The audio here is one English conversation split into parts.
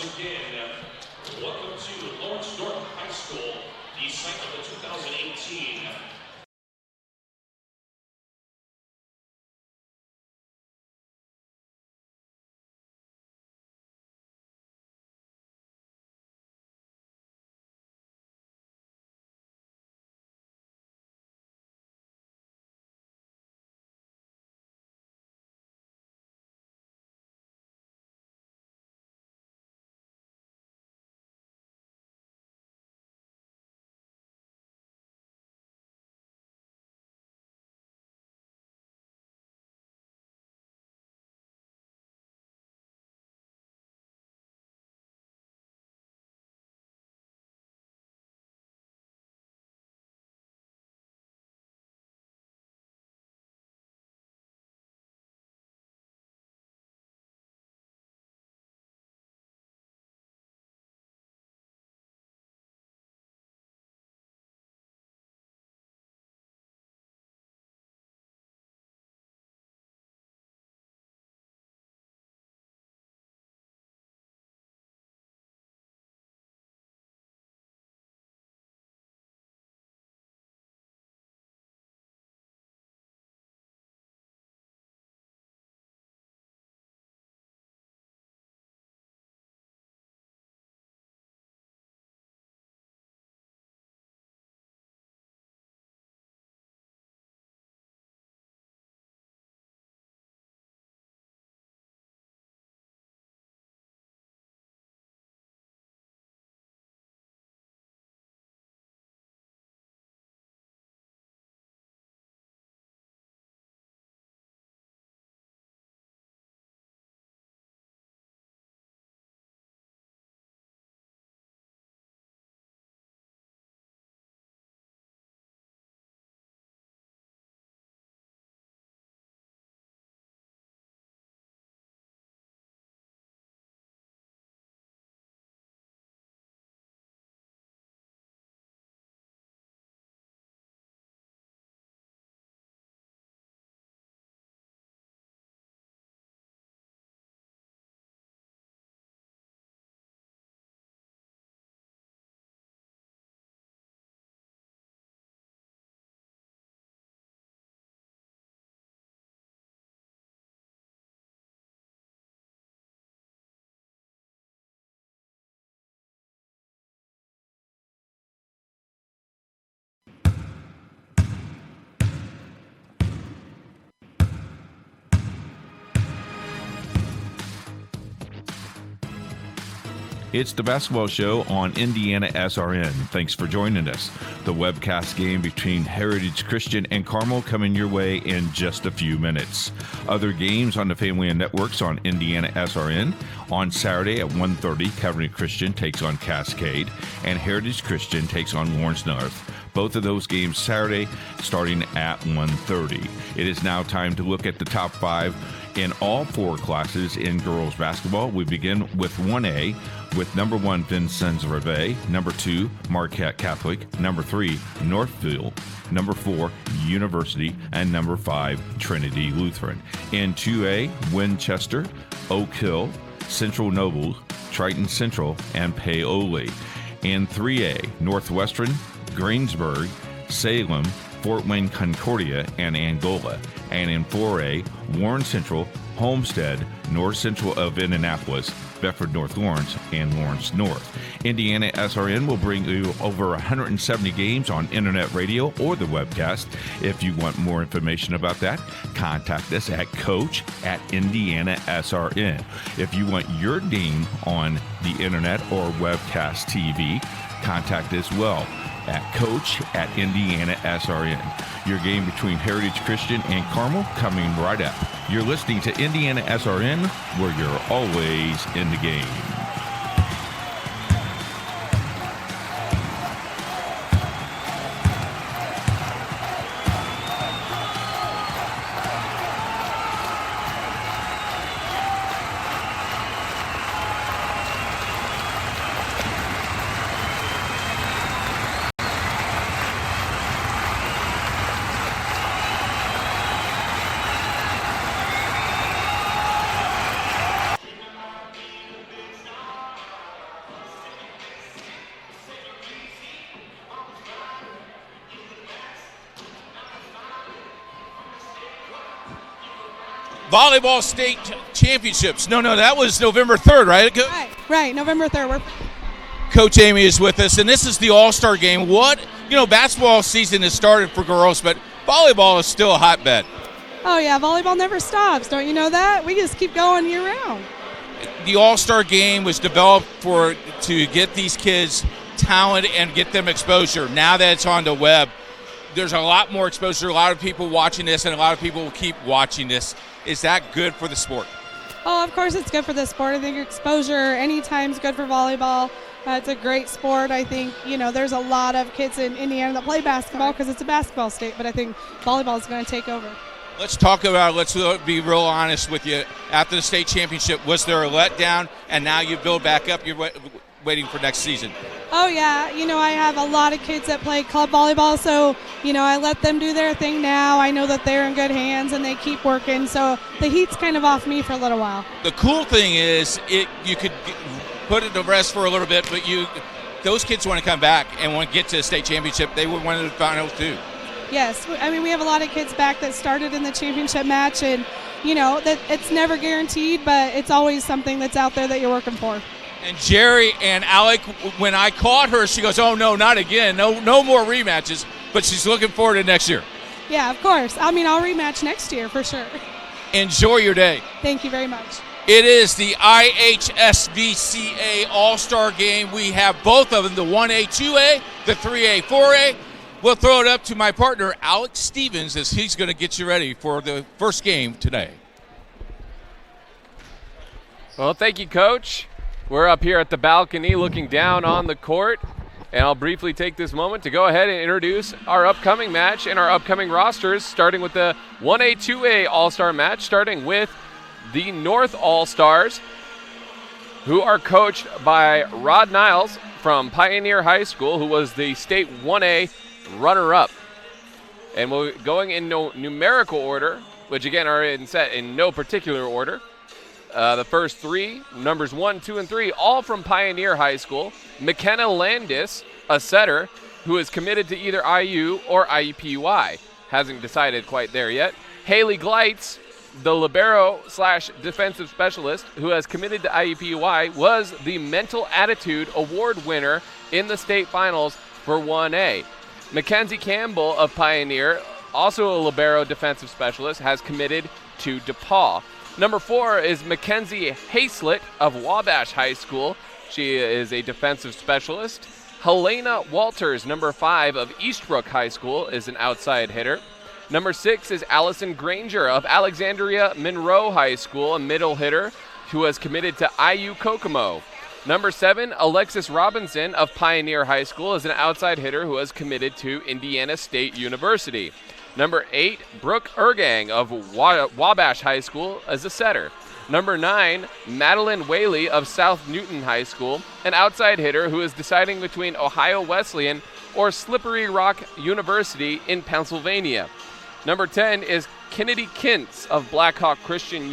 again, welcome to Lawrence North High School, the site of the 2018 It's the basketball show on Indiana SRN. Thanks for joining us. The webcast game between Heritage Christian and Carmel coming your way in just a few minutes. Other games on the family of networks on Indiana SRN. On Saturday at 1:30, Covenant Christian takes on Cascade, and Heritage Christian takes on Lawrence North. Both of those games Saturday starting at 1:30. It is now time to look at the top five in all four classes in girls basketball. We begin with 1A with number 1 Vincennes Reveille, number 2 Marquette Catholic, number 3 Northfield, number 4 University, and number 5 Trinity Lutheran. In 2A, Winchester, Oak Hill, Central Noble, Triton Central, and Paoli. In 3A, Northwestern, Greensburg, Salem, Fort Wayne Concordia, and Angola. And in 4A, Warren Central, Homestead, North Central of Indianapolis, Bedford North Lawrence, and Lawrence North. Indiana SRN will bring you over 170 games on internet radio or the webcast. If you want more information about that, contact us at coach@IndianaSRN. If you want your game on the internet or webcast TV, contact us as well at coach@IndianaSRN. Your game between Heritage Christian and Carmel coming right up. You're listening to Indiana SRN, where you're always in the game. volleyball state championships. No, that was November 3rd, right? Right, November 3rd. Coach Amy is with us, and this is the All-Star game. Basketball season has started for girls, but volleyball is still a hotbed. Oh, yeah, volleyball never stops. Don't you know that? We just keep going year-round. The All-Star game was developed to get these kids talent and get them exposure. Now that it's on the web, there's a lot more exposure, a lot of people watching this, and a lot of people will keep watching this. Is that good for the sport? Oh, of course it's good for the sport. I think exposure anytime is good for volleyball. It's a great sport. I think, there's a lot of kids in Indiana that play basketball because it's a basketball state, but I think volleyball is going to take over. Let's talk about it. Let's be real honest with you. After the state championship, was there a letdown, and now you build back up? You're waiting for next season. Oh, yeah. I have a lot of kids that play club volleyball, so, I let them do their thing now. I know that they're in good hands, and they keep working, so the heat's kind of off me for a little while. The cool thing is you could put it to rest for a little bit, but those kids want to come back and want to get to the state championship. They would want to the finals too. Yes, we have a lot of kids back that started in the championship match, and that it's never guaranteed, but it's always something that's out there that you're working for. And Jerry and Alec, when I caught her, she goes, "Oh no, not again! No more rematches." But she's looking forward to next year. Yeah, of course. I'll rematch next year for sure. Enjoy your day. Thank you very much. It is the IHSVCA All-Star Game. We have both of them, the 1A, 2A, the 3A, 4A. We'll throw it up to my partner, Alex Stevens, as he's going to get you ready for the first game today. Well, thank you, Coach. We're up here at the balcony looking down on the court, and I'll briefly take this moment to go ahead and introduce our upcoming match and our upcoming rosters, starting with the 1A, 2A All-Star match, starting with the North All-Stars, who are coached by Rod Niles from Pioneer High School, who was the state 1A runner-up. And we're going in numerical order, which again are set in no particular order. The first three, numbers 1, 2, and 3, all from Pioneer High School. McKenna Landis, a setter, who is committed to either IU or IUPUI. Hasn't decided quite there yet. Haley Gleitz, the libero/defensive specialist, who has committed to IUPUI, was the Mental Attitude Award winner in the state finals for 1A. Mackenzie Campbell of Pioneer, also a libero defensive specialist, has committed to DePaul. Number 4 is Mackenzie Haslett of Wabash High School. She is a defensive specialist. Helena Walters, number 5 of Eastbrook High School, is an outside hitter. Number 6 is Allison Granger of Alexandria Monroe High School, a middle hitter who has committed to IU Kokomo. Number 7, Alexis Robinson of Pioneer High School is an outside hitter who has committed to Indiana State University. Number 8, Brooke Ergang of Wabash High School is a setter. Number 9, Madeline Whaley of South Newton High School, an outside hitter who is deciding between Ohio Wesleyan or Slippery Rock University in Pennsylvania. Number 10 is Kennedy Kintz of Blackhawk Christian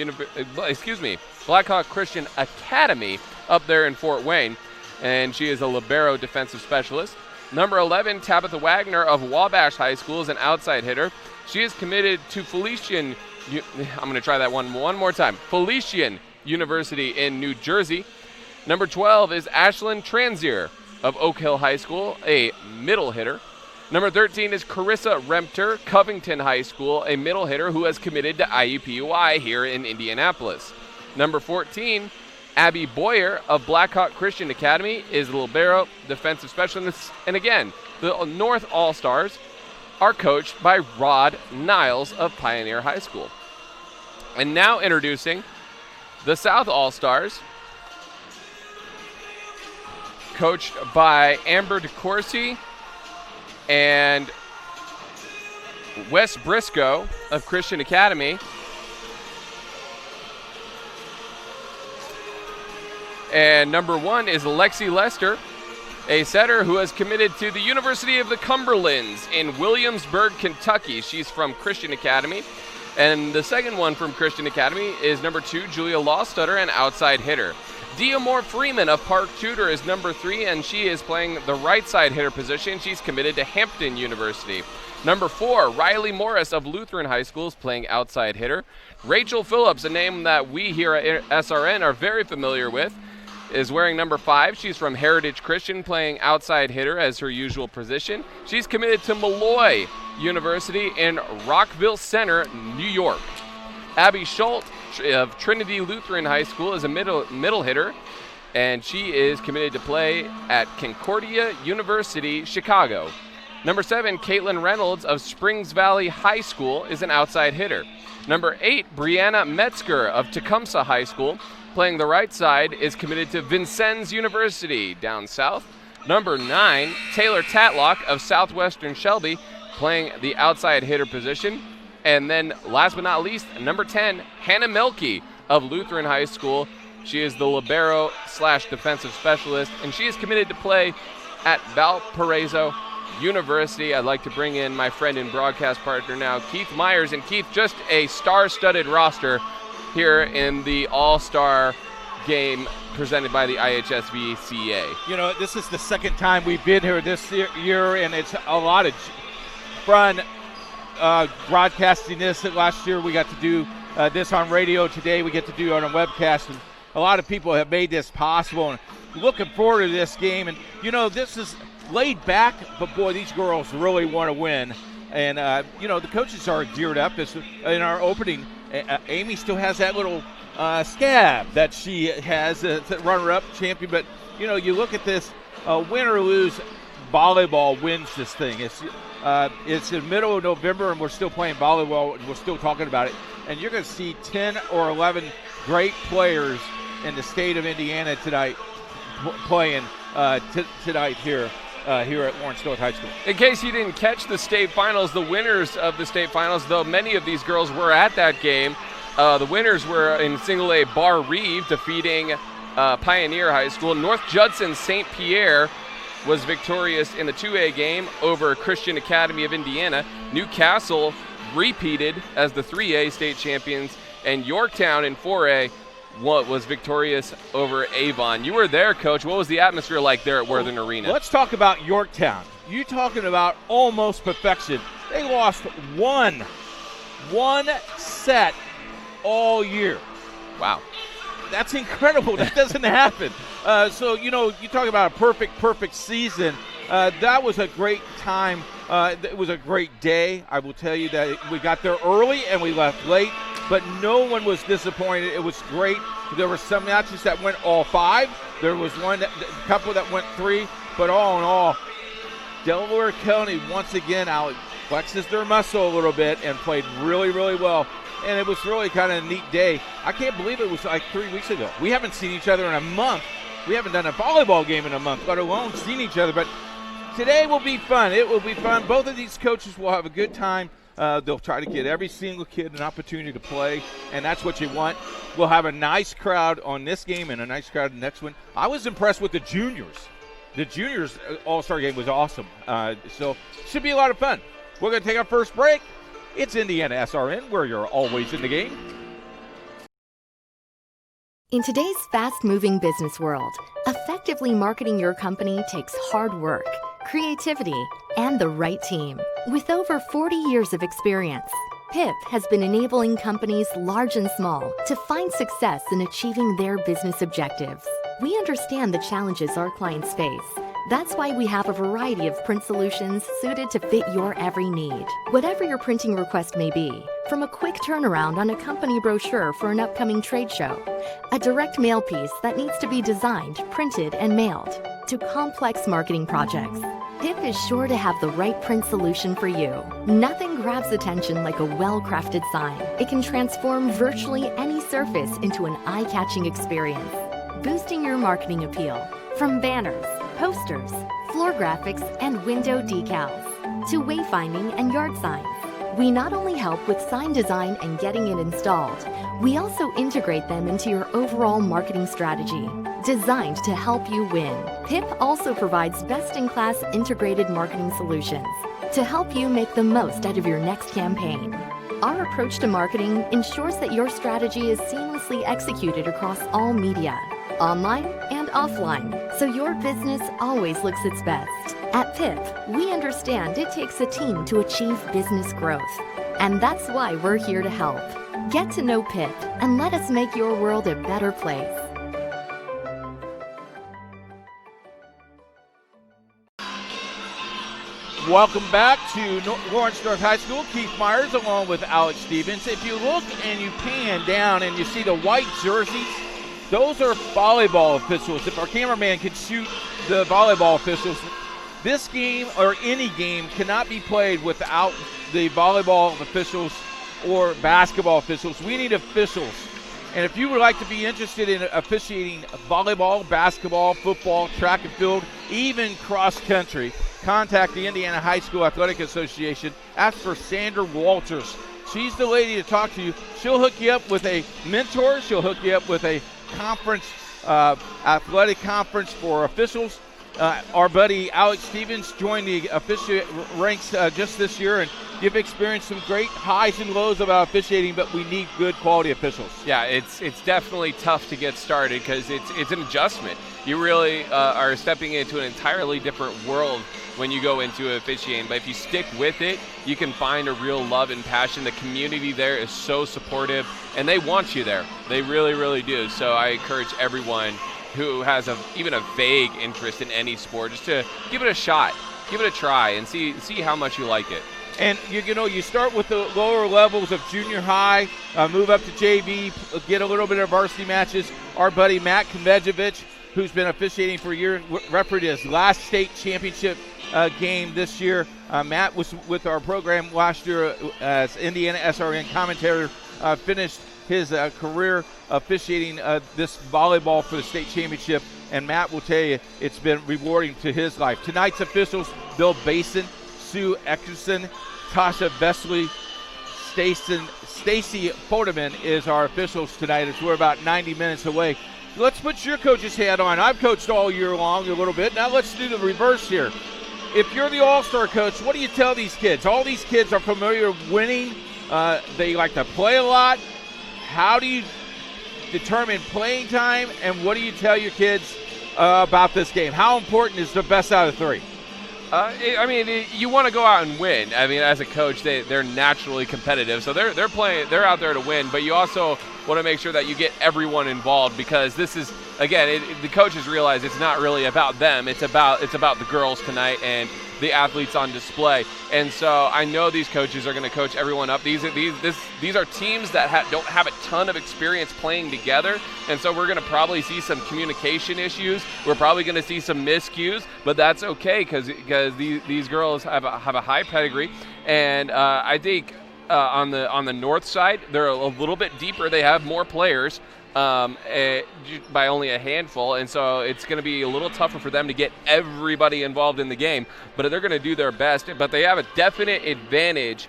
Academy up there in Fort Wayne, and she is a libero defensive specialist. Number 11, Tabitha Wagner of Wabash High School is an outside hitter. She is committed to Felician University in New Jersey. Number 12 is Ashlyn Transier of Oak Hill High School, a middle hitter. Number 13 is Carissa Rempter, Covington High School, a middle hitter who has committed to IUPUI here in Indianapolis. Number 14, Abby Boyer of Blackhawk Christian Academy is a libero defensive specialist. And again, the North All-Stars are coached by Rod Niles of Pioneer High School. And now introducing the South All-Stars, coached by Amber DeCourcy and Wes Briscoe of Christian Academy. And number 1 is Lexi Lester, a setter who has committed to the University of the Cumberlands in Williamsburg, Kentucky. She's from Christian Academy. And the second one from Christian Academy is number 2, Julia Lawstutter, an outside hitter. Dia Moore Freeman of Park Tudor is number 3, and she is playing the right side hitter position. She's committed to Hampton University. Number 4, Riley Morris of Lutheran High School is playing outside hitter. Rachel Phillips, a name that we here at SRN are very familiar with, is wearing number 5. She's from Heritage Christian, playing outside hitter as her usual position. She's committed to Malloy University in Rockville Center, New York. Abby Schultz of Trinity Lutheran High School is a middle hitter, and she is committed to play at Concordia University, Chicago. Number 7, Caitlin Reynolds of Springs Valley High School is an outside hitter. Number 8, Brianna Metzger of Tecumseh High School, playing the right side, is committed to Vincennes University down south. Number 9, Taylor Tatlock of Southwestern Shelby, playing the outside hitter position. And then last but not least, number 10, Hannah Melke of Lutheran High School. She is the libero/defensive specialist, and she is committed to play at Valparaiso University. I'd like to bring in my friend and broadcast partner now, Keith Myers. And Keith, just a star-studded roster here in the All-Star game presented by the IHSVCA. You know, this is the second time we've been here this year, and it's a lot of fun broadcasting this. Last year we got to do this on radio. Today we get to do it on a webcast, and a lot of people have made this possible, and looking forward to this game. And, you know, this is laid back, but boy, these girls really want to win. And, you know, the coaches are geared up. In our opening, Amy still has that little scab that she has, the runner-up champion. But, you know, you look at this, win or lose, volleyball wins this thing. It's in the middle of November, and we're still playing volleyball, and we're still talking about it. And you're going to see 10 or 11 great players in the state of Indiana tonight playing tonight here at Lawrence North High School. In case you didn't catch the state finals, the winners of the state finals, though many of these girls were at that game, the winners were in single A Bar Reeve defeating Pioneer High School. North Judson St. Pierre was victorious in the 2A game over Christian Academy of Indiana. Newcastle repeated as the 3A state champions, and Yorktown in 4A was victorious over Avon. You were there, Coach. What was the atmosphere like there at Worthing Arena? Let's talk about Yorktown. You talking about almost perfection. They lost one set all year. Wow. That's incredible. That doesn't happen. So, you know, you talk about a perfect season. That was a great time. It was a great day. I will tell you that we got there early and we left late, but no one was disappointed. It was great. There were some matches that went all 5. There was a couple that went 3, but all in all, Delaware County once again out flexes their muscle a little bit and played really, really well. And it was really kind of a neat day. I can't believe it was like 3 weeks ago. We haven't seen each other in a month. We haven't done a volleyball game in a month, let alone seen each other. But today will be fun. It will be fun. Both of these coaches will have a good time. They'll try to get every single kid an opportunity to play, and that's what you want. We'll have a nice crowd on this game and a nice crowd in the next one. I was impressed with the juniors. The juniors all-star game was awesome. So should be a lot of fun. We're going to take our first break. It's Indiana SRN, where you're always in the game. In today's fast-moving business world, effectively marketing your company takes hard work, creativity, and the right team. With over 40 years of experience, PIP has been enabling companies large and small to find success in achieving their business objectives. We understand the challenges our clients face. That's why we have a variety of print solutions suited to fit your every need. Whatever your printing request may be, from a quick turnaround on a company brochure for an upcoming trade show, a direct mail piece that needs to be designed, printed, and mailed, to complex marketing projects, PIP is sure to have the right print solution for you. Nothing grabs attention like a well-crafted sign. It can transform virtually any surface into an eye-catching experience, boosting your marketing appeal. From banners, posters, floor graphics, and window decals, to wayfinding and yard signs. We not only help with sign design and getting it installed, we also integrate them into your overall marketing strategy, designed to help you win. PIP also provides best-in-class integrated marketing solutions to help you make the most out of your next campaign. Our approach to marketing ensures that your strategy is seamlessly executed across all media, online and offline, so your business always looks its best. At PIP, we understand it takes a team to achieve business growth. And that's why we're here to help. Get to know PIP and let us make your world a better place. Welcome back to Lawrence North High School. Keith Myers along with Alex Stevens. If you look and you pan down and you see the white jerseys, those are volleyball officials. If our cameraman can shoot the volleyball officials, this game or any game cannot be played without the volleyball officials or basketball officials. We need officials. And if you would like to be interested in officiating volleyball, basketball, football, track and field, even cross country, contact the Indiana High School Athletic Association. Ask for Sandra Walters. She's the lady to talk to you. She'll hook you up with a mentor. She'll hook you up with a conference, athletic conference for officials. Our buddy Alex Stevens joined the official ranks just this year, and you've experienced some great highs and lows about officiating, but we need good quality officials. Yeah, it's definitely tough to get started because it's an adjustment. You really are stepping into an entirely different world when you go into officiating, but if you stick with it, you can find a real love and passion. The community there is so supportive, and they want you there. They really, really do. So I encourage everyone who has even a vague interest in any sport just to give it a shot, give it a try, and see how much you like it. And you start with the lower levels of junior high, move up to JV, get a little bit of varsity matches. Our buddy Matt Konvejovic, who's been officiating for years, refereed his last state championship game this year. Matt was with our program last year as Indiana SRN commentator, finished his career officiating this volleyball for the state championship, and Matt will tell you it's been rewarding to his life. Tonight's officials: Bill Basin, Sue Eckerson, Tasha Vesley, Stacy Foderman is our officials tonight as we're about 90 minutes away. Let's put your coach's hat on. I've coached all year long a little bit. Now let's do the reverse here. If you're the all-star coach, what do you tell these kids? All these kids are familiar with winning. They like to play a lot. How do you determine playing time, and what do you tell your kids about this game? How important is the best out of three? You want to go out and win. I mean, as a coach, they're naturally competitive, so they're playing. They're out there to win. But you also want to make sure that you get everyone involved, because this is, again, the coaches realize it's not really about them. It's about the girls tonight and the athletes on display. And so I know these coaches are going to coach everyone up. These are teams that don't have a ton of experience playing together, and so we're going to probably see some communication issues. We're probably going to see some miscues, but that's okay because these girls have a high pedigree, and I think on the north side they're a little bit deeper. They have more players. By only a handful, and so it's going to be a little tougher for them to get everybody involved in the game, but they're going to do their best. But they have a definite advantage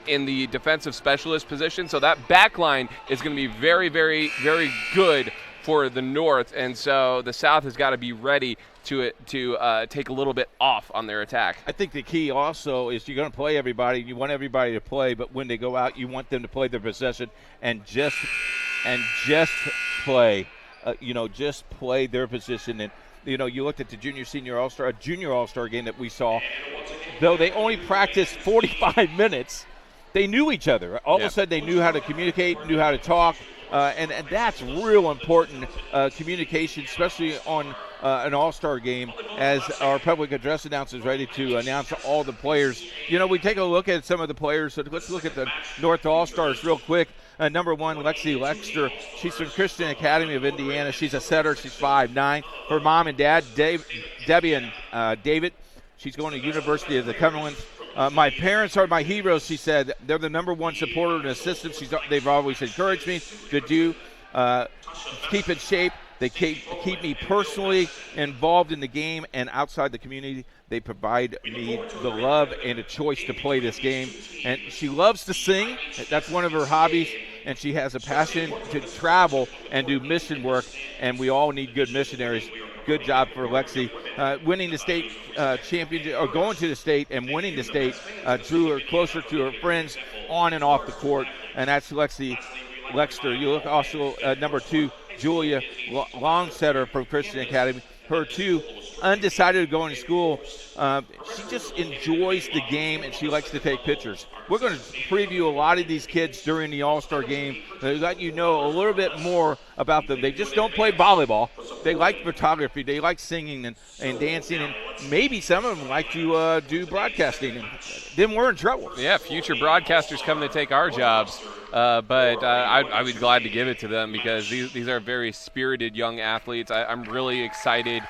in the defensive specialist position, so that back line is going to be very, very, very good for the North, and so the South has got to be ready to take a little bit off on their attack. I think the key also is you're going to play everybody. You want everybody to play, but when they go out, you want them to play their possession and just play. Just play their position. And you looked at the junior all-star game that we saw. Though they only practiced 45 minutes, they knew each other. All of a sudden, they knew how to communicate, knew how to talk. And that's real important communication, especially on an all-star game, as our public address announcer is ready to announce all the players. We take a look at some of the players. So let's look at the North All-Stars real quick. Number one, Lexi Lexter. She's from Christian Academy of Indiana. She's a setter. She's 5'9". Her mom and dad, Debbie and David. She's going to University of the Cumberland. My parents are my heroes, she said. They're the number one supporter and assistant. They've always encouraged me to keep in shape. They keep me personally involved in the game and outside the community. They provide me the love and a choice to play this game. And she loves to sing. That's one of her hobbies. And she has a passion to travel and do mission work. And we all need good missionaries. Good job for Lexi. Winning the state championship, or going to the state and winning the state, drew her closer to her friends on and off the court. And that's Lexi Lexter. You look also number two, Julia Longsetter from Christian Academy. her too, undecided to go into school. She just enjoys the game, and she likes to take pictures. We're going to preview a lot of these kids during the All-Star game. They let you know a little bit more about them. They just don't play volleyball. They like photography. They like singing and dancing, and maybe some of them like to do broadcasting. And then we're in trouble. Yeah, future broadcasters coming to take our jobs. But I would be glad to give it to them because these are very spirited young athletes. I'm really excited.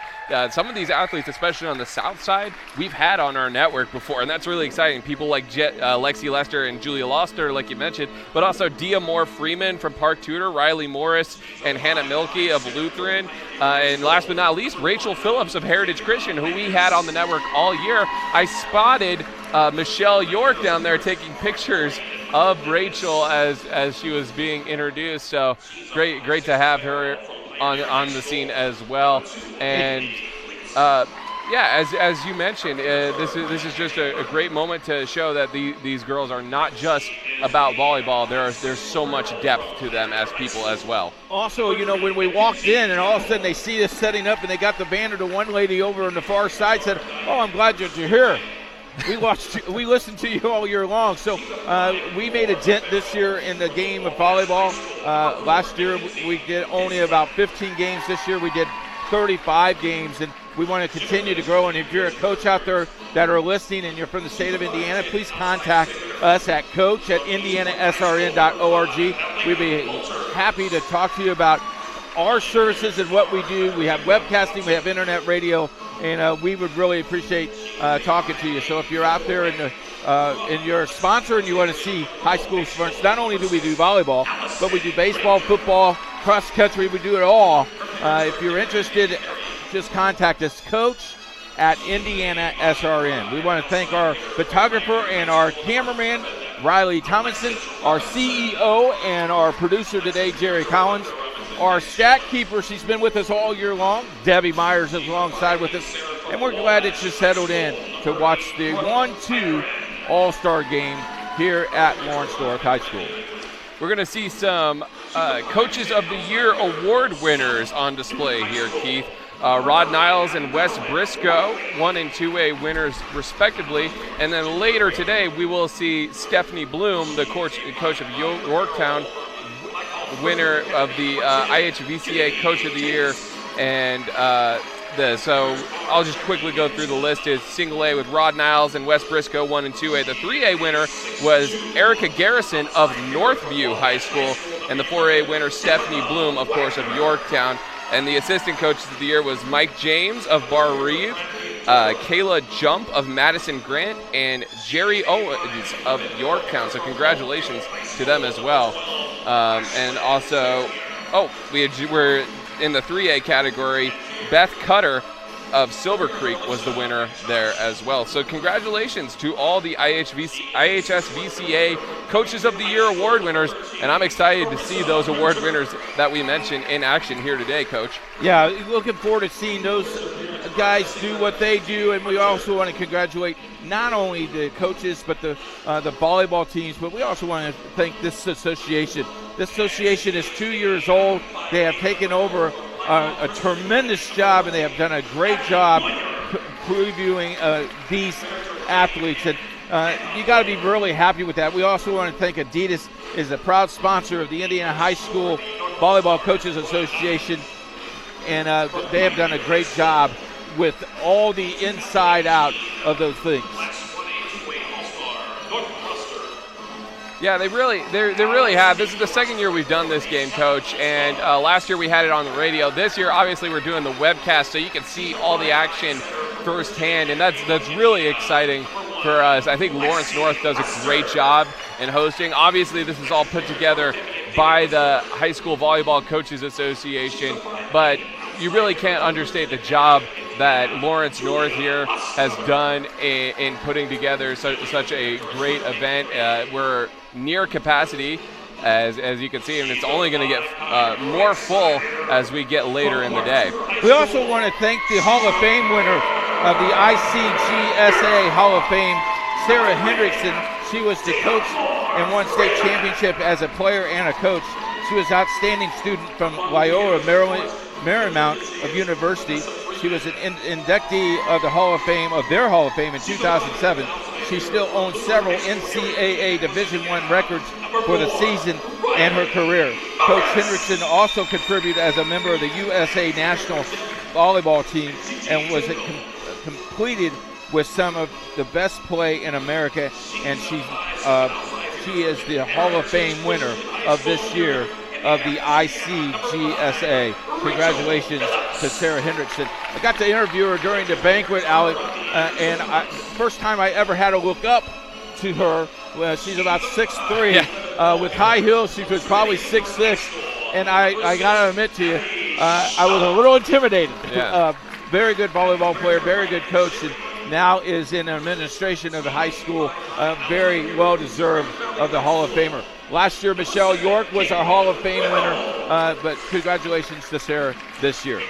Some of these athletes, especially on the south side, we've had on our network before, and that's really exciting. People like Lexi Lester and Julia Loster, like you mentioned, but also Dia Moore Freeman from Park Tudor, Riley Morris, and Hannah Milkey of Lutheran. And last but not least, Rachel Phillips of Heritage Christian, who we had on the network all year. I spotted Michelle York down there taking pictures of Rachel as she was being introduced. So great to have her on the scene as well. And as you mentioned, this is just a great moment to show that these girls are not just about volleyball. There's so much depth to them as people as well. Also, when we walked in and all of a sudden they see us setting up and they got the banner, to one lady over on the far side said, "Oh, I'm glad you're here. We listened to you all year long." So we made a dent this year in the game of volleyball. Last year we did only about 15 games. This year we did 35 games, and we want to continue to grow. And if you're a coach out there that are listening and you're from the state of Indiana, please contact us at coach@indianasrn.org. We'd be happy to talk to you about our services and what we do. We have webcasting, we have internet radio, and we would really appreciate talking to you. So if you're out there and you're a sponsor and you want to see high school sports, not only do we do volleyball, but we do baseball, football, cross country. We do it all. If you're interested, just contact us, coach@indianasrn. We want to thank our photographer and our cameraman, Riley Thomason, our CEO and our producer today, Jerry Collins. Our stat keeper, she's been with us all year long. Debbie Myers is alongside with us. And we're glad that you settled in to watch the 1-2 All-Star game here at Lawrence North High School. We're going to see some Coaches of the Year award winners on display here, Keith. Rod Niles and Wes Briscoe, 1 and 2A winners respectively. And then later today, we will see Stephanie Bloom, the coach of Yorktown, winner of the IHVCA Coach of the Year. And so I'll just quickly go through the list. Is single A with Rod Niles and Wes Briscoe, 1 and 2A. The 3A winner was Erica Garrison of Northview High School, and the 4A winner, Stephanie Bloom, of course, of Yorktown. And the assistant coaches of the year was Mike James of Bar Reeve, Kayla Jump of Madison Grant, and Jerry Owens of Yorktown. So congratulations to them as well. And also, we're in the 3A category. Beth Cutter of Silver Creek was the winner there as well. So congratulations to all the IHSVCA Coaches of the Year award winners, and I'm excited to see those award winners that we mentioned in action here today, Coach. Yeah, looking forward to seeing those guys do what they do, and we also want to congratulate not only the coaches but the volleyball teams, but we also want to thank this association. This association is 2 years old. They have taken over a tremendous job, and they have done a great job previewing these athletes, and you got to be really happy with that. We also want to thank Adidas, is a proud sponsor of the Indiana High School Volleyball Coaches Association, and they have done a great job with all the inside out of those things. Yeah, they really have. This is the second year we've done this game, Coach, and last year we had it on the radio. This year, obviously, we're doing the webcast, so you can see all the action firsthand, and that's really exciting for us. I think Lawrence North does a great job in hosting. Obviously, this is all put together by the High School Volleyball Coaches Association, but you really can't understate the job that Lawrence North here has done in putting together such a great event. We're near capacity, as you can see, and it's only going to get more full as we get later in the day. We also want to thank the Hall of Fame winner of the ICGSA Hall of Fame, Sarah Hendrickson. She was the coach and won state championship as a player and a coach. She was an outstanding student from Loyola Marymount of University. She was an inductee of the Hall of Fame, of their Hall of Fame in 2007. She still owns several NCAA Division I records for the season and her career. Coach Hendrickson also contributed as a member of the USA National Volleyball team and was completed with some of the best play in America, and she is the Hall of Fame winner of this year of the ICGSA. Congratulations to Sarah Hendrickson. I got to interview her during the banquet, Alec, and first time I ever had to look up to her. Well, she's about 6'3". With high heels, she was probably 6'6", and I got to admit to you, I was a little intimidated. Yeah. Very good volleyball player, very good coach, and now is in administration of the high school, very well-deserved of the Hall of Famer. Last year, Michelle York was our Hall of Fame winner, but congratulations to Sarah this year.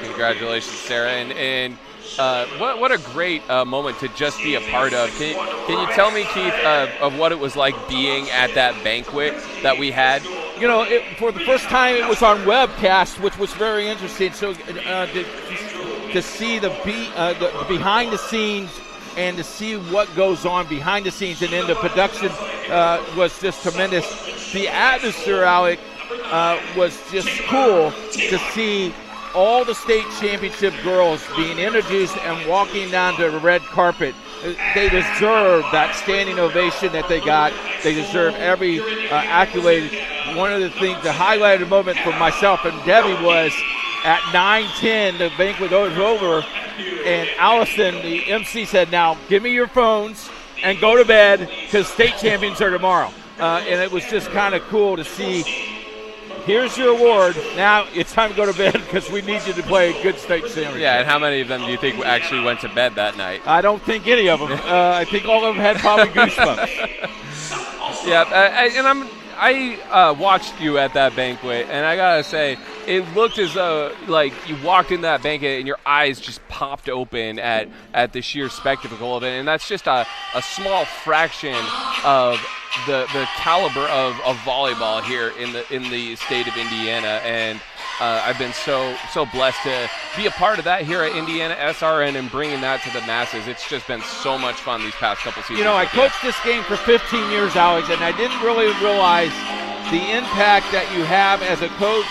Congratulations, Sarah, and what a great moment to just be a part of. Can you tell me, Keith, of what it was like being at that banquet that we had? You know, for the first time, it was on webcast, which was very interesting. So to see the behind the scenes and to see what goes on behind the scenes, and then the production was just tremendous. The atmosphere, Alec, was just cool to see all the state championship girls being introduced and walking down the red carpet. They deserve that standing ovation that they got. They deserve every accolade. One of the things, the highlighted moment for myself and Debbie was at 9:10, the banquet was over, and Allison, the MC, said, "Now give me your phones and go to bed because state champions are tomorrow." And it was just kind of cool to see, here's your award. Now it's time to go to bed because we need you to play a good state championship. Yeah, and how many of them do you think actually went to bed that night? I don't think any of them. I think all of them had probably goosebumps. Yeah, I watched you at that banquet, and I gotta say, it looked as though like you walked in that banquet and your eyes just popped open at the sheer spectacle of it, and that's just a small fraction of the caliber of volleyball here in the state of Indiana, and I've been so blessed to be a part of that here at Indiana SRN and bringing that to the masses. It's just been so much fun these past couple seasons. You know, I coached this game for 15 years, Alex, and I didn't really realize the impact that you have as a coach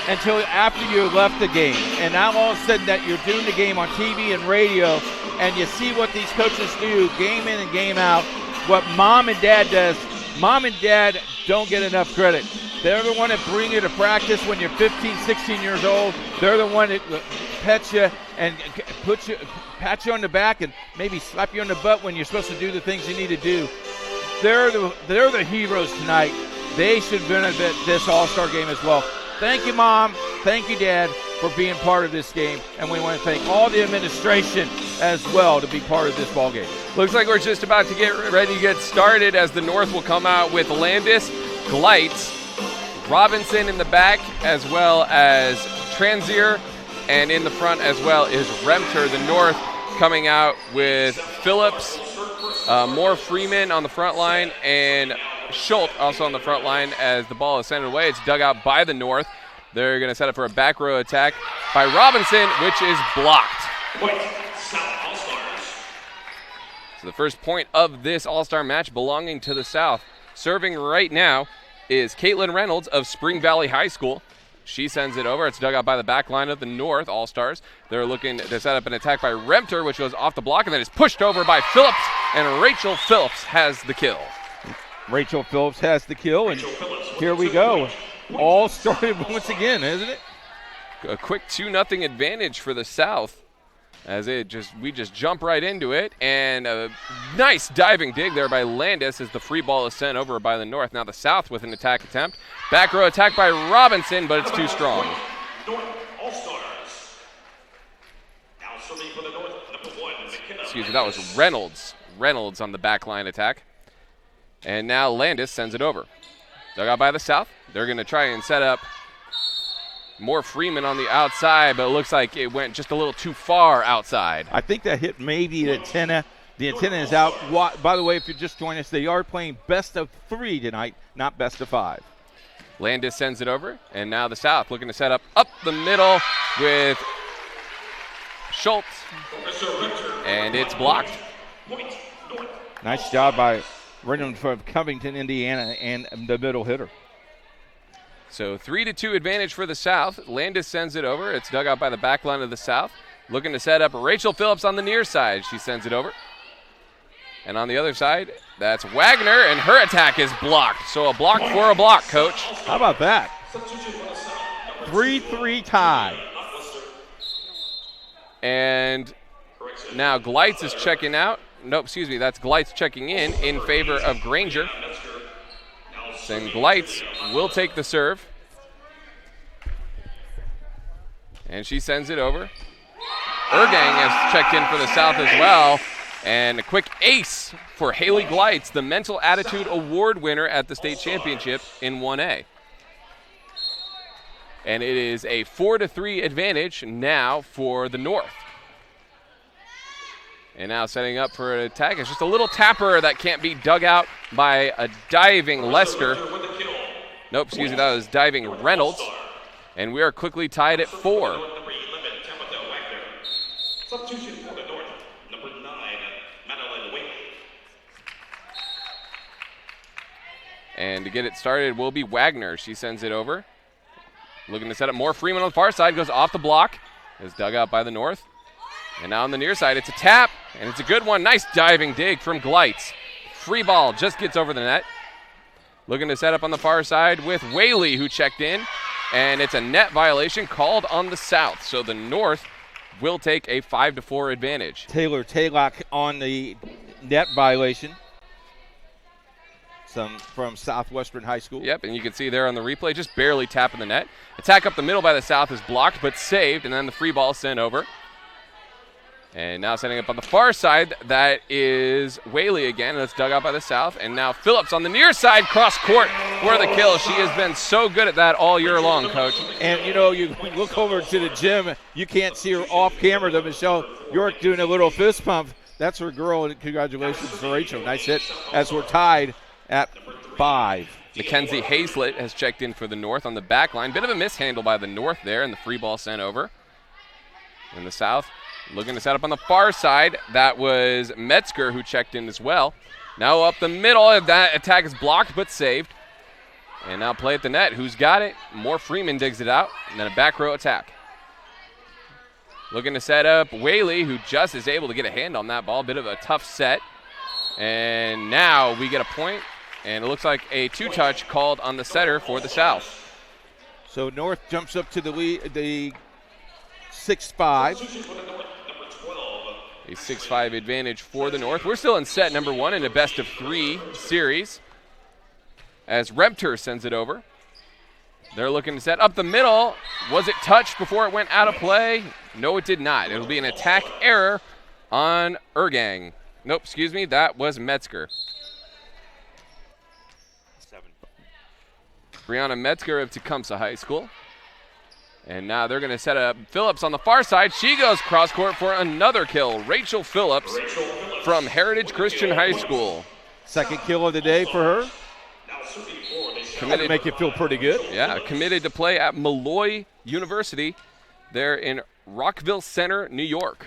until after you left the game. And now all of a sudden that you're doing the game on TV and radio, and you see what these coaches do game in and game out, what mom and dad does. Mom and dad don't get enough credit. They're the one that bring you to practice when you're 15, 16 years old. They're the one that pets you and pat you on the back and maybe slap you on the butt when you're supposed to do the things you need to do. They're the heroes tonight. They should benefit this All-Star game as well. Thank you, Mom. Thank you, Dad, for being part of this game. And we want to thank all the administration as well to be part of this ball game. Looks like we're just about to get ready to get started as the North will come out with Landis, Glites, Robinson in the back, as well as Transier, and in the front as well is Remter. The North coming out with Phillips, more Freeman on the front line, and Schultz also on the front line as the ball is sent away. It's dug out by the North. They're going to set up for a back row attack by Robinson, which is blocked. So the first point of this All-Star match belonging to the South. Serving right now is Caitlin Reynolds of Spring Valley High School. She sends it over. It's dug out by the back line of the North All-Stars. They're looking to set up an attack by Remter, which goes off the block, and then is pushed over by Phillips, and Rachel Phillips has the kill. Rachel Phillips has the kill, and here we go. All started once again, isn't it? A quick 2-0 advantage for the South as we just jump right into it, and a nice diving dig there by Landis as the free ball is sent over by the North. Now the South with an attack attempt. Back row attack by Robinson, but it's too strong. Excuse me, that was Reynolds. Reynolds on the back line attack. And now Landis sends it over. Dug out by the South. They're going to try and set up more Freeman on the outside, but it looks like it went just a little too far outside. I think that hit maybe the antenna. The antenna is out. By the way, if you just joined us, they are playing best of 3 tonight, not best of 5. Landis sends it over, and now the South looking to set up the middle with Schultz. And it's blocked. Nice job by Reynolds from Covington, Indiana, and the middle hitter. So 3-2 advantage for the South. Landis sends it over. It's dug out by the back line of the South. Looking to set up Rachel Phillips on the near side. She sends it over. And on the other side, that's Wagner, and her attack is blocked. So a block for a block, Coach. How about that? 3-3 tie. And now Gleitz is checking out. Nope, excuse me, that's Gleitz checking in favor of Granger. Then Gleitz will take the serve. And she sends it over. Ergang has checked in for the South as well. And a quick ace for Haley Gleitz, the Mental Attitude Award winner at the state championship in 1A. And it is a 4-3 advantage now for the North. And now setting up for an attack. It's just a little tapper that can't be dug out by a diving Lesker. Nope, excuse me, that was diving Reynolds. And we are quickly tied at 4. Substitution for the North, number 9, Madeline Whaley. And to get it started will be Wagner. She sends it over. Looking to set up more. Freeman on the far side, goes off the block. Is dug out by the North. And now on the near side, it's a tap, and it's a good one. Nice diving dig from Gleitz. Free ball just gets over the net. Looking to set up on the far side with Whaley, who checked in. And it's a net violation called on the South. So the North will take a 5-4 advantage. Taylor Taylock on the net violation. Some from Southwestern High School. Yep, and you can see there on the replay, just barely tapping the net. Attack up the middle by the South is blocked, but saved, and then the free ball sent over. And now setting up on the far side, that is Whaley again. That's dug out by the South. And now Phillips on the near side, cross court for the kill. She has been so good at that all year long, Coach. And, you know, you look over to the gym, you can't see her off camera, though, Michelle York doing a little fist pump. That's her girl, and congratulations to Rachel. Nice hit as we're tied at 5. Mackenzie Hazlett has checked in for the North on the back line. Bit of a mishandle by the North there, and the free ball sent over. And the South looking to set up on the far side. That was Metzger who checked in as well. Now up the middle. That attack is blocked but saved. And now play at the net. Who's got it? More Freeman digs it out. And then a back row attack. Looking to set up Whaley, who just is able to get a hand on that ball. Bit of a tough set. And now we get a point. And it looks like a two-touch called on the setter for the South. So North jumps up to the lead, the 6-5. A 6-5 advantage for the North. We're still in set number 1 in a best-of-3 series as Repter sends it over. They're looking to set up the middle. Was it touched before it went out of play? No, it did not. It'll be an attack error on Ergang. Nope, excuse me, that was Metzger. Brianna Metzger of Tecumseh High School. And now they're going to set up Phillips on the far side. She goes cross court for another kill. Rachel Phillips from Heritage Christian High School. Second kill of the day for her. Committed to make you feel pretty good. Yeah, committed to play at Malloy University there in Rockville Center, New York.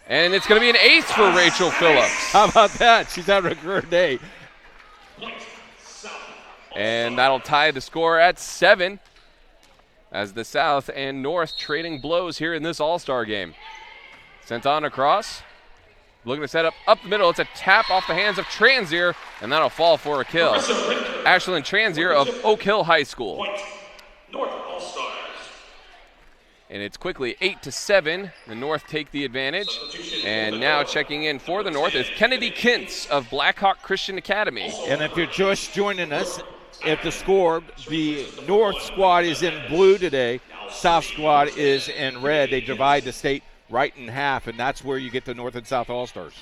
And it's going to be an ace for Rachel Phillips. How about that? She's having a great day. And that'll tie the score at 7 as the South and North trading blows here in this All-Star game. Sent on across. Looking to set up the middle. It's a tap off the hands of Transier, and that'll fall for a kill. Ashlyn Transier of Oak Hill High School. North All-Stars. And it's quickly 8-7. The North take the advantage. And now checking in for the North is Kennedy Kintz of Blackhawk Christian Academy. And if you're just joining us, at the score, the North squad is in blue today. South squad is in red. They divide the state right in half, and that's where you get the North and South All-Stars.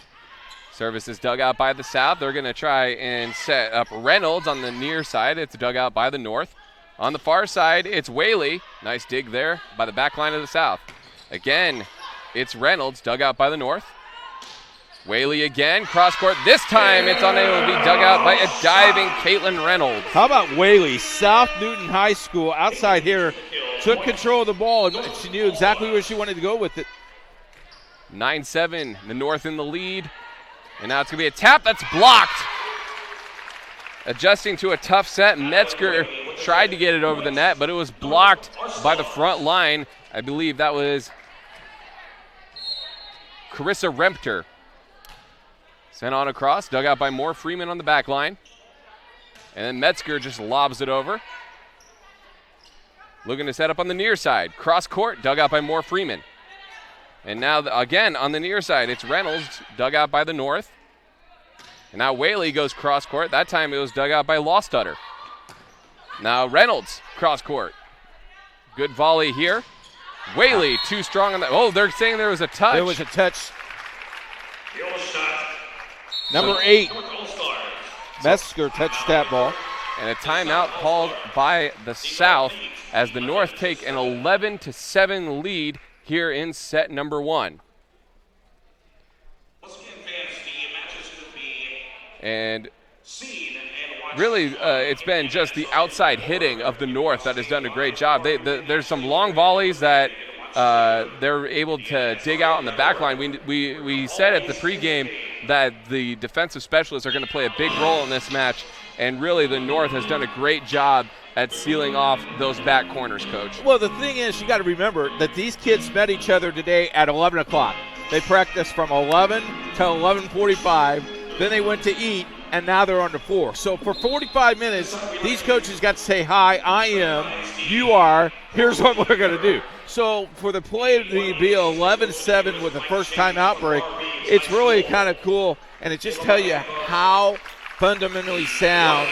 Service is dug out by the South. They're going to try and set up Reynolds on the near side. It's dug out by the North. On the far side, it's Whaley. Nice dig there by the back line of the South. Again, it's Reynolds, dug out by the North. Whaley again, cross court. This time it's unable to be dug out by a diving Caitlin Reynolds. How about Whaley? South Newton High School outside here took control of the ball, and she knew exactly where she wanted to go with it. 9-7, the North in the lead. And now it's going to be a tap that's blocked. Adjusting to a tough set, Metzger tried to get it over the net, but it was blocked by the front line. I believe that was Carissa Rempter. Sent on across, dug out by Moore Freeman on the back line. And then Metzger just lobs it over. Looking to set up on the near side. Cross court, dug out by Moore Freeman. And now, again, on the near side, it's Reynolds, dug out by the North. And now Whaley goes cross court. That time it was dug out by Lostutter. Now Reynolds, cross court. Good volley here. Whaley, too strong on that. Oh, they're saying there was a touch. There was a touch. Number 8, Metzger touched that ball. And a timeout called by the South as the North take an 11-7 lead here in set number 1. And really, it's been just the outside hitting of the North that has done a great job. There's some long volleys that they're able to dig out on the back line. We said at the pregame that the defensive specialists are going to play a big role in this match, and really the North has done a great job at sealing off those back corners, Coach. Well, the thing is, you got to remember that these kids met each other today at 11 o'clock. They practiced from 11 to 11:45. Then they went to eat, and now they're on the floor. So for 45 minutes, these coaches got to say, hi, I am, you are, here's what we're going to do. So for the play to be 11-7 with a first-time outbreak, it's really kind of cool, and it just tells you how fundamentally sound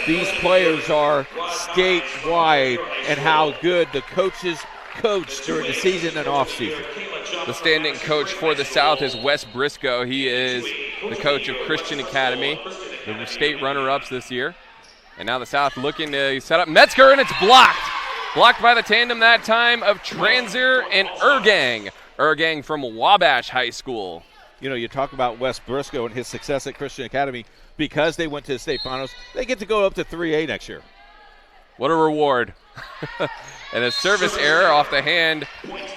these players are statewide and how good the coaches coach during the season and off-season. The standing coach for the South is Wes Briscoe. He is the coach of Christian Academy, the state runner-ups this year. And now the South looking to set up Metzger, and it's blocked. Blocked by the tandem that time of Transer and Ergang. Ergang from Wabash High School. You know, you talk about Wes Briscoe and his success at Christian Academy. Because they went to the state finals, they get to go up to 3A next year. What a reward. And a service error off the hand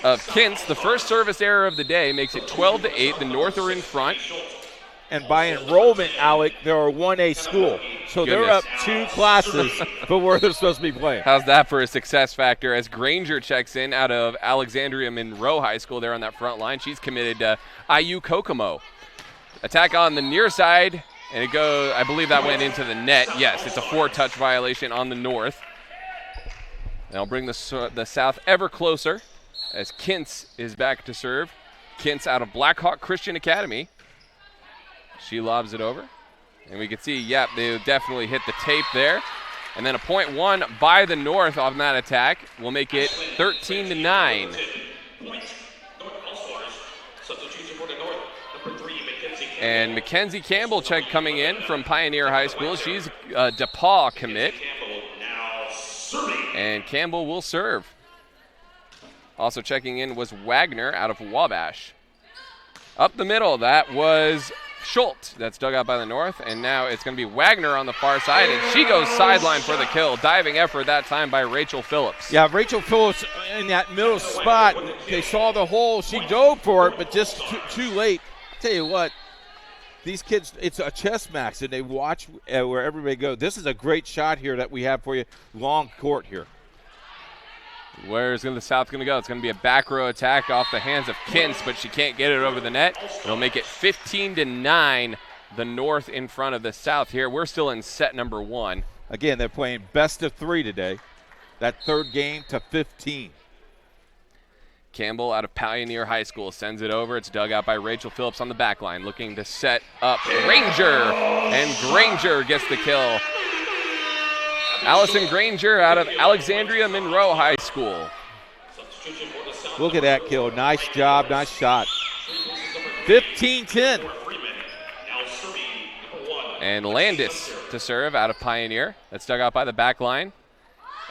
of Kintz. The first service error of the day makes it 12-8. The North are in front. And by enrollment, Alec, they're a 1A school. So They're up 2 classes for where they're supposed to be playing. How's that for a success factor as Granger checks in out of Alexandria Monroe High School there on that front line. She's committed to IU Kokomo. Attack on the near side, and it goes, I believe that went into the net. Yes, it's a 4-touch violation on the North. That'll bring the South ever closer as Kintz is back to serve. Kintz out of Blackhawk Christian Academy. She lobs it over. And we can see, yep, they definitely hit the tape there. And then a point 1 by the North on that attack will make it 13-9. And Mackenzie Campbell coming in from Pioneer High School. She's a DePaul commit. And Campbell will serve. Also checking in was Wagner out of Wabash. Up the middle, that was Schultz. That's dug out by the North. And now it's going to be Wagner on the far side. And she goes sideline for the kill. Diving effort that time by Rachel Phillips. Yeah, Rachel Phillips in that middle spot. They saw the hole. She dove for it, but just too late. I'll tell you what. These kids, it's a chess match, and they watch where everybody goes. This is a great shot here that we have for you. Long court here. Where's the South going to go? It's going to be a back row attack off the hands of Kintz, but she can't get it over the net. It'll make it 15-9, the North in front of the South here. We're still in set number 1. Again, they're playing best of 3 today. That third game to 15. Campbell out of Pioneer High School sends it over. It's dug out by Rachel Phillips on the back line, looking to set up Granger, and Granger gets the kill. Allison Granger out of Alexandria Monroe High School. Look at that kill. Nice job, nice shot. 15-10. And Landis to serve out of Pioneer. That's dug out by the back line.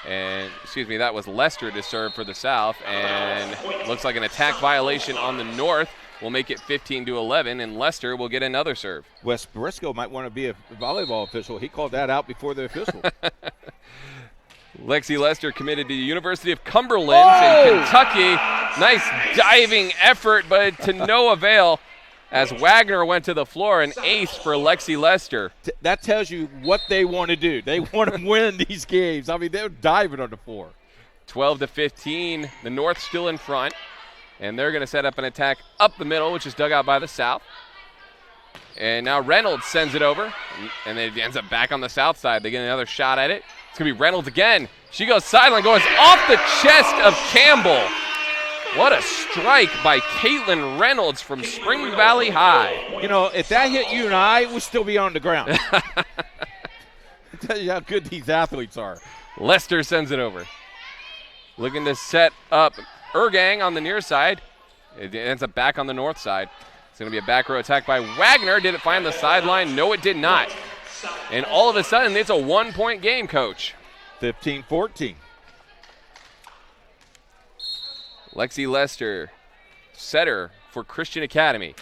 And, excuse me, that was Lester to serve for the South. And looks like an attack violation on the North will make it 15-11, and Lester will get another serve. Wes Briscoe might want to be a volleyball official. He called that out before the official. Lexi Lester committed to the University of Cumberland in Kentucky. Nice diving effort, but to no avail as Wagner went to the floor. An ace for Lexi Lester. That tells you what they want to do. They want to win these games. I mean, they're diving on the floor. 12-15. The North still in front. And they're going to set up an attack up the middle, which is dug out by the South. And now Reynolds sends it over. And it ends up back on the South side. They get another shot at it. It's going to be Reynolds again. She goes sideline, goes off the chest of Campbell. What a strike by Caitlin Reynolds from Spring Valley High. You know, if that hit you and I, we'd still be on the ground. I tell you how good these athletes are. Lester sends it over. Looking to set up Ergang on the near side. It ends up back on the north side. It's going to be a back row attack by Wagner. Did it find the sideline? No, it did not. And all of a sudden, it's a 1-point game, Coach. 15-14. Lexi Lester, setter for Christian Academy.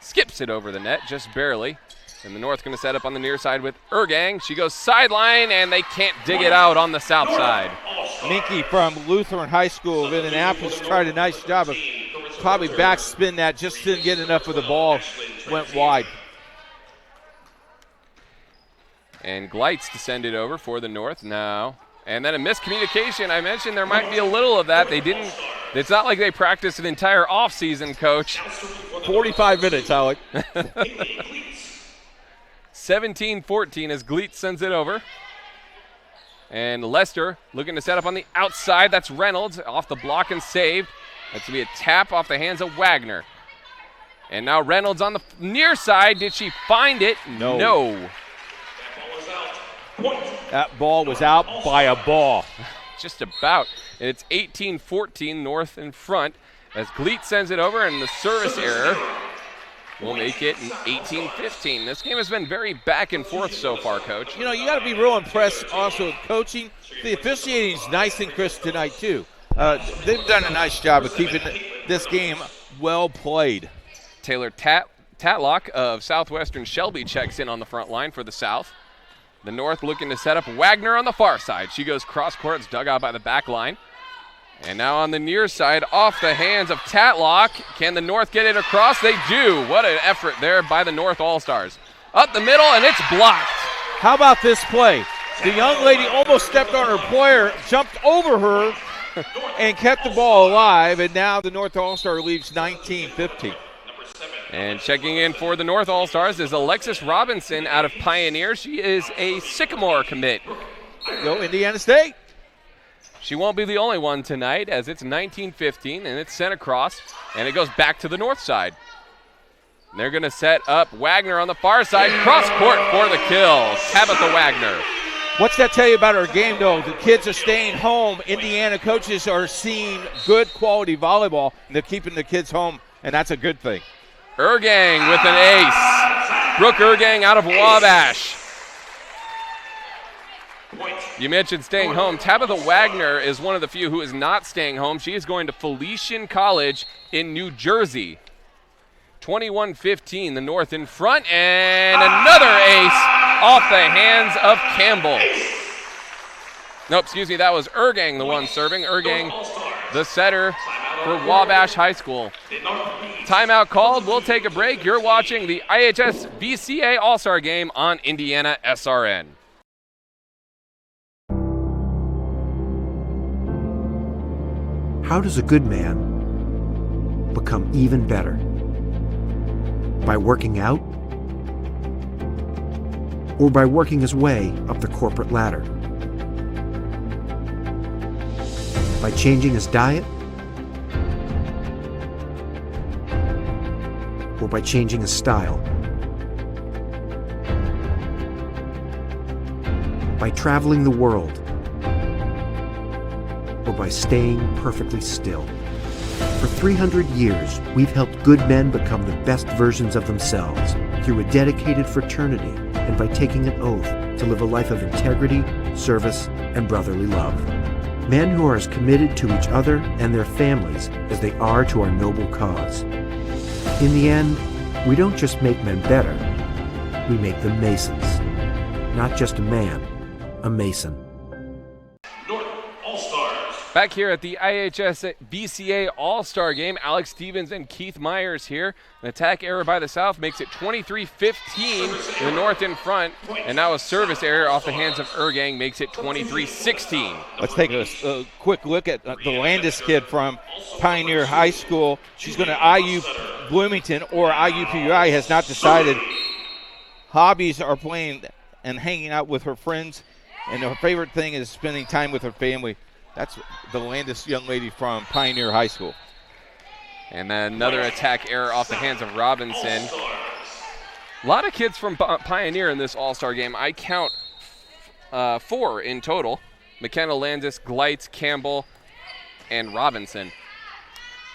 Skips it over the net, just barely. And the North going to set up on the near side with Ergang. She goes sideline, and they can't dig it out on the south side. Minky from Lutheran High School of Indianapolis tried a nice job of probably backspin that, just didn't get enough of the ball, went wide. And Gleitz to send it over for the North now. And then a miscommunication. I mentioned there might be a little of that. They didn't. It's not like they practiced an entire offseason, Coach. 45 minutes, Alec. 17-14 as Gleitz sends it over. And Lester looking to set up on the outside. That's Reynolds off the block and saved. That's going to be a tap off the hands of Wagner. And now Reynolds on the near side. Did she find it? No. That ball was out by a ball. Just about. And it's 18-14 North in front as Gleitz sends it over, and the service error will make it 18-15. This game has been very back and forth so far, Coach. You know, you got to be real impressed also with coaching. The officiating is nice and crisp tonight, too. They've done a nice job of keeping this game well played. Taylor Tatlock of Southwestern Shelby checks in on the front line for the South. The North looking to set up Wagner on the far side. She goes cross court. It's dug out by the back line. And now on the near side, off the hands of Tatlock. Can the North get it across? They do. What an effort there by the North All-Stars. Up the middle, and it's blocked. How about this play? The young lady almost stepped on her player, jumped over her, and kept the ball alive. And now the North All-Star leads 19-15. And checking in for the North All-Stars is Alexis Robinson out of Pioneer. She is a Sycamore commit. Go Indiana State. She won't be the only one tonight as it's 19-15 and it's sent across and it goes back to the north side. And they're going to set up Wagner on the far side. Cross court for the kill. Tabitha Wagner. What's that tell you about our game, though? The kids are staying home. Indiana coaches are seeing good quality volleyball, and they're keeping the kids home, and that's a good thing. Ergang with an ace. Brooke Ergang out of Wabash. You mentioned staying home. Tabitha Wagner is one of the few who is not staying home. She is going to Felician College in New Jersey. 21-15, the North in front, and another ace off the hands of Campbell. Nope, excuse me, that was Ergang the one serving. Ergang, the setter for Wabash High School. Timeout called. We'll take a break. You're watching the IHS VCA All-Star Game on Indiana SRN. How does a good man become even better? By working out? Or by working his way up the corporate ladder? By changing his diet? Or by changing his style? By traveling the world? Or by staying perfectly still? For 300 years, we've helped good men become the best versions of themselves through a dedicated fraternity and by taking an oath to live a life of integrity, service, and brotherly love. Men who are as committed to each other and their families as they are to our noble cause. In the end, we don't just make men better, we make them Masons. Not just a man, a Mason. All-Stars. Back here at the IHS BCA All-Star Game, Alex Stevens and Keith Myers here. An attack error by the South makes it 23-15, the North in front. And now a service error off the hands of Ergang makes it 23-16. Let's take a quick look at the Landis kid from Pioneer High School. She's going to IU Bloomington or IUPUI, has not decided. Hobbies are playing and hanging out with her friends, and her favorite thing is spending time with her family. That's the Landis young lady from Pioneer High School. And then another attack error off the hands of Robinson. A lot of kids from Pioneer in this All-Star game. I count 4 in total. McKenna, Landis, Gleitz, Campbell, and Robinson.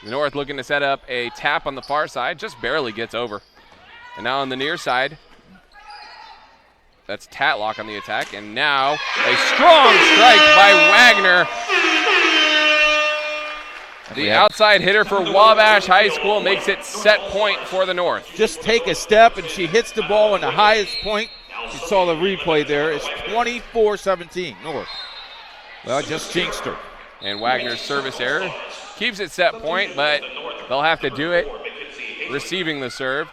The North looking to set up a tap on the far side. Just barely gets over. And now on the near side, that's Tatlock on the attack. And now a strong strike by Wagner. The outside hitter for Wabash High School makes it set point for the North. Just take a step, and she hits the ball in the highest point. You saw the replay there. It's 24-17 North. Well, just jinxed her. And Wagner's service error keeps it set point, but they'll have to do it receiving the serve.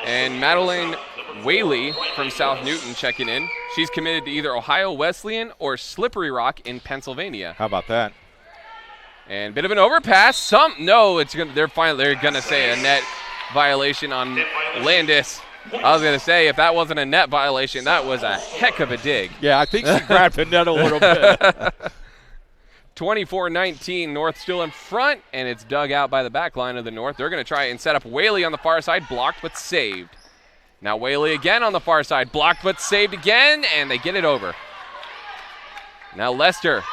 And Madeline Whaley from South Newton checking in. She's committed to either Ohio Wesleyan or Slippery Rock in Pennsylvania. How about that? And bit of an overpass. They're gonna say a net violation on Landis. I was gonna say, if that wasn't a net violation, that was a heck of a dig. Yeah, I think she grabbed the net a little bit. 24-19, North still in front, and it's dug out by the back line of the North. They're going to try and set up Whaley on the far side, blocked but saved. Now Whaley again on the far side, blocked but saved again, and they get it over. Now Lester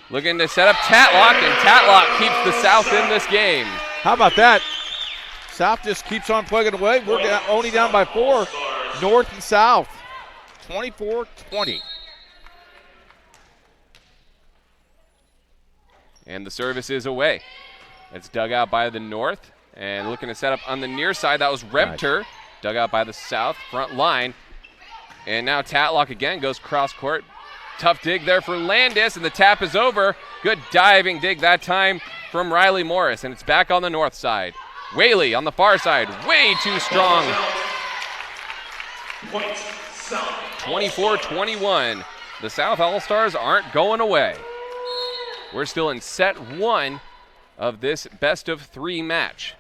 looking to set up Tatlock, and Tatlock keeps the South in this game. How about that? South just keeps on plugging away. We're only down by 4, North and South, 24-20. And the service is away. It's dug out by the North. And looking to set up on the near side, that was Repter. Dug out by the South front line. And now Tatlock again goes cross court. Tough dig there for Landis, and the tap is over. Good diving dig that time from Riley Morris. And it's back on the North side. Whaley on the far side, way too strong. 24-21. The South All-Stars aren't going away. We're still in set 1 of this best-of-3 match.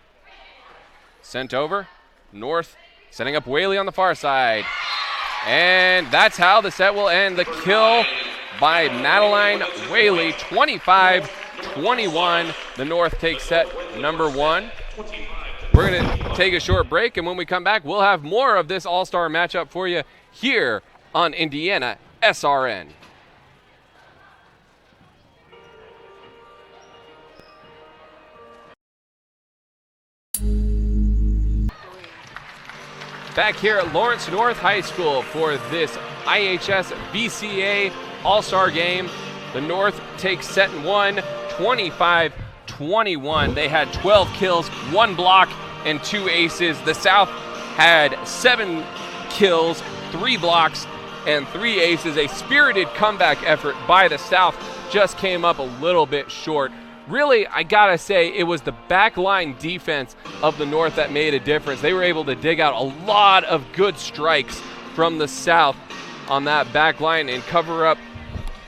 Sent over, North setting up Whaley on the far side. And that's how the set will end. The kill by Madeline Whaley, 25-21. The North takes set number 1. We're going to take a short break, and when we come back, we'll have more of this All-Star matchup for you here on Indiana SRN. Back here at Lawrence North High School for this IHS BCA All-Star Game. The North takes set 1, 25-21. They had 12 kills, 1 block, and 2 aces. The South had 7 kills, 3 blocks, and 3 aces. A spirited comeback effort by the South, just came up a little bit short. Really, I gotta say, it was the backline defense of the North that made a difference. They were able to dig out a lot of good strikes from the South on that back line and cover up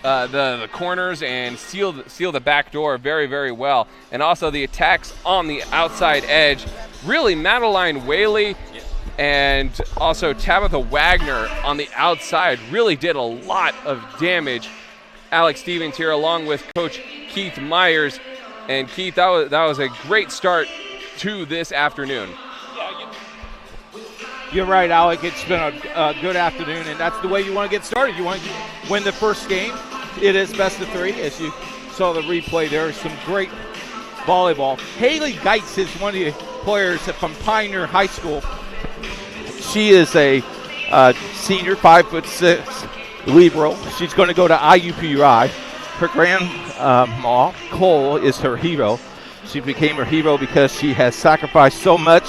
the corners and seal the back door very, very well. And also the attacks on the outside edge. Really, Madeline Whaley and also Tabitha Wagner on the outside really did a lot of damage. Alex Stevens here along with Coach Keith Myers. And Keith, that was a great start to this afternoon. You're right, Alec. It's been a good afternoon, and that's the way you want to get started. You want to win the first game. It is best of 3, as you saw the replay there. Some great volleyball. Haley Geitz is one of the players from Pioneer High School. She is a senior, 5'6", libero. She's going to go to IUPUI. Her grandma, Cole, is her hero. She became her hero because she has sacrificed so much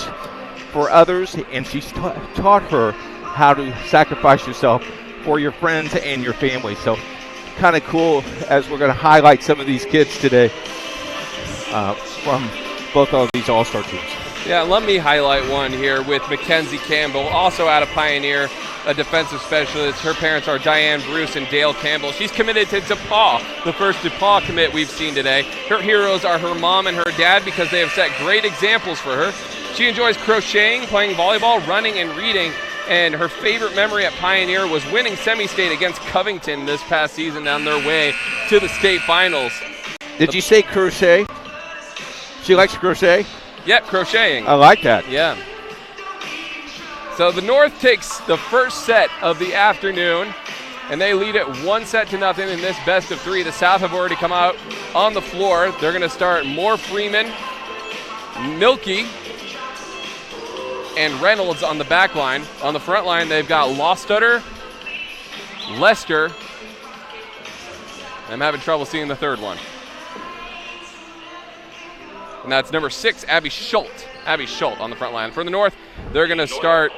for others, and she's taught her how to sacrifice yourself for your friends and your family. So kind of cool as we're going to highlight some of these kids today from both of these all-star teams. Yeah, let me highlight one here with Mackenzie Campbell, also out of Pioneer, a defensive specialist. Her parents are Diane Bruce and Dale Campbell. She's committed to DePaul, the first DePaul commit we've seen today. Her heroes are her mom and her dad because they have set great examples for her. She enjoys crocheting, playing volleyball, running, and reading. And her favorite memory at Pioneer was winning semi-state against Covington this past season on their way to the state finals. Did you say crochet? She likes crochet? Yep, crocheting. I like that. Yeah. So the North takes the first set of the afternoon, and they lead it 1-0 in this best of three. The South have already come out on the floor. They're going to start Moore Freeman, Milky, and Reynolds on the back line. On the front line, they've got Lostutter, Lester. I'm having trouble seeing the third one. And that's number 6, Abby Schultz. Abby Schultz on the front line. For the North, they're going to start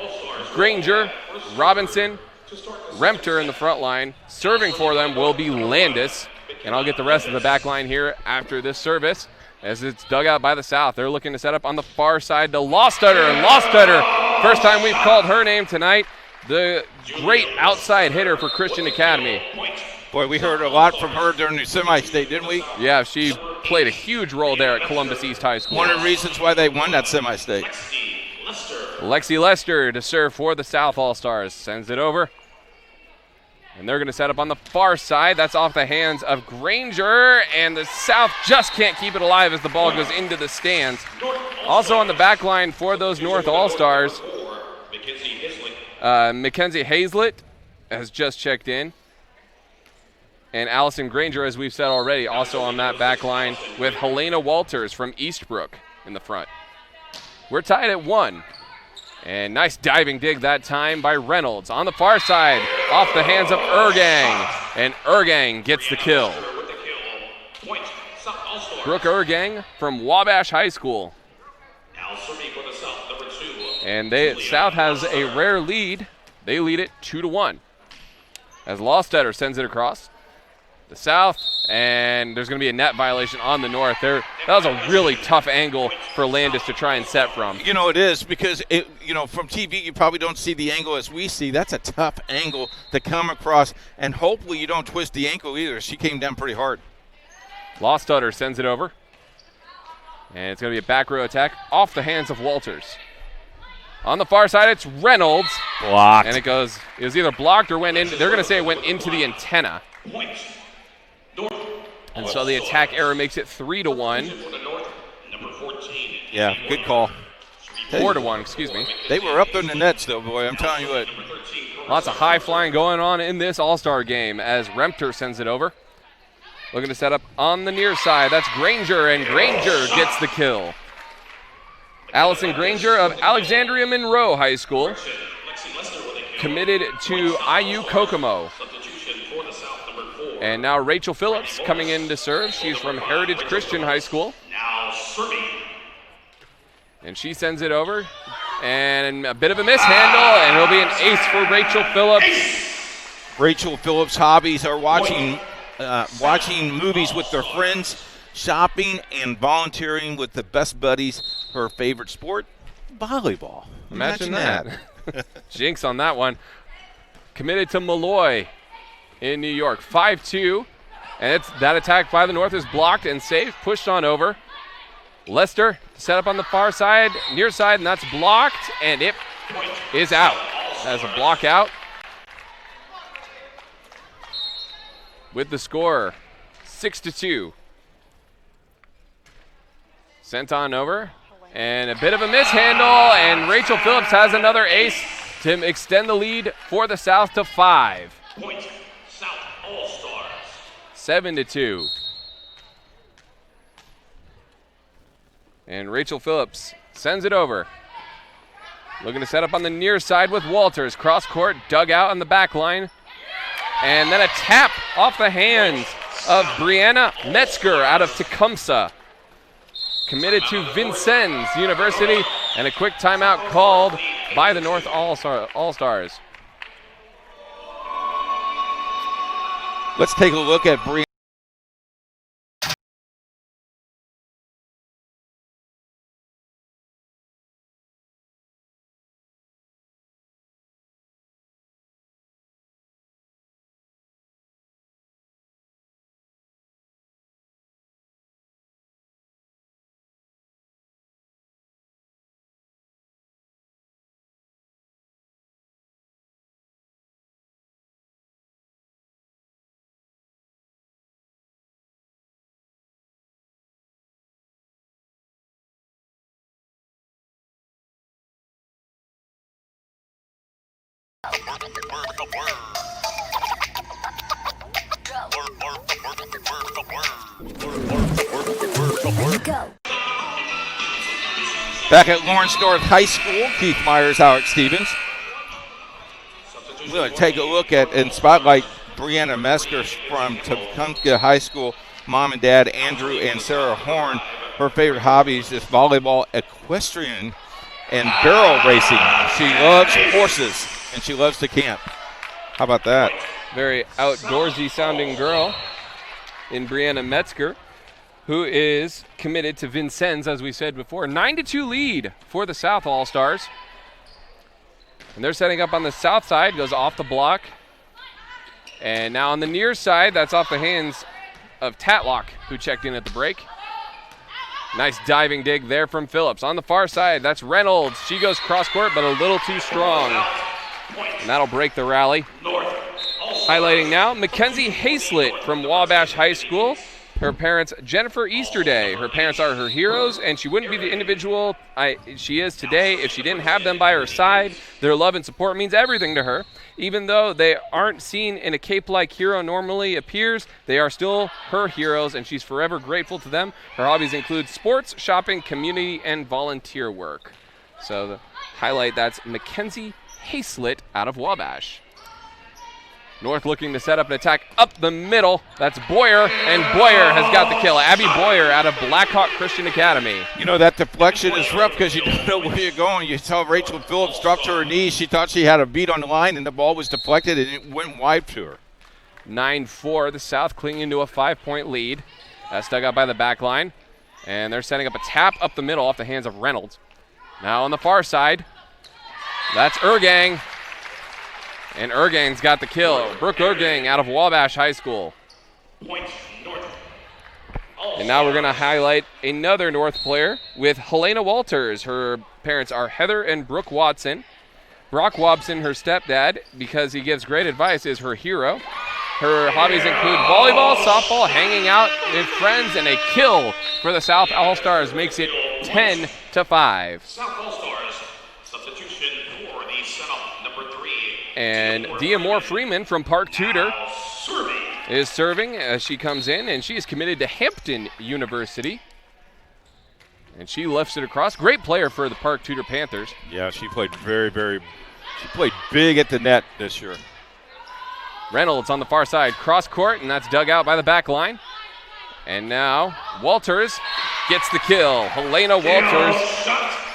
Granger, Robinson, Remter in the front line. Serving for them will be Landis. And I'll get the rest of the back line here after this service as it's dug out by the South. They're looking to set up on the far side to Lostutter. And Lostutter, first time we've called her name tonight, the great outside hitter for Christian Academy. Boy, we heard a lot from her during the semi-state, didn't we? Yeah, she played a huge role there at Columbus East High School. One of the reasons why they won that semi-state. Lexi Lester to serve for the South All-Stars. Sends it over. And they're going to set up on the far side. That's off the hands of Granger. And the South just can't keep it alive as the ball goes into the stands. Also on the back line for those North All-Stars, Mackenzie Hazlett has just checked in. And Allison Granger, as we've said already, also on that back line with Helena Walters from Eastbrook in the front. We're tied at 1. And nice diving dig that time by Reynolds. On the far side, off the hands of Ergang. And Ergang gets the kill. Brooke Ergang from Wabash High School. And South has a rare lead. They lead it 2-1. As Lostetter sends it across. The South, and there's going to be a net violation on the North. That was a really tough angle for Landis to try and set from. You know, it is because, from TV you probably don't see the angle as we see. That's a tough angle to come across, and hopefully you don't twist the ankle either. She came down pretty hard. Lostutter sends it over, and it's going to be a back row attack off the hands of Walters. On the far side, it's Reynolds. Blocked. And it was either blocked or went in. They're going to say it went into the antenna. And so the attack error makes it 3-1. Yeah, good call. 4-1, excuse me. They were up there in the nets, though, boy. I'm telling you what. Lots of high flying going on in this All-Star game as Remter sends it over. Looking to set up on the near side. That's Granger, and Granger gets the kill. Allison Granger of Alexandria Monroe High School, committed to IU Kokomo. And now Rachel Phillips coming in to serve. She's from Heritage Christian High School. And she sends it over. And a bit of a mishandle, and it'll be an ace for Rachel Phillips. Rachel Phillips' hobbies are watching movies with their friends, shopping, and volunteering with the best buddies. Her favorite sport, volleyball. Imagine that. Jinx on that one. Committed to Malloy in New York. 5-2. And that attack by the North is blocked and safe. Pushed on over. Lester set up on the far side, near side, and that's blocked. And it is out. That is a block out. With the score, 6-2. Sent on over. And a bit of a mishandle, and Rachel Phillips has another ace to extend the lead for the South to 5. Point, South All-Stars. 7-2. And Rachel Phillips sends it over. Looking to set up on the near side with Walters. Cross court, dug out on the back line. And then a tap off the hands of Brianna Metzger out of Tecumseh. Committed to Vincennes University, and a quick timeout called by the North All-Stars. Let's take a look at Brianna. Back at Lawrence North High School, Keith Myers, Howard Stevens. We're going to take a look at and spotlight Brianna Mesker from Tucumcari High School. Mom and dad, Andrew and Sarah Horn. Her favorite hobbies is volleyball, equestrian, and barrel racing. She loves horses, and she loves to camp. How about that? Very outdoorsy sounding girl in Brianna Metzger, who is committed to Vincennes, as we said before. 9-2 lead for the South All-Stars. And they're setting up on the south side, goes off the block. And now on the near side, that's off the hands of Tatlock, who checked in at the break. Nice diving dig there from Phillips. On the far side, that's Reynolds. She goes cross court, but a little too strong. And that'll break the rally. Highlighting now, Mackenzie Haslett from Wabash High School. Her parents, Jennifer Easterday. Her parents are her heroes, and she wouldn't be the individual she is today if she didn't have them by her side. Their love and support means everything to her. Even though they aren't seen in a cape-like hero normally appears, they are still her heroes, and she's forever grateful to them. Her hobbies include sports, shopping, community, and volunteer work. So the highlight, that's Mackenzie Haslett out of Wabash. North looking to set up an attack up the middle. That's Boyer, and Boyer has got the kill. Abby Boyer out of Blackhawk Christian Academy. You know, that deflection is rough because you don't know where you're going. You saw Rachel Phillips drop to her knees. She thought she had a beat on the line, and the ball was deflected, and it went wide to her. 9-4, the South clinging to a 5-point lead. That's dug out by the back line. And they're setting up a tap up the middle off the hands of Reynolds. Now on the far side, that's Ergang. And Ergang's got the kill. Brooke Ergang out of Wabash High School. And now we're going to highlight another North player with Helena Walters. Her parents are Heather and Brooke Watson. Brock Wobson, her stepdad, because he gives great advice, is her hero. Her hobbies include volleyball, softball, hanging out with friends, and a kill for the South All-Stars makes it 10-5. South All-Stars, substitution for the setup, number 3. And Dia Moore Freeman from Park Tudor is serving as she comes in, and she is committed to Hampton University. And she lifts it across. Great player for the Park Tudor Panthers. Yeah, she played she played big at the net this year. Reynolds on the far side, cross court, and that's dug out by the back line. And now Walters gets the kill. Helena Walters,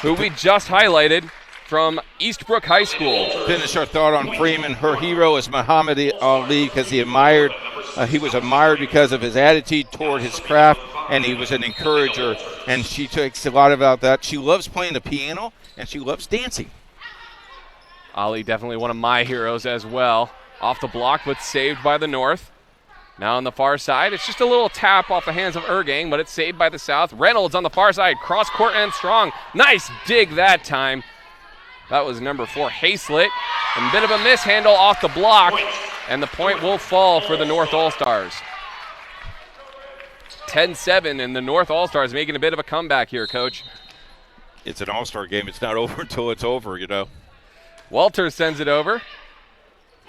who we just highlighted from Eastbrook High School. Finish our thought on Freeman. Her hero is Muhammad Ali because he was admired because of his attitude toward his craft, and he was an encourager, and she takes a lot about that. She loves playing the piano, and she loves dancing. Ali, definitely one of my heroes as well. Off the block, but saved by the North. Now on the far side, it's just a little tap off the hands of Ergang, but it's saved by the South. Reynolds on the far side, cross court and strong. Nice dig that time. That was number 4, Haslett. A bit of a mishandle off the block, and the point will fall for the North All-Stars. 10-7, and the North All-Stars making a bit of a comeback here, Coach. It's an all-star game. It's not over until it's over, you know. Walters sends it over.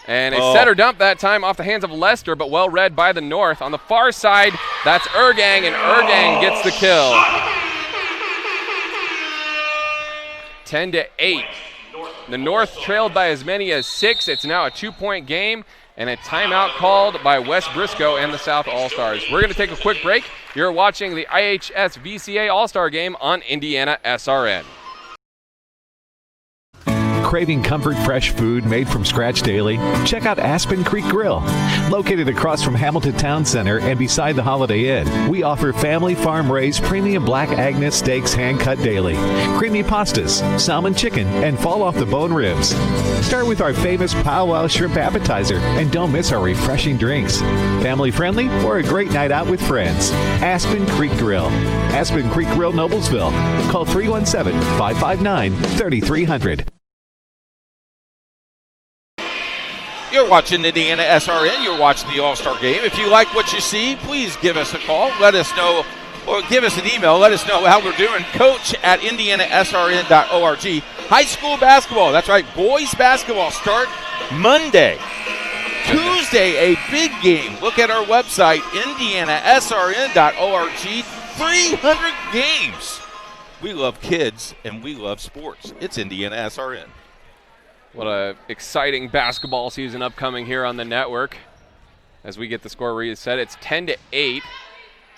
And a setter dump that time off the hands of Lester, but well read by the North. On the far side, that's Ergang, and Ergang gets the kill. 10-8. The North trailed by as many as 6. It's now a 2-point game, and a timeout called by West Briscoe and the South All-Stars. We're going to take a quick break. You're watching the IHS VCA All-Star Game on Indiana SRN. craving comfort fresh food made from scratch daily? Check out Aspen Creek Grill. Located across from Hamilton Town Center and beside the Holiday Inn, we offer family farm-raised premium Black Agnes steaks hand-cut daily, creamy pastas, salmon chicken, and fall-off-the-bone ribs. Start with our famous powwow shrimp appetizer, and don't miss our refreshing drinks. Family-friendly or a great night out with friends. Aspen Creek Grill. Aspen Creek Grill, Noblesville. Call 317-559-3300. You're watching Indiana SRN. You're watching the All-Star Game. If you like what you see, please give us a call. Let us know, or give us an email. Let us know how we're doing. Coach@indianasrn.org. High school basketball. That's right. Boys basketball start Monday. Tuesday, a big game. Look at our website, indianasrn.org. 300 games. We love kids, and we love sports. It's Indiana SRN. What a exciting basketball season upcoming here on the network. As we get the score reset, it's 10-8.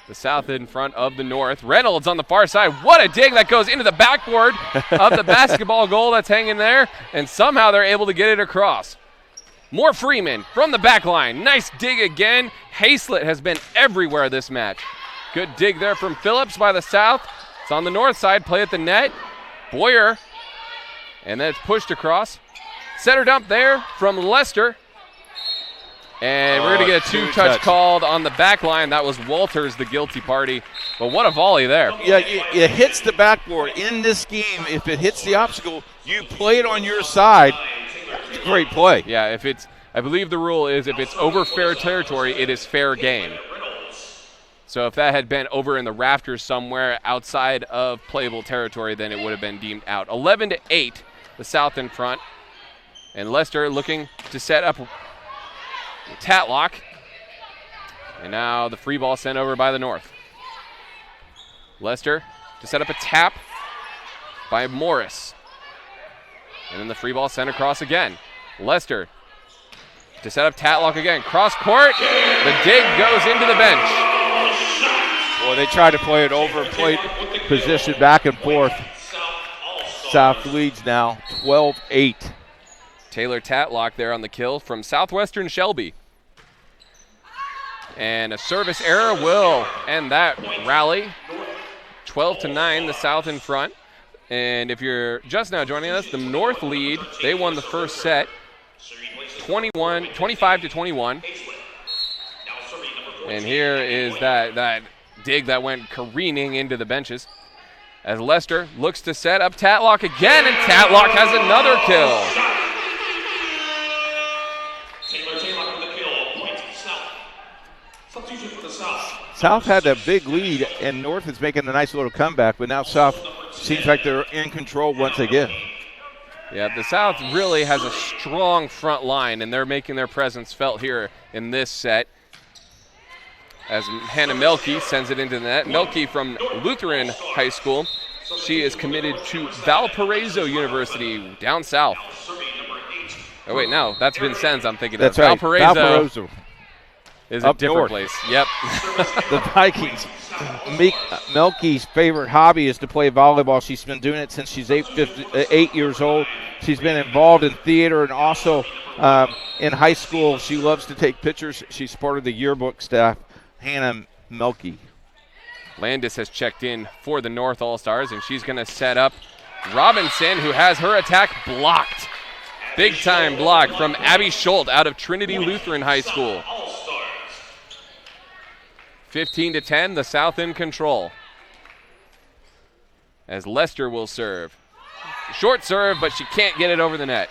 The South in front of the North. Reynolds on the far side. What a dig that goes into the backboard of the basketball goal that's hanging there. And somehow they're able to get it across. More Freeman from the back line. Nice dig again. Haslett has been everywhere this match. Good dig there from Phillips by the South. It's on the North side. Play at the net. Boyer. And then it's pushed across. Center dump there from Lester. And we're going to get a two-touch called on the back line. That was Walters, the guilty party. But what a volley there. Yeah, it hits the backboard. In this game, if it hits the obstacle, you play it on your side. It's a great play. Yeah, I believe the rule is if it's over fair territory, it is fair game. So if that had been over in the rafters somewhere outside of playable territory, then it would have been deemed out. 11-8, the South in front. And Lester looking to set up Tatlock. And now the free ball sent over by the North. Lester to set up a tap by Morris. And then the free ball sent across again. Lester to set up Tatlock again. Cross court. The dig goes into the bench. Boy, they tried to play it over, played position back and forth. South leads now 12-8. Taylor Tatlock there on the kill from Southwestern Shelby. And a service error will end that rally. 12-9, the South in front. And if you're just now joining us, the North lead. They won the first set, 25-21. And here is that dig that went careening into the benches. As Lester looks to set up Tatlock again, and Tatlock has another kill. South had a big lead, and North is making a nice little comeback, but now South seems like they're in control once again. Yeah, the South really has a strong front line, and they're making their presence felt here in this set. As Hannah Melke sends it into the net. Melke from Lutheran High School. She is committed to Valparaiso University down south. Oh, wait, no, that's Vincennes I'm thinking That's of. right. Valparaiso is a Up different north. place. Yep. The Vikings. Melke's favorite hobby is to play volleyball. She's been doing it since she's 8 years old. She's been involved in theater and also in high school. She loves to take pictures. She's part of the yearbook staff. Hannah Melke. Landis has checked in for the North All-Stars, and she's going to set up Robinson, who has her attack blocked. Big-time block from Abby Schultz out of Trinity Lutheran High School. 15-10, the South in control. As Lester will serve. Short serve, but she can't get it over the net.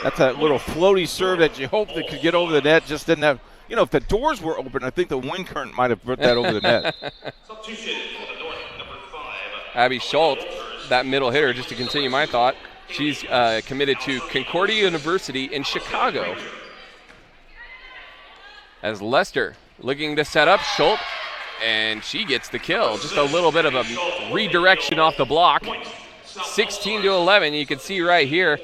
That's a little floaty serve that you hope that could get over the net. Just didn't have, if the doors were open, I think the wind current might have put that over the net. Abby Schultz, that middle hitter, just to continue my thought, she's committed to Concordia University in Chicago. As Lester looking to set up Schultz, and she gets the kill. Just a little bit of a redirection off the block. 16-11, you can see right here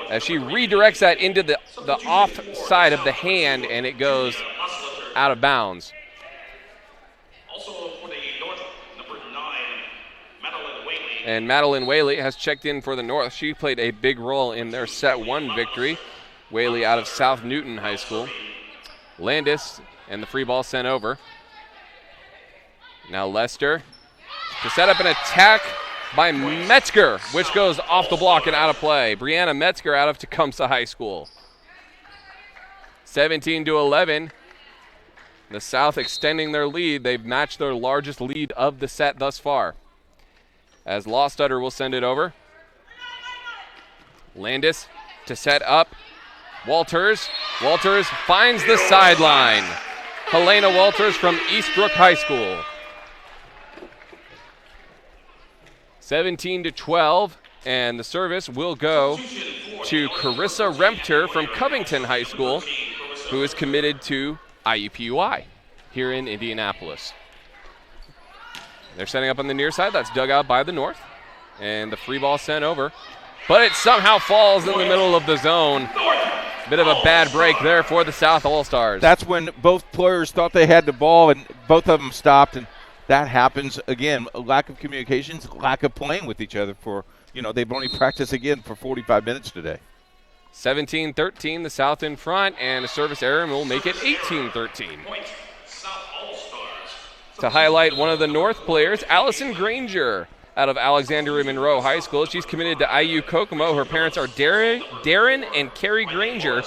as she redirects that into the off side of the hand, and it goes out of bounds. Also for the North, number 9, Madeline Whaley. And Madeline Whaley has checked in for the North. She played a big role in their set 1 victory. Whaley out of South Newton High School. Landis and the free ball sent over. Now Lester to set up an attack by Metzger, which goes off the block and out of play. Brianna Metzger out of Tecumseh High School. 17-11. The South extending their lead. They've matched their largest lead of the set thus far. As Lostutter will send it over. Landis to set up. Walters. Walters finds the sideline. Helena Walters from Eastbrook High School. 17-12, and the service will go to Carissa Rempter from Covington High School, who is committed to IUPUI here in Indianapolis. They're setting up on the near side. That's dug out by the North, and the free ball sent over, but it somehow falls in the middle of the zone. Bit of a bad break there for the South All-Stars. That's when both players thought they had the ball, and both of them stopped, and that happens again. A lack of communications, lack of playing with each other for, they've only practiced again for 45 minutes today. 17-13, the South in front, and a service error will make it 18-13. To highlight one of the North players, Allison Granger out of Alexander Monroe High School. She's committed to IU Kokomo. Her parents are Darren and Carrie Granger.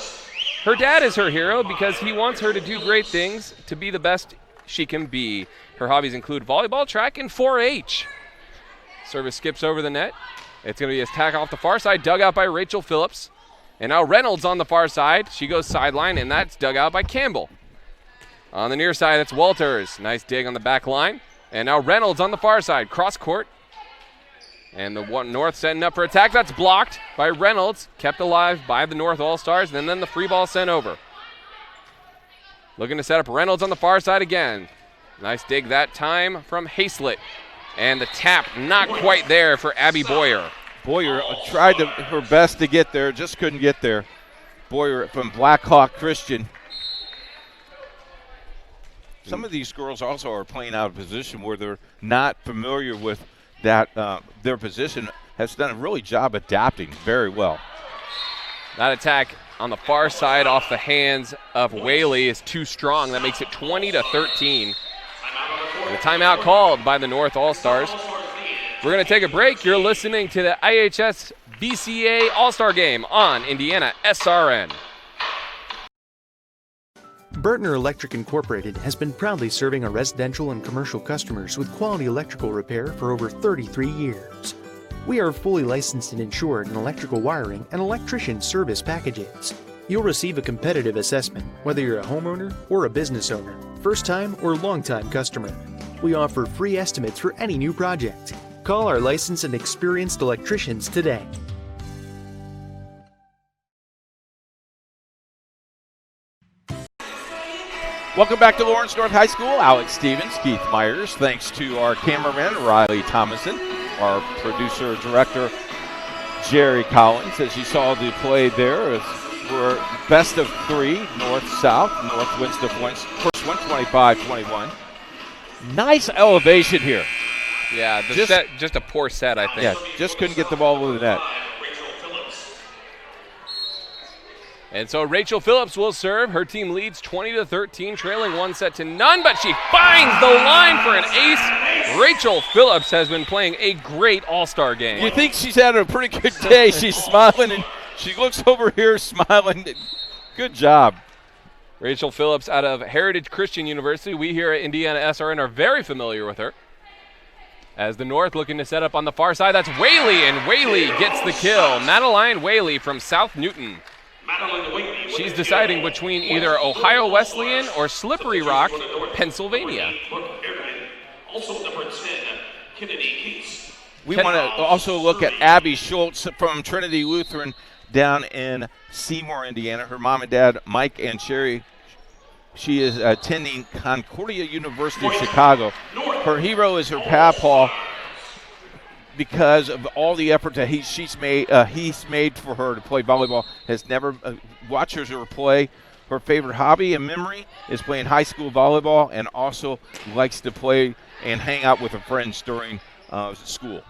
Her dad is her hero because he wants her to do great things, to be the best she can be. Her hobbies include volleyball, track, and 4-H. Service skips over the net. It's going to be a attack off the far side, dug out by Rachel Phillips. And now Reynolds on the far side. She goes sideline, and that's dug out by Campbell. On the near side, it's Walters. Nice dig on the back line. And now Reynolds on the far side, cross court. And the North setting up for attack. That's blocked by Reynolds, kept alive by the North All-Stars, and then the free ball sent over. Looking to set up Reynolds on the far side again. Nice dig that time from Haslett. And the tap not quite there for Abby Boyer. Boyer tried her best to get there, just couldn't get there. Boyer from Blackhawk Christian. Some of these girls also are playing out of position where they're not familiar with that. Their position has done a really job adapting very well. That attack on the far side off the hands of Whaley is too strong. That makes it 20-13. The timeout called by the North All-Stars. We're going to take a break. You're listening to the IHS VCA All-Star Game on Indiana SRN. Burtner Electric Incorporated has been proudly serving our residential and commercial customers with quality electrical repair for over 33 years. We are fully licensed and insured in electrical wiring and electrician service packages. You'll receive a competitive assessment whether you're a homeowner or a business owner, first-time or long-time customer. We offer free estimates for any new project. Call our licensed and experienced electricians today. Welcome back to Lawrence North High School. Alex Stevens, Keith Myers. Thanks to our cameraman, Riley Thomason, our producer, director, Jerry Collins. As you saw the play there, we're best of 3, north-south. North wins the first one, 25-21. Nice elevation here. Yeah, just a poor set, I think. Yeah, just couldn't get the ball over the net. And so Rachel Phillips will serve. Her team leads 20-13, trailing 1-0, but she finds the line for an ace. Rachel Phillips has been playing a great all-star game. You think she's had a pretty good day. She's smiling, and she looks over here smiling. Good job. Rachel Phillips out of Heritage Christian University. We here at Indiana SRN are very familiar with her. As the North looking to set up on the far side, that's Whaley, and Whaley gets the kill. Madeline Whaley from South Newton. She's deciding between either Ohio Wesleyan or Slippery Rock, Pennsylvania. We want to also look at Abby Schultz from Trinity Lutheran down in Seymour, Indiana. Her mom and dad, Mike and Sherry. She is attending Concordia University of Chicago. Her hero is her papa because of all the effort that he's made for her to play volleyball. Has never watched her play. Her favorite hobby and memory is playing high school volleyball, and also likes to play and hang out with her friends during school.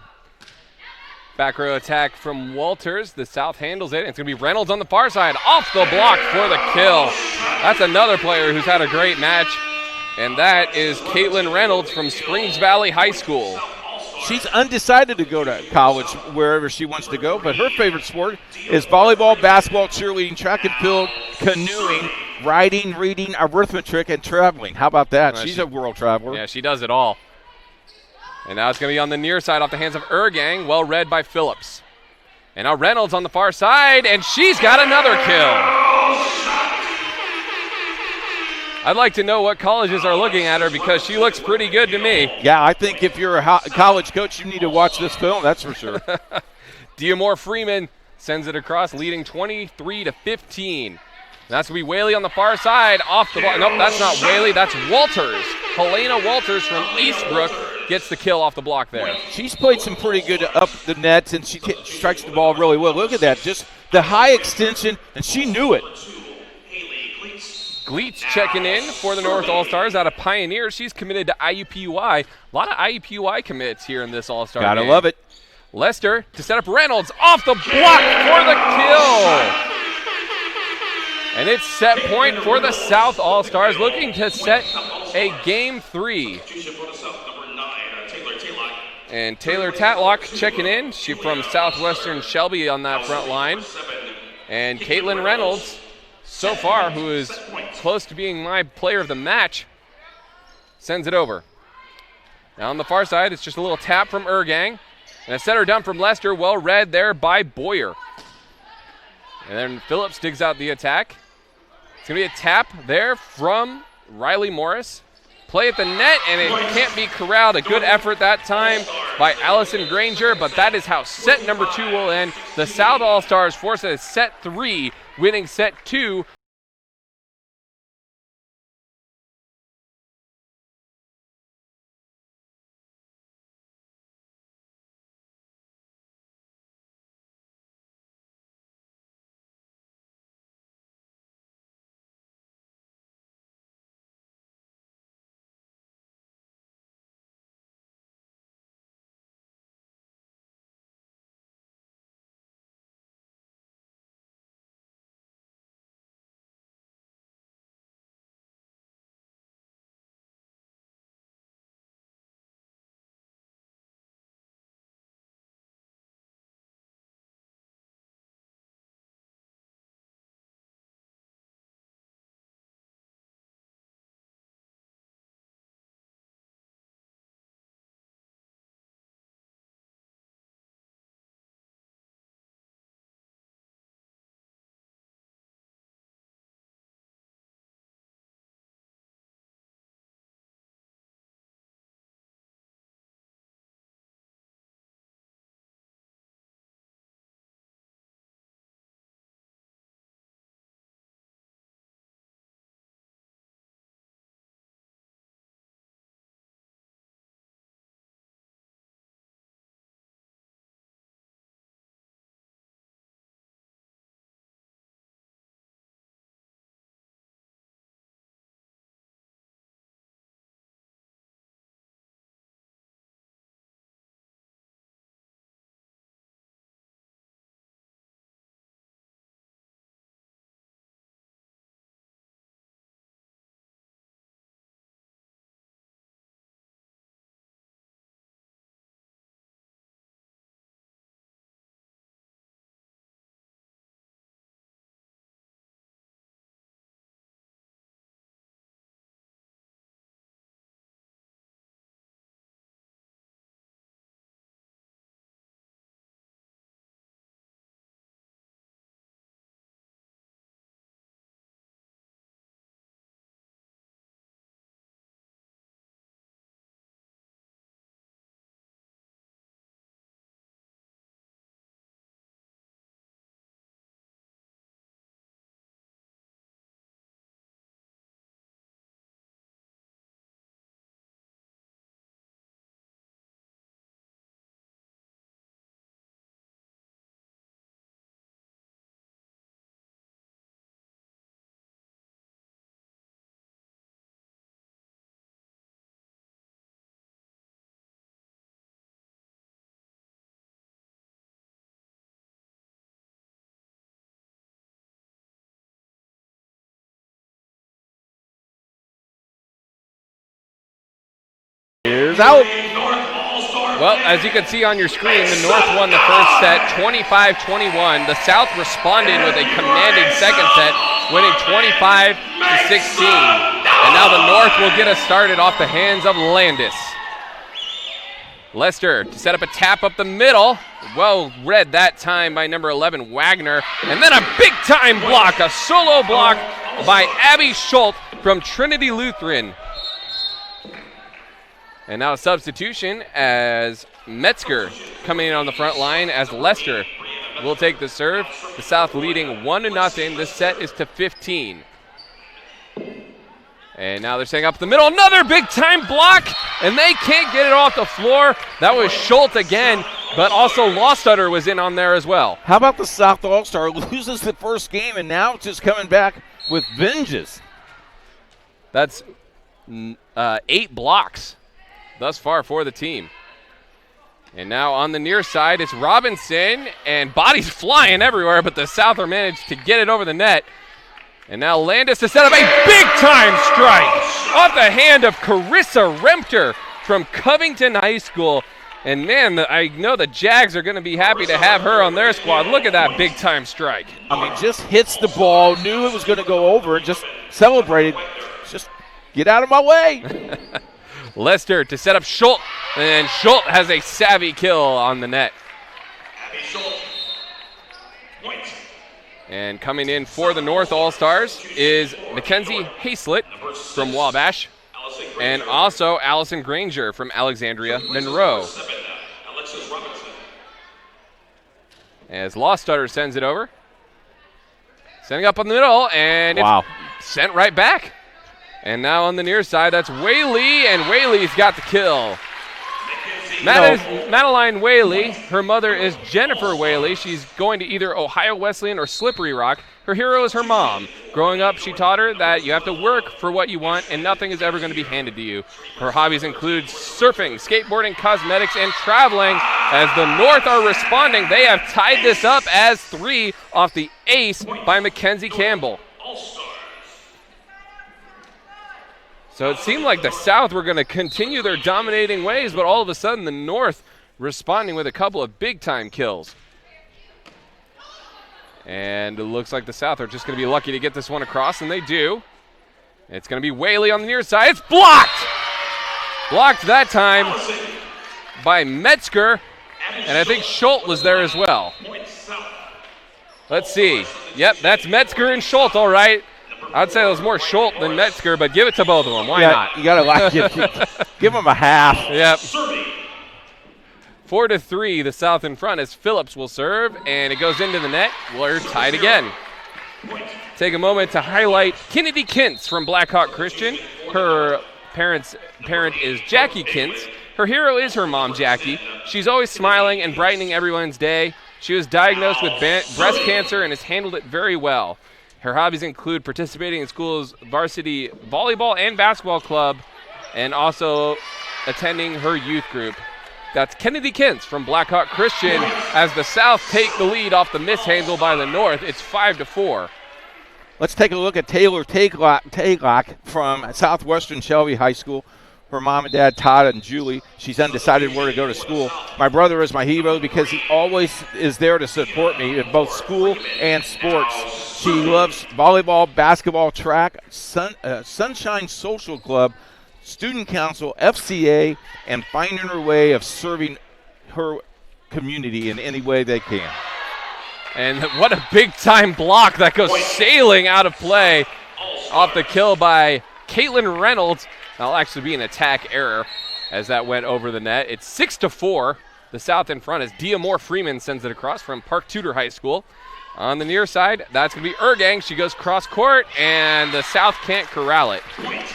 Back row attack from Walters. The South handles it. It's going to be Reynolds on the far side. Off the block for the kill. That's another player who's had a great match. And that is Caitlin Reynolds from Springs Valley High School. She's undecided to go to college wherever she wants to go, but her favorite sport is volleyball, basketball, cheerleading, track and field, canoeing, writing, reading, arithmetic, and traveling. How about that? She's a world traveler. Yeah, she does it all. And now it's going to be on the near side off the hands of Ergang, well read by Phillips. And now Reynolds on the far side, and she's got another kill. I'd like to know what colleges are looking at her because she looks pretty good to me. Yeah, I think if you're a college coach, you need to watch this film, that's for sure. Diamore Freeman sends it across, leading 23-15. That's going to be Whaley on the far side, off the ball. Nope, that's not Whaley, that's Walters. Helena Walters from Eastbrook gets the kill off the block there. She's played some pretty good up the nets, and she strikes the ball really well. Look at that, just the high extension, and she knew it. Gleets checking in for the North All-Stars out of Pioneer. She's committed to IUPUI. A lot of IUPUI commits here in this All-Star game. Gotta love it. Lester to set up Reynolds off the block for the kill. And it's set point for the South All-Stars looking to set a Game 3. And Taylor Tatlock checking in. She's from Southwestern Shelby on that front line. And Caitlin Reynolds, so far, who is close to being my player of the match, sends it over. Now on the far side, it's just a little tap from Ergang. And a setter down from Lester, well read there by Boyer. And then Phillips digs out the attack. It's going to be a tap there from Riley Morris. Play at the net, and it can't be corralled. A good effort that time by Allison Granger, but that is how set number 2 will end. The South All-Stars force a set 3, winning set 2 Here's out. Well, as you can see on your screen, the North won the first set 25-21. The South responded with a commanding second set, winning 25-16. And now the North will get us started off the hands of Landis. Lester to set up a tap up the middle. Well read that time by number 11, Wagner. And then a big-time block, a solo block by Abby Schultz from Trinity Lutheran. And now a substitution as Metzger coming in on the front line as Lester will take the serve. The South leading 1-0. This set is to 15. And now they're setting up the middle. Another big-time block, and they can't get it off the floor. That was Schultz again, but also Lawstutter was in on there as well. How about the South All-Star loses the first game, and now it's just coming back with vengeance. That's 8 blocks thus far for the team. And now on the near side, it's Robinson, and bodies flying everywhere, but the Souther managed to get it over the net. And now Landis to set up a big-time strike off the hand of Carissa Rempter from Covington High School. And man, I know the Jags are going to be happy to have her on their squad. Look at that big-time strike. I mean, just hits the ball, knew it was going to go over, and just celebrated. Just get out of my way. Lester to set up Schultz, and Schultz has a savvy kill on the net. And coming in for the North All-Stars is Mackenzie Hazlett from Wabash, and also Allison Granger from Alexandria Monroe. As Lawstutter sends it over. Sending up on the middle, and it's sent right back. And now on the near side, that's Whaley, and Whaley's got the kill. Madeline Whaley, her mother is Jennifer Whaley. She's going to either Ohio Wesleyan or Slippery Rock. Her hero is her mom. Growing up, she taught her that you have to work for what you want and nothing is ever going to be handed to you. Her hobbies include surfing, skateboarding, cosmetics, and traveling. As the North are responding, they have tied this up as 3 off the ace by Mackenzie Campbell. So it seemed like the South were going to continue their dominating ways, but all of a sudden the North responding with a couple of big-time kills. And it looks like the South are just going to be lucky to get this one across, and they do. It's going to be Whaley on the near side. It's blocked! Blocked that time by Metzger, and I think Schultz was there as well. Let's see. Yep, that's Metzger and Schultz, all right. I'd say it was more Schultz than Metzger, but give it to both of them. Why not? You got to give them a half. Yep. 4-3, the South in front as Phillips will serve, and it goes into the net. We're tied again. Take a moment to highlight Kennedy Kintz from Blackhawk Christian. Her parent is Jackie Kintz. Her hero is her mom, Jackie. She's always smiling and brightening everyone's day. She was diagnosed with breast cancer and has handled it very well. Her hobbies include participating in school's varsity volleyball and basketball club, and also attending her youth group. That's Kennedy Kintz from Blackhawk Christian as the South take the lead off the mishandle by the North. It's 5-4. Let's take a look at Taylor Taglock from Southwestern Shelby High School. Her mom and dad, Todd and Julie. She's undecided where to go to school. My brother is my hero because he always is there to support me in both school and sports. She loves volleyball, basketball, track, Sunshine Social Club, Student Council, FCA, and finding her way of serving her community in any way they can. And what a big-time block that goes sailing out of play off the kill by Caitlin Reynolds. That'll actually be an attack error as that went over the net. It's 6-4. The South in front as Dia Moore Freeman sends it across from Park Tudor High School. On the near side, that's going to be Ergang. She goes cross court, and the South can't corral it.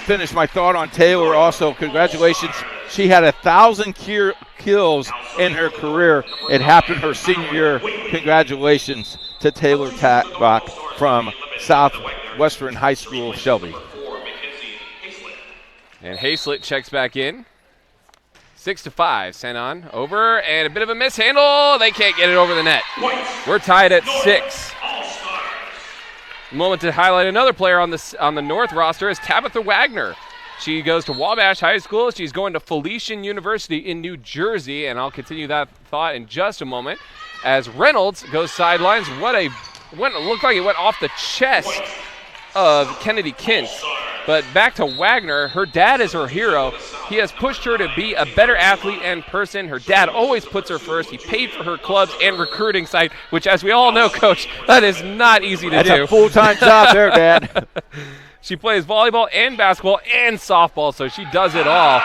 Finish my thought on Taylor also. Congratulations. She had 1,000 kills in her career. It happened her senior year. Congratulations to Taylor Taglock from Southwestern High School, Shelby. And Hazlett checks back in. 6-5, sent on over, and a bit of a mishandle. They can't get it over the net. We're tied at 6. A moment to highlight another player on the North roster is Tabitha Wagner. She goes to Wabash High School. She's going to Felician University in New Jersey, and I'll continue that thought in just a moment. As Reynolds goes sidelines, it looked like it went off the chest of Kennedy Kintz. But back to Wagner, her dad is her hero. He has pushed her to be a better athlete and person. Her dad always puts her first. He paid for her clubs and recruiting site, which, as we all know, Coach, that is not easy to do. That's a full-time job there, Dad. She plays volleyball and basketball and softball, so she does it all.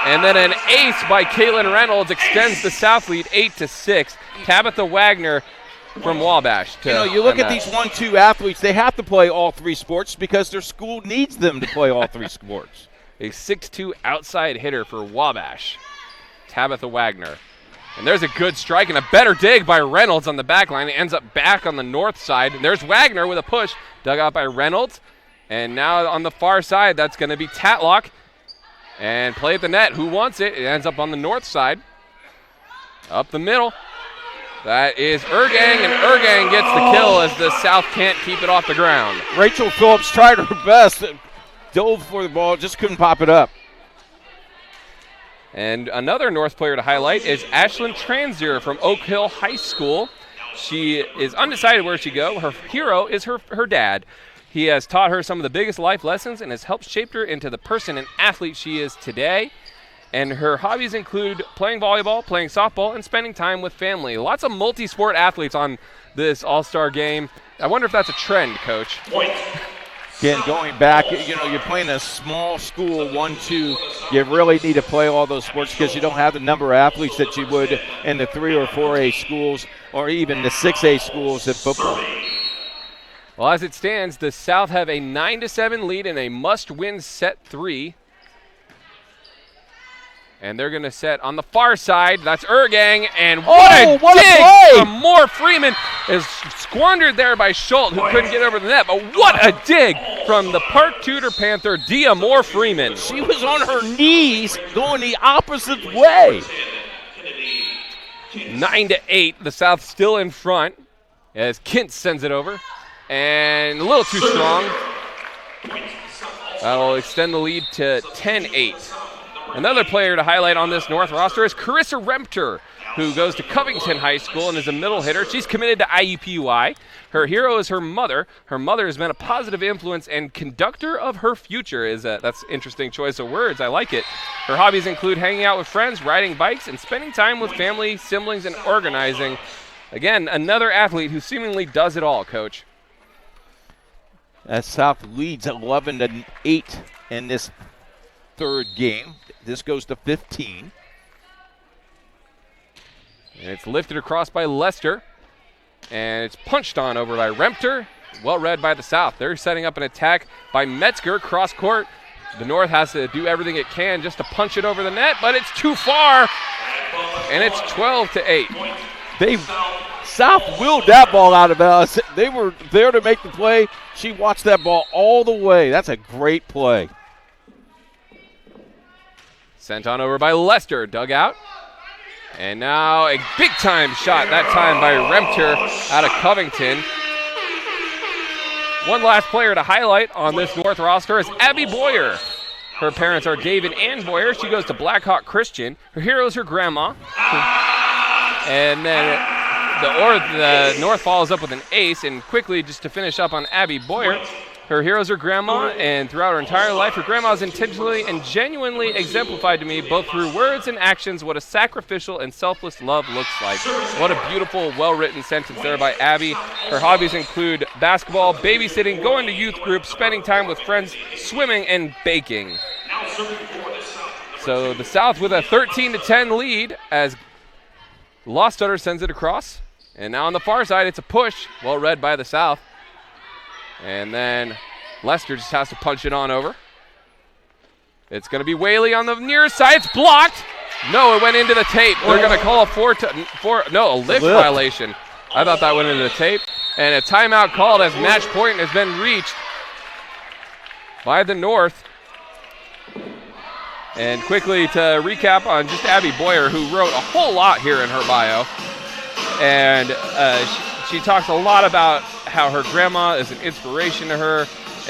And then an ace by Caitlin Reynolds extends the South lead 8-6. Tabitha Wagner from Wabash. You look at these 1-2 athletes, they have to play all three sports because their school needs them to play all three sports. A 6'2" outside hitter for Wabash, Tabitha Wagner. And there's a good strike and a better dig by Reynolds on the back line. It ends up back on the north side. And there's Wagner with a push, dug out by Reynolds. And now on the far side, that's going to be Tatlock. And play at the net. Who wants it? It ends up on the north side. Up the middle. That is Ergang, and Ergang gets the kill as the South can't keep it off the ground. Rachel Phillips tried her best, dove for the ball, just couldn't pop it up. And another North player to highlight is Ashlyn Transier from Oak Hill High School. She is undecided where she go. Her hero is her dad. He has taught her some of the biggest life lessons and has helped shape her into the person and athlete she is today. And her hobbies include playing volleyball, playing softball, and spending time with family. Lots of multi-sport athletes on this All-Star game. I wonder if that's a trend, Coach. Again, going back, you're playing a small school 1-2. You really need to play all those sports because you don't have the number of athletes that you would in the 3 or 4A schools or even the 6A schools at football. Well, as it stands, the South have a 9-7 lead in a must-win set 3. And they're going to set on the far side. That's Ergang. And what a dig from Moore Freeman is squandered there by Schultz, who couldn't get over the net. But what a dig from the Park Tudor Panther, Dia Moore Freeman. She was on her knees going the opposite way. 9-8. The South still in front as Kintz sends it over. And a little too strong. That'll extend the lead to 10-8. Another player to highlight on this North roster is Carissa Rempter, who goes to Covington High School and is a middle hitter. She's committed to IUPUI. Her hero is her mother. Her mother has been a positive influence and conductor of her future. That's an interesting choice of words. I like it. Her hobbies include hanging out with friends, riding bikes, and spending time with family, siblings, and organizing. Again, another athlete who seemingly does it all, Coach. South leads 11-8 in this third game. This goes to 15. And it's lifted across by Lester. And it's punched on over by Rempter. Well read by the South. They're setting up an attack by Metzger, cross court. The North has to do everything it can just to punch it over the net, but it's too far. And it's 12-8. South willed that ball out of bounds. They were there to make the play. She watched that ball all the way. That's a great play. Sent on over by Lester, dug out. And now a big-time shot, that time by Rempter out of Covington. One last player to highlight on this North roster is Abby Boyer. Her parents are David and Boyer. She goes to Blackhawk Christian. Her hero is her grandma. And then the North follows up with an ace. And quickly, just to finish up on Abby Boyer, her hero is her grandma, and throughout her entire life, her grandma has intentionally and genuinely exemplified to me, both through words and actions, what a sacrificial and selfless love looks like. What a beautiful, well-written sentence there by Abby. Her hobbies include basketball, babysitting, going to youth groups, spending time with friends, swimming, and baking. So the South with a 13-10 lead as Lostutter sends it across. And now on the far side, it's a push, well read by the South. And then Lester just has to punch it on over. It's going to be Whaley on the near side. It's blocked. No, it went into the tape. They're going to call a lift violation. I thought that went into the tape. And a timeout called as match point has been reached by the North. And quickly to recap on just Abby Boyer, who wrote a whole lot here in her bio. And she talks a lot about how her grandma is an inspiration to her.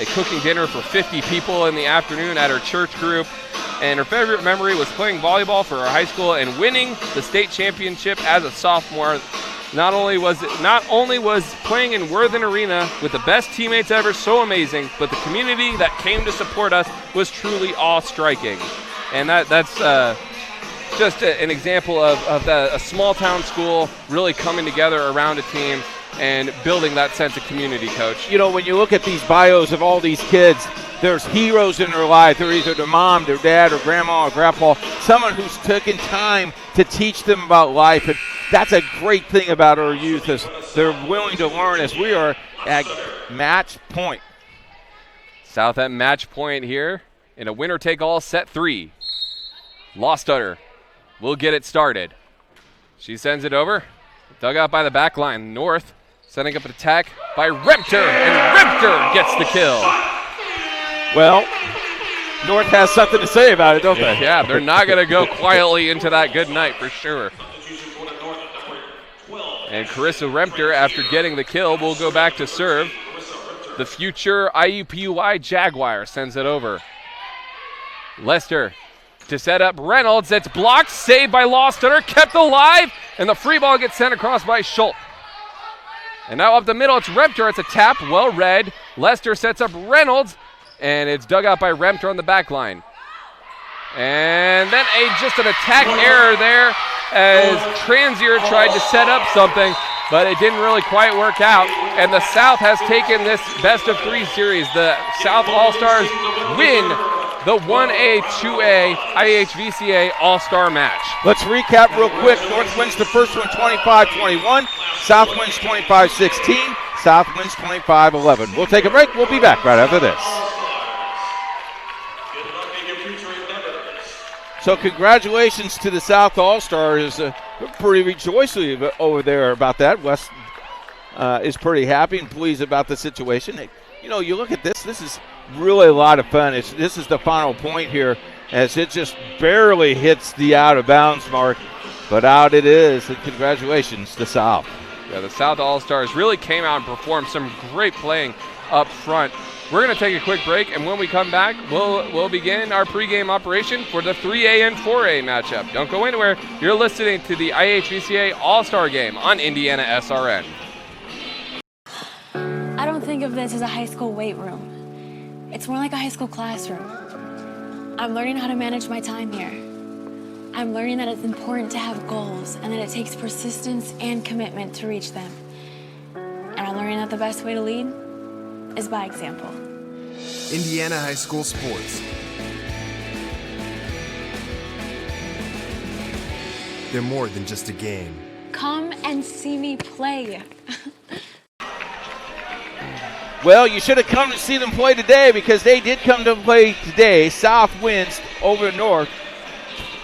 cooking dinner for 50 people in the afternoon at her church group. And her favorite memory was playing volleyball for her high school and winning the state championship as a sophomore. Not only was playing in Worthen Arena with the best teammates ever so amazing, but the community that came to support us was truly awe-striking. And that's just an example of a small town school really coming together around a team and building that sense of community, Coach. You know, when you look at these bios of all these kids, there's heroes in their life. They're either their mom, their dad, or grandma, or grandpa, someone who's taken time to teach them about life. And that's a great thing about our youth, is they're willing to learn as we are at match point. South at match point here in a winner-take-all set 3. Lostutter will get it started. She sends it over. Dug out by the back line. North setting up an attack by Repter, and Repter gets the kill. Well, North has something to say about it, don't they? Yeah, they're not going to go quietly into that good night for sure. And Carissa Repter, after getting the kill, will go back to serve. The future IUPUI Jaguar sends it over. Lester to set up Reynolds. It's blocked, saved by Lostutter, kept alive, and the free ball gets sent across by Schultz. And now up the middle, it's Repter. It's a tap, well read. Lester sets up Reynolds, and it's dug out by Repter on the back line. And then just an attack error there as Transier tried to set up something, but it didn't really quite work out. And the South has taken this best-of-3 series. The South All-Stars win the 1A, 2A IHVCA All-Star match. Let's recap real quick. North wins the first one 25-21. South wins 25-16. South wins 25-11. We'll take a break. We'll be back right after this. So congratulations to the South All-Stars. We're pretty rejoicing over there about that. Wes is pretty happy and pleased about the situation. You know, you look at this. This is really a lot of fun. This is the final point here, as it just barely hits the out-of-bounds mark. But out it is, and congratulations to South. Yeah, the South All-Stars really came out and performed some great playing up front. We're going to take a quick break, and when we come back, we'll begin our pregame operation for the 3A and 4A matchup. Don't go anywhere. You're listening to the IHVCA All-Star Game on Indiana SRN. I don't think of this as a high school weight room. It's more like a high school classroom. I'm learning how to manage my time here. I'm learning that it's important to have goals and that it takes persistence and commitment to reach them. And I'm learning that the best way to lead is by example. Indiana High School Sports. They're more than just a game. Come and see me play. Well, you should have come to see them play today, because they did come to play today. South wins over North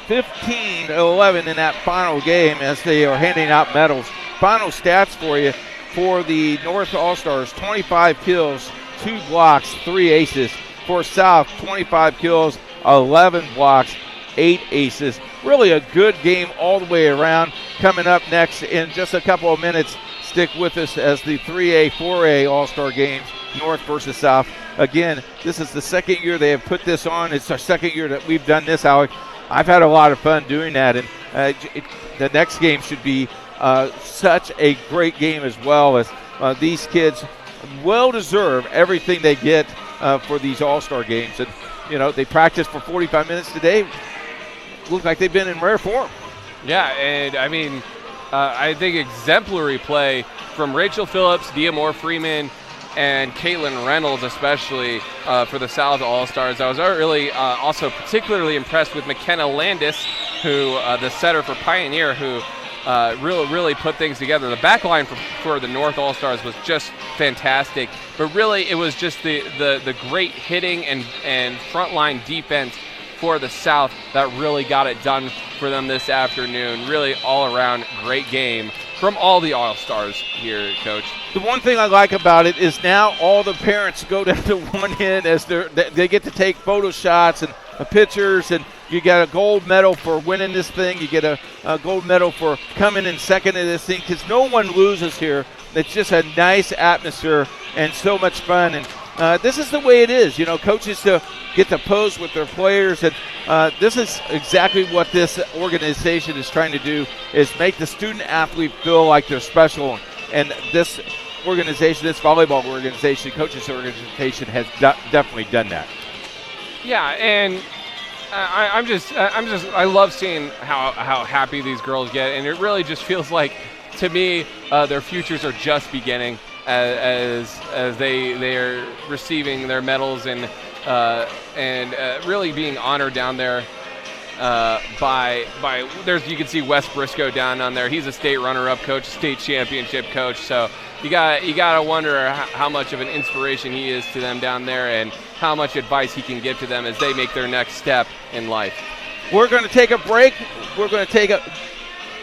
15-11 in that final game as they are handing out medals. Final stats for you for the North All-Stars: 25 kills, 2 blocks, 3 aces. For South, 25 kills, 11 blocks, 8 aces. Really a good game all the way around. Coming up next in just a couple of minutes, stick with us as the 3A, 4A All-Star games, North versus South. Again, this is the second year they have put this on. It's our second year that we've done this, Alec. I've had a lot of fun doing that, and the next game should be such a great game as well, as these kids well deserve everything they get for these All-Star games. And, you know, they practiced for 45 minutes today. Look like they've been in rare form. Yeah, and I mean, I think exemplary play from Rachel Phillips, Diamore Freeman, and Caitlin Reynolds, especially for the South All-Stars. I was really also particularly impressed with McKenna Landis, who the setter for Pioneer, who really put things together. The back line for the North All-Stars was just fantastic, but really it was just the great hitting and frontline defense for the South that really got it done for them this afternoon. Really all-around great game from all the All-Stars here, Coach. The one thing I like about it is now all the parents go down to one end as they get to take photo shots and pictures, and you get a gold medal for winning this thing. You get a gold medal for coming in second in this thing, because no one loses here. It's just a nice atmosphere and so much fun. And this is the way it is. Coaches get to pose with their players, and this is exactly what this organization is trying to do, is make the student athlete feel like they're special. And this organization, this volleyball organization, coaches organization, has definitely done that. Yeah, and I love seeing how happy these girls get, and it really just feels like, to me, their futures are just beginning as they are receiving their medals and really being honored down there by you can see Wes Briscoe down on there. He's a state runner-up coach, state championship coach. So you gotta wonder how much of an inspiration he is to them down there, and how much advice he can give to them as they make their next step in life. We're going to take a break. We're going to take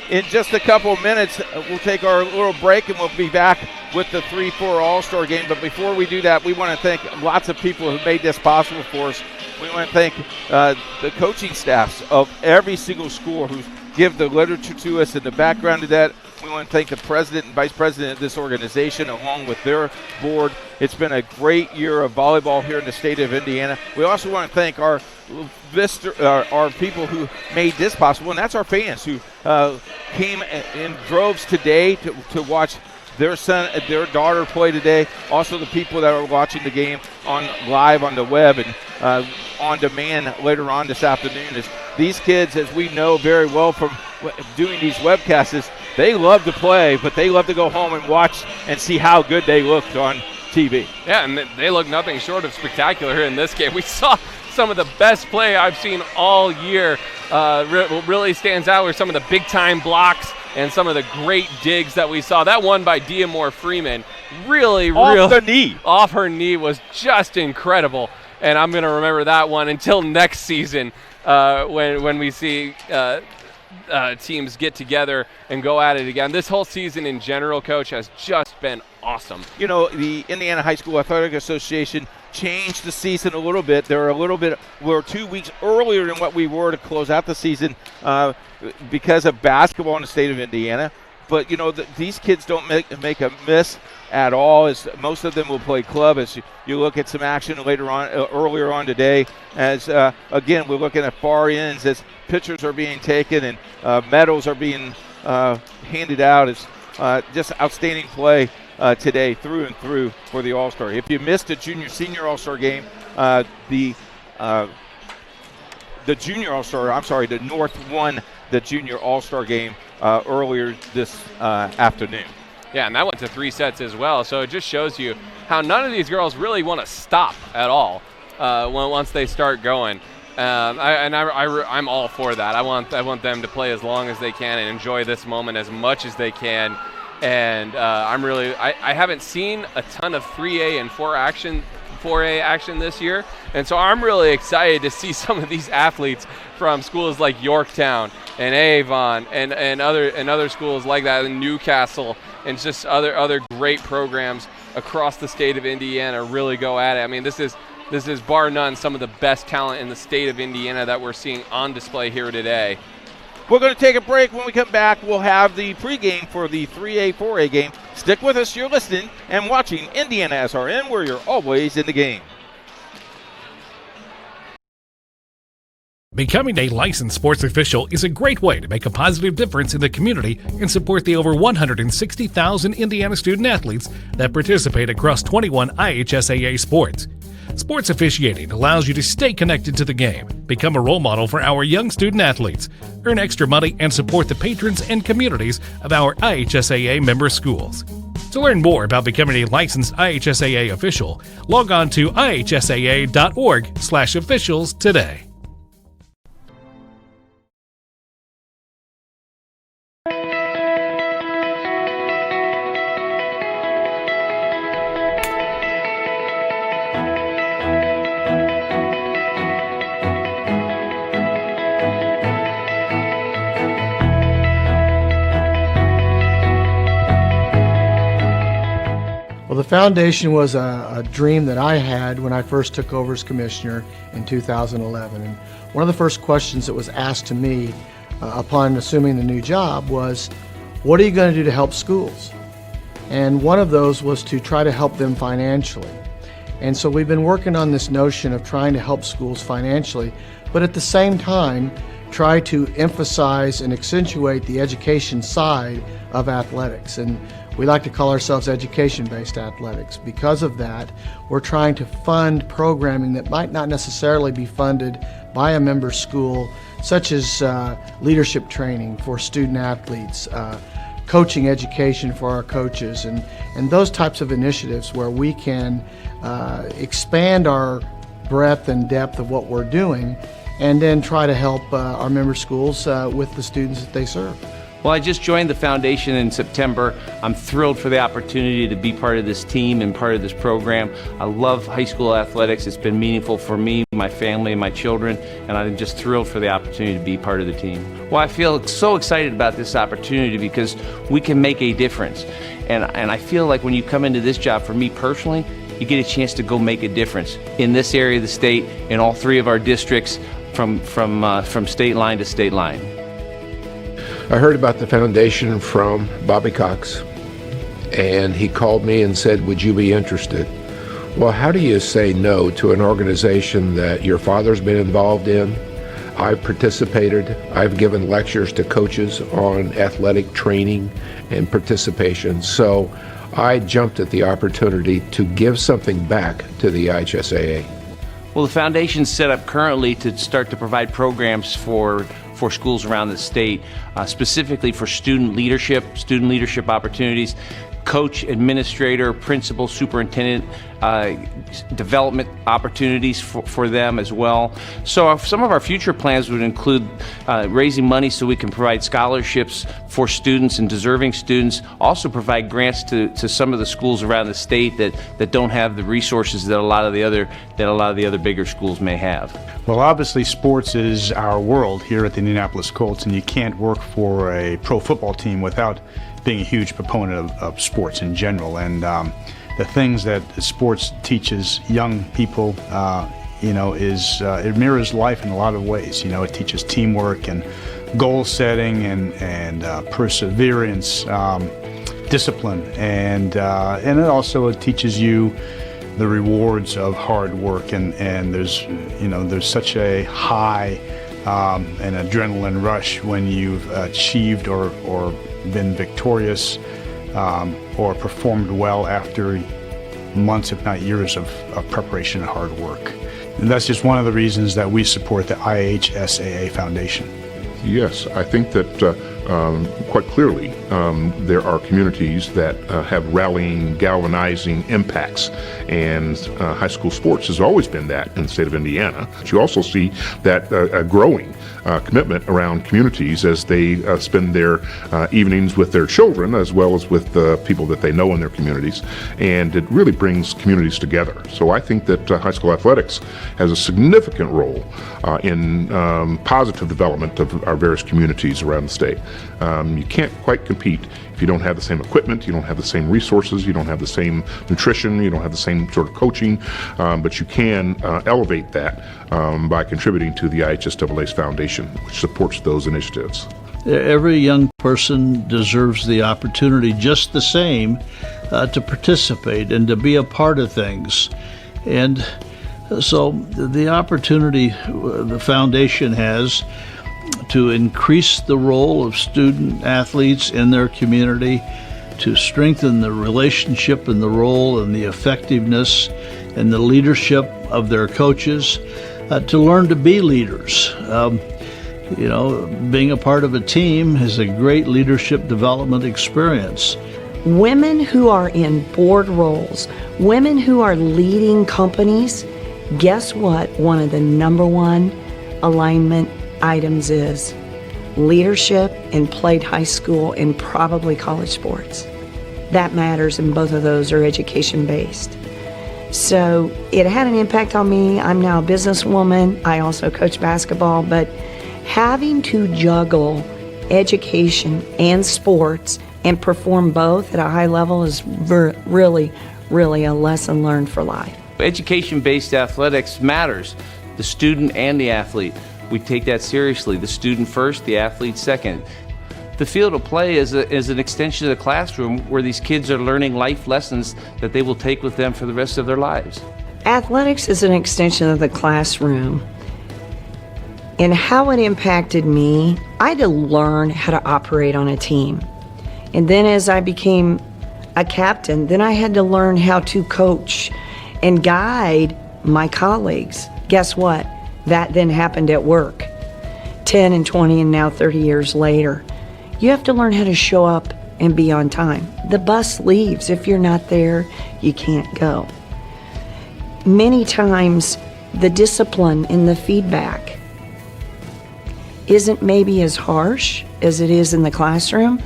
in just a couple of minutes, we'll take our little break, and we'll be back with the 3-4 All-Star game. But before we do that, we want to thank lots of people who made this possible for us. We want to thank the coaching staffs of every single school who give the literature to us and the background to that. We want to thank the president and vice president of this organization along with their board. It's been a great year of volleyball here in the state of Indiana. We also want to thank our people who made this possible, and that's our fans who came in droves today to watch their daughter play today. Also the people that are watching the game live on the web and on demand later on this afternoon. These kids, as we know very well from doing these webcasts, they love to play, but they love to go home and watch and see how good they looked on TV. Yeah, and they look nothing short of spectacular in this game. We saw some of the best play I've seen all year. What really stands out were some of the big-time blocks and some of the great digs that we saw. That one by Diamore Freeman, really off her knee, was just incredible. And I'm going to remember that one until next season when we see teams get together and go at it again. This whole season in general, Coach, has just been awesome. The Indiana High School Athletic Association changed the season a little bit. We're 2 weeks earlier than what we were to close out the season because of basketball in the state of Indiana. But, these kids don't make a miss at all, as most of them will play club. As you look at some action earlier on today, as again, we're looking at far ends as pitchers are being taken and medals are being handed out. It's just outstanding play today through and through for the All-Star. If you missed the junior-senior All-Star game, the junior All-Star, the North won the junior All-Star game earlier this afternoon. Yeah, and that went to 3 sets as well. So it just shows you how none of these girls really want to stop at all once they start going. I'm all for that. I want them to play as long as they can and enjoy this moment as much as they can. And I haven't seen a ton of 3A and 4A action this year, and so I'm really excited to see some of these athletes from schools like Yorktown and Avon and other schools like that, in Newcastle, and just other great programs across the state of Indiana really go at it. I mean, this is bar none some of the best talent in the state of Indiana that we're seeing on display here today. We're going to take a break. When we come back, we'll have the pregame for the 3A, 4A game. Stick with us. You're listening and watching Indiana SRN, where you're always in the game. Becoming a licensed sports official is a great way to make a positive difference in the community and support the over 160,000 Indiana student athletes that participate across 21 IHSAA sports. Sports officiating allows you to stay connected to the game, become a role model for our young student athletes, earn extra money, and support the patrons and communities of our IHSAA member schools. To learn more about becoming a licensed IHSAA official, log on to ihsaa.org/officials today. Well, the foundation was a dream that I had when I first took over as commissioner in 2011. And one of the first questions that was asked to me upon assuming the new job was, what are you going to do to help schools? And one of those was to try to help them financially. And so we've been working on this notion of trying to help schools financially, but at the same time, try to emphasize and accentuate the education side of athletics. And we like to call ourselves education-based athletics. Because of that, we're trying to fund programming that might not necessarily be funded by a member school, such as leadership training for student athletes, coaching education for our coaches, and those types of initiatives where we can expand our breadth and depth of what we're doing, and then try to help our member schools with the students that they serve. Well, I just joined the foundation in September. I'm thrilled for the opportunity to be part of this team and part of this program. I love high school athletics. It's been meaningful for me, my family, and my children, and I'm just thrilled for the opportunity to be part of the team. Well, I feel so excited about this opportunity because we can make a difference. And I feel like when you come into this job, for me personally, you get a chance to go make a difference in this area of the state, in all 3 of our districts, from state line to state line. I heard about the foundation from Bobby Cox, and he called me and said, would you be interested? Well, how do you say no to an organization that your father's been involved in? I've participated. I've given lectures to coaches on athletic training and participation. So I jumped at the opportunity to give something back to the IHSAA. Well, the foundation's set up currently to start to provide programs for schools around the state, specifically for student leadership opportunities, coach, administrator, principal, superintendent development opportunities for them as well. So some of our future plans would include raising money so we can provide scholarships for students and deserving students, also provide grants to some of the schools around the state that don't have the resources that a lot of the other bigger schools may have. Well, obviously sports is our world here at the Indianapolis Colts, and you can't work for a pro football team without being a huge proponent of sports in general. And the things that sports teaches young people, it mirrors life in a lot of ways. It teaches teamwork and goal setting and perseverance, discipline, and it also teaches you the rewards of hard work. And there's such a high an adrenaline rush when you've achieved or been victorious or performed well after months, if not years, of preparation and hard work. And that's just one of the reasons that we support the IHSAA Foundation. Yes, I think that quite clearly there are communities that have rallying, galvanizing impacts, and high school sports has always been that in the state of Indiana. But you also see that a growing commitment around communities as they spend their evenings with their children as well as with the people that they know in their communities, and it really brings communities together. So I think that high school athletics has a significant role in positive development of our various communities around the state. You can't quite compete if you don't have the same equipment, you don't have the same resources, you don't have the same nutrition, you don't have the same sort of coaching, but you can elevate that by contributing to the IHSAA's foundation, which supports those initiatives. Every young person deserves the opportunity just the same to participate and to be a part of things. And so the opportunity the foundation has to increase the role of student athletes in their community, to strengthen the relationship and the role and the effectiveness and the leadership of their coaches, to learn to be leaders. Being a part of a team is a great leadership development experience. Women who are in board roles, women who are leading companies, guess what one of the number one alignment items is? Leadership in played high school and probably college sports. That matters, and both of those are education-based. So it had an impact on me. I'm now a businesswoman. I also coach basketball, but having to juggle education and sports and perform both at a high level is really, really a lesson learned for life. Education-based athletics matters, the student and the athlete. We take that seriously. The student first, the athlete second. The field of play is an extension of the classroom where these kids are learning life lessons that they will take with them for the rest of their lives. Athletics is an extension of the classroom. And how it impacted me, I had to learn how to operate on a team. And then as I became a captain, then I had to learn how to coach and guide my colleagues. Guess what? That then happened at work. 10 and 20 and now 30 years later. You have to learn how to show up and be on time. The bus leaves. If you're not there, you can't go. Many times, the discipline and the feedback isn't maybe as harsh as it is in the classroom,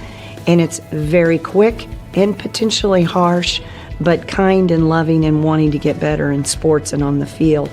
and it's very quick and potentially harsh, but kind and loving and wanting to get better in sports and on the field.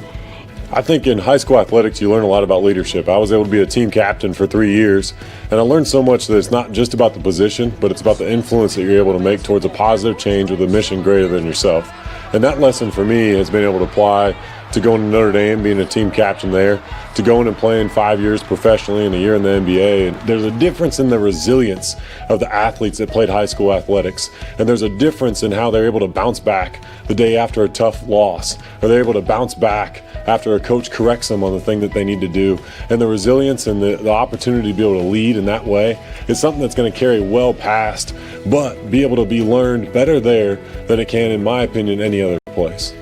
I think in high school athletics, you learn a lot about leadership. I was able to be a team captain for 3 years, and I learned so much that it's not just about the position, but it's about the influence that you're able to make towards a positive change with a mission greater than yourself. And that lesson for me has been able to apply to going to Notre Dame, being a team captain there, to going and playing 5 years professionally and a year in the NBA. And there's a difference in the resilience of the athletes that played high school athletics. And there's a difference in how they're able to bounce back the day after a tough loss, or they're able to bounce back after a coach corrects them on the thing that they need to do. And the resilience and the opportunity to be able to lead in that way is something that's going to carry well past, but be able to be learned better there than it can, in my opinion, any other place.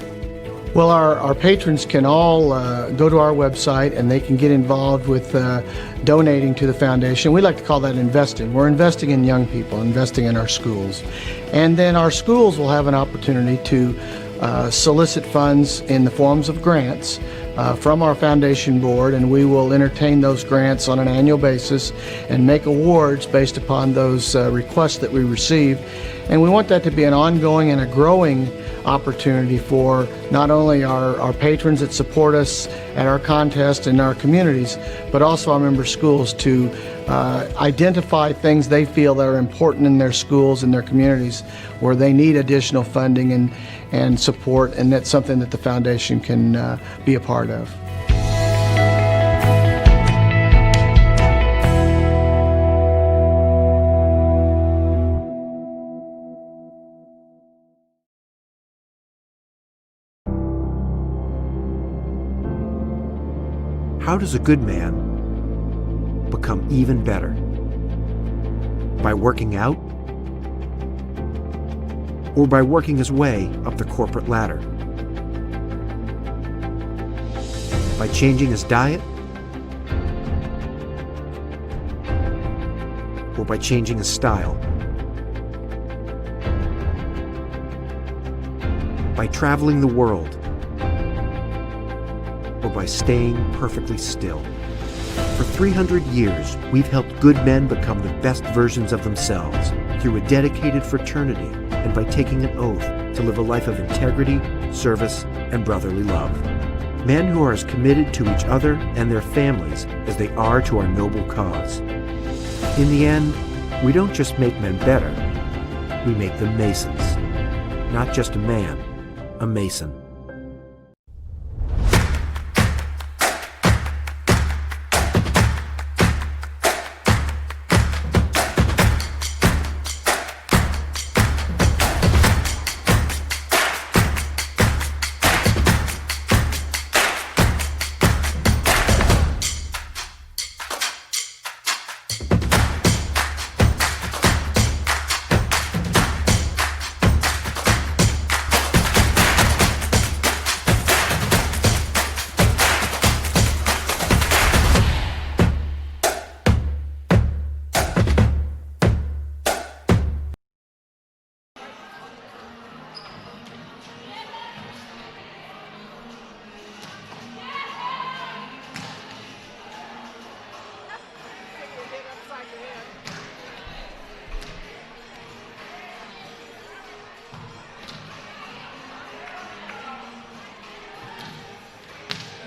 Well, our patrons can all go to our website and they can get involved with donating to the foundation. We like to call that investing. We're investing in young people, investing in our schools. And then our schools will have an opportunity to solicit funds in the forms of grants from our foundation board, and we will entertain those grants on an annual basis and make awards based upon those requests that we receive. And we want that to be an ongoing and a growing opportunity for not only our patrons that support us at our contest and our communities, but also our member schools to identify things they feel that are important in their schools and their communities where they need additional funding and support, and that's something that the foundation can be a part of. How does a good man become even better? By working out? Or by working his way up the corporate ladder? By changing his diet? Or by changing his style? By traveling the world? Or by staying perfectly still? For 300 years, we've helped good men become the best versions of themselves through a dedicated fraternity and by taking an oath to live a life of integrity, service, and brotherly love. Men who are as committed to each other and their families as they are to our noble cause. In the end, we don't just make men better, we make them Masons. Not just a man, a Mason.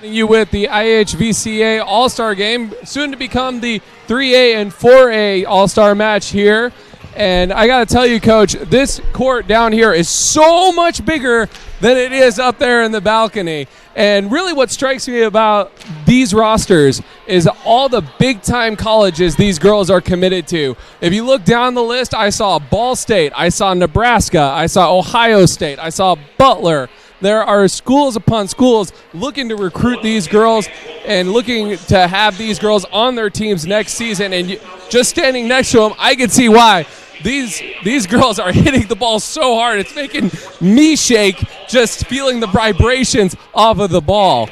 You with the IHVCA All-Star Game, soon to become the 3A and 4A All-Star match here. And I got to tell you, Coach, this court down here is so much bigger than it is up there in the balcony. And really what strikes me about these rosters is all the big-time colleges these girls are committed to. If you look down the list, I saw Ball State, I saw Nebraska, I saw Ohio State, I saw Butler, there are schools upon schools looking to recruit these girls and looking to have these girls on their teams next season. And just standing next to them, I can see why. These girls are hitting the ball so hard, it's making me shake just feeling the vibrations off of the ball.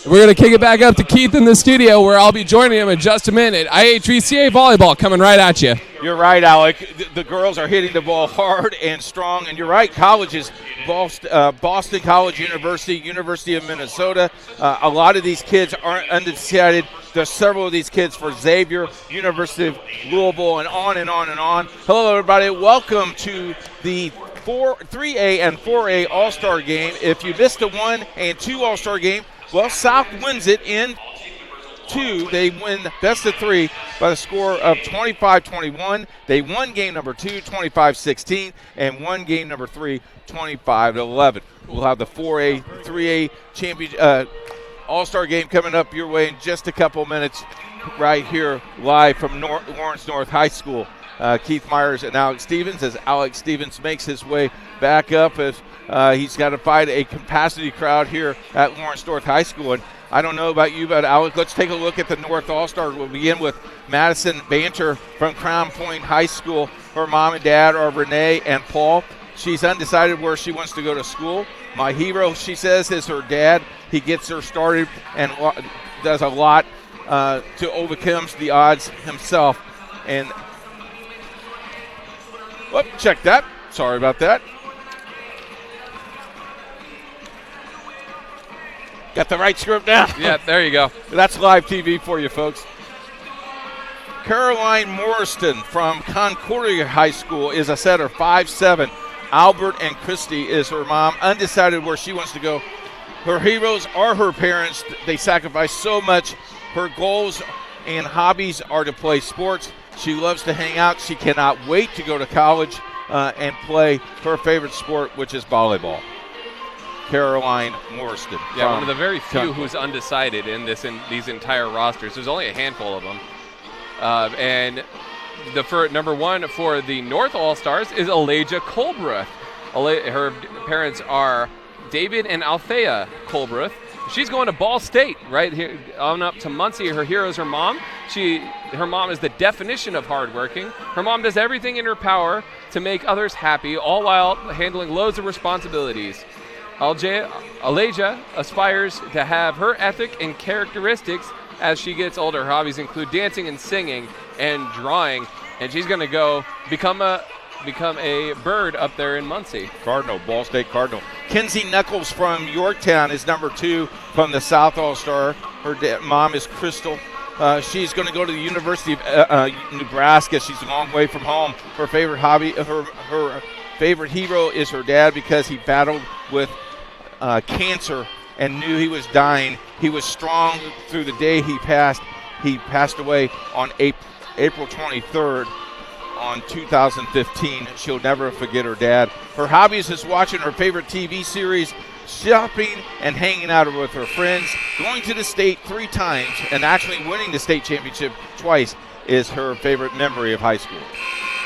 We're going to kick it back up to Keith in the studio, where I'll be joining him in just a minute. IHVCA volleyball coming right at you. You're right, Alec. The girls are hitting the ball hard and strong, and you're right. Colleges, Boston College, University of Minnesota. A lot of these kids aren't undecided. There's several of these kids for Xavier, University of Louisville, and on and on and on. Hello, everybody. Welcome to the 3A and 4A All-Star Game. If you missed the 1 and 2 All-Star Game, well, South wins it in 2. They win best of 3 by the score of 25-21. They won game number 2, 25-16, and won game number 3, 25-11. We'll have the 4A, 3A champion All-Star Game coming up your way in just a couple minutes right here live from Lawrence North High School. Keith Myers and Alex Stevens, as Alex Stevens makes his way back up as he's got to fight a capacity crowd here at Lawrence North High School. And I don't know about you, but Alex, let's take a look at the North All-Stars. We'll begin with Madison Banter from Crown Point High School. Her mom and dad are Renee and Paul. She's undecided where she wants to go to school. My hero, she says, is her dad. He gets her started and does a lot to overcome the odds himself. And whoop, check that. Sorry about that. Got the right script down. Yeah, there you go. That's live TV for you, folks. Caroline Morriston from Concordia High School is a setter, 5'7". Albert and Christy is her mom, undecided where she wants to go. Her heroes are her parents. They sacrifice so much. Her goals and hobbies are to play sports. She loves to hang out. She cannot wait to go to college and play her favorite sport, which is volleyball. Caroline Morriston. Yeah, one of the very few who's undecided in these entire rosters. There's only a handful of them. And for number 1 for the North All-Stars is Elijah Colbruth. Her parents are David and Althea Colbruth. She's going to Ball State, right here on up to Muncie. Her hero is her mom. Her mom is the definition of hardworking. Her mom does everything in her power to make others happy, all while handling loads of responsibilities. Elijah aspires to have her ethic and characteristics as she gets older. Her hobbies include dancing and singing and drawing, and she's going to go become a bird up there in Muncie. Cardinal, Ball State Cardinal. Kenzie Knuckles from Yorktown is number 2 from the South All-Star. Her mom is Crystal. She's going to go to the University of Nebraska. She's a long way from home. Her favorite hobby, her favorite hero is her dad because he battled with cancer and knew he was dying. He was strong through the day he passed. He passed away on April 23rd on 2015. She'll never forget her dad. Her hobbies is watching her favorite TV series, shopping, and hanging out with her friends. Going to the state 3 times and actually winning the state championship twice is her favorite memory of high school.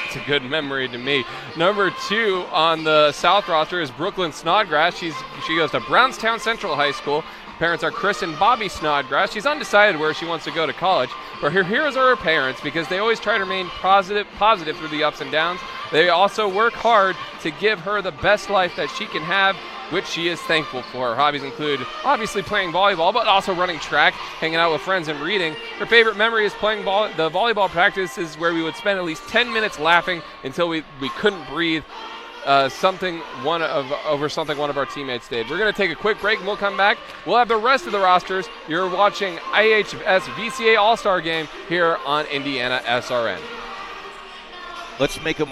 It's a good memory to me. Number 2 on the South roster is Brooklyn Snodgrass. She goes to Brownstown Central High School. Parents are Chris and Bobby Snodgrass. She's undecided where she wants to go to college, but her heroes are her parents because they always try to remain positive through the ups and downs. They also work hard to give her the best life that she can have, which she is thankful for. Her hobbies include obviously playing volleyball, but also running track, hanging out with friends, and reading. Her favorite memory is playing the volleyball practices where we would spend at least 10 minutes laughing until we couldn't breathe. Something one of our teammates did. We're going to take a quick break and we'll come back. We'll have the rest of the rosters. You're watching IHS VCA All-Star Game here on Indiana SRN. Let's make a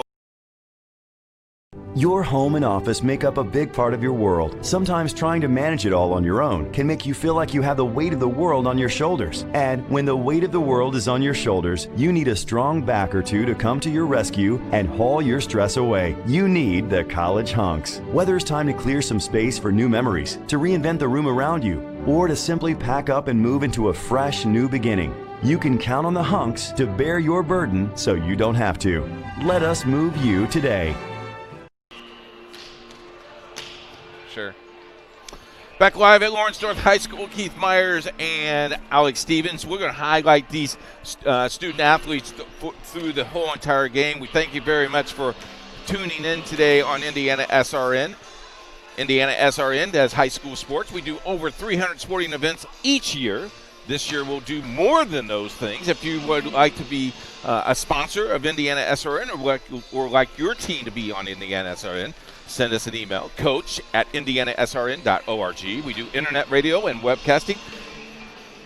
Your home and office make up a big part of your world. Sometimes trying to manage it all on your own can make you feel like you have the weight of the world on your shoulders. And when the weight of the world is on your shoulders, you need a strong back or two to come to your rescue and haul your stress away. You need the College Hunks. Whether it's time to clear some space for new memories, to reinvent the room around you, or to simply pack up and move into a fresh new beginning, you can count on the Hunks to bear your burden so you don't have to. Let us move you today. Sure. Back live at Lawrence North High School, Keith Myers and Alex Stevens. We're going to highlight these student athletes through the whole entire game. We thank you very much for tuning in today on Indiana SRN. Indiana SRN does high school sports. We do over 300 sporting events each year. This year we'll do more than those things. If you would like to be a sponsor of Indiana SRN or like your team to be on Indiana SRN, send us an email, coach@indianasrn.org. We do internet radio and webcasting.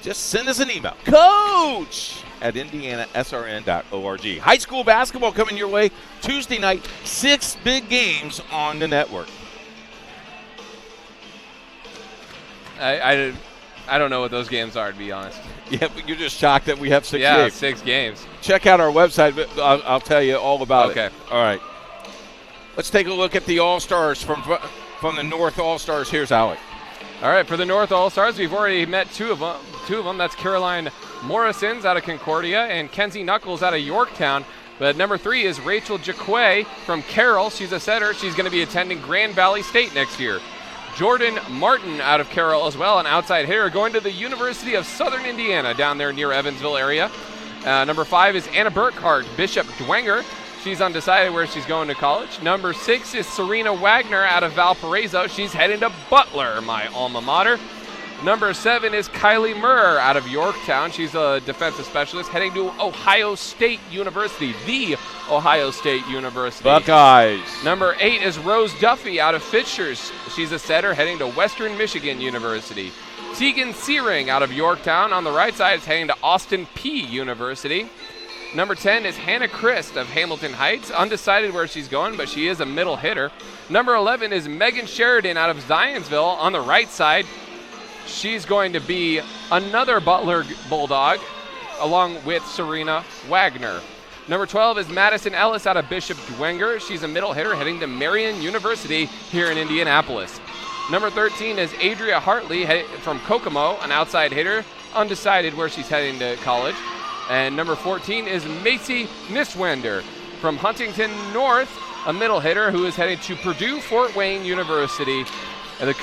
Just send us an email, coach@indianasrn.org. High school basketball coming your way Tuesday night, 6 big games on the network. I don't know what those games are, to be honest. Yeah, but you're just shocked that we have 6 games. Yeah, 6 games. Check out our website, but I'll tell you all about it. Okay. All right. Let's take a look at the All-Stars from the North All-Stars. Here's Alec. All right, for the North All-Stars, we've already met two of them. That's Caroline Morrisons out of Concordia and Kenzie Knuckles out of Yorktown. But number 3 is Rachel Jaquay from Carroll. She's a setter. She's going to be attending Grand Valley State next year. Jordan Martin out of Carroll as well, an outside hitter, going to the University of Southern Indiana down there near Evansville area. Number 5 is Anna Burkhart, Bishop Dwenger. She's undecided where she's going to college. Number 6 is Serena Wagner out of Valparaiso. She's heading to Butler, my alma mater. Number 7 is Kylie Murr out of Yorktown. She's a defensive specialist heading to Ohio State University, the Ohio State University. Buckeyes. Number 8 is Rose Duffy out of Fitchers. She's a setter heading to Western Michigan University. Tegan Searing out of Yorktown on the right side is heading to Austin Peay University. Number 10 is Hannah Christ of Hamilton Heights. Undecided where she's going, but she is a middle hitter. Number 11 is Megan Sheridan out of Zionsville on the right side. She's going to be another Butler Bulldog along with Serena Wagner. Number 12 is Madison Ellis out of Bishop Dwenger. She's a middle hitter heading to Marian University here in Indianapolis. Number 13 is Adria Hartley from Kokomo, an outside hitter, undecided where she's heading to college. And number 14 is Macy Niswander from Huntington North, a middle hitter who is heading to Purdue Fort Wayne University. And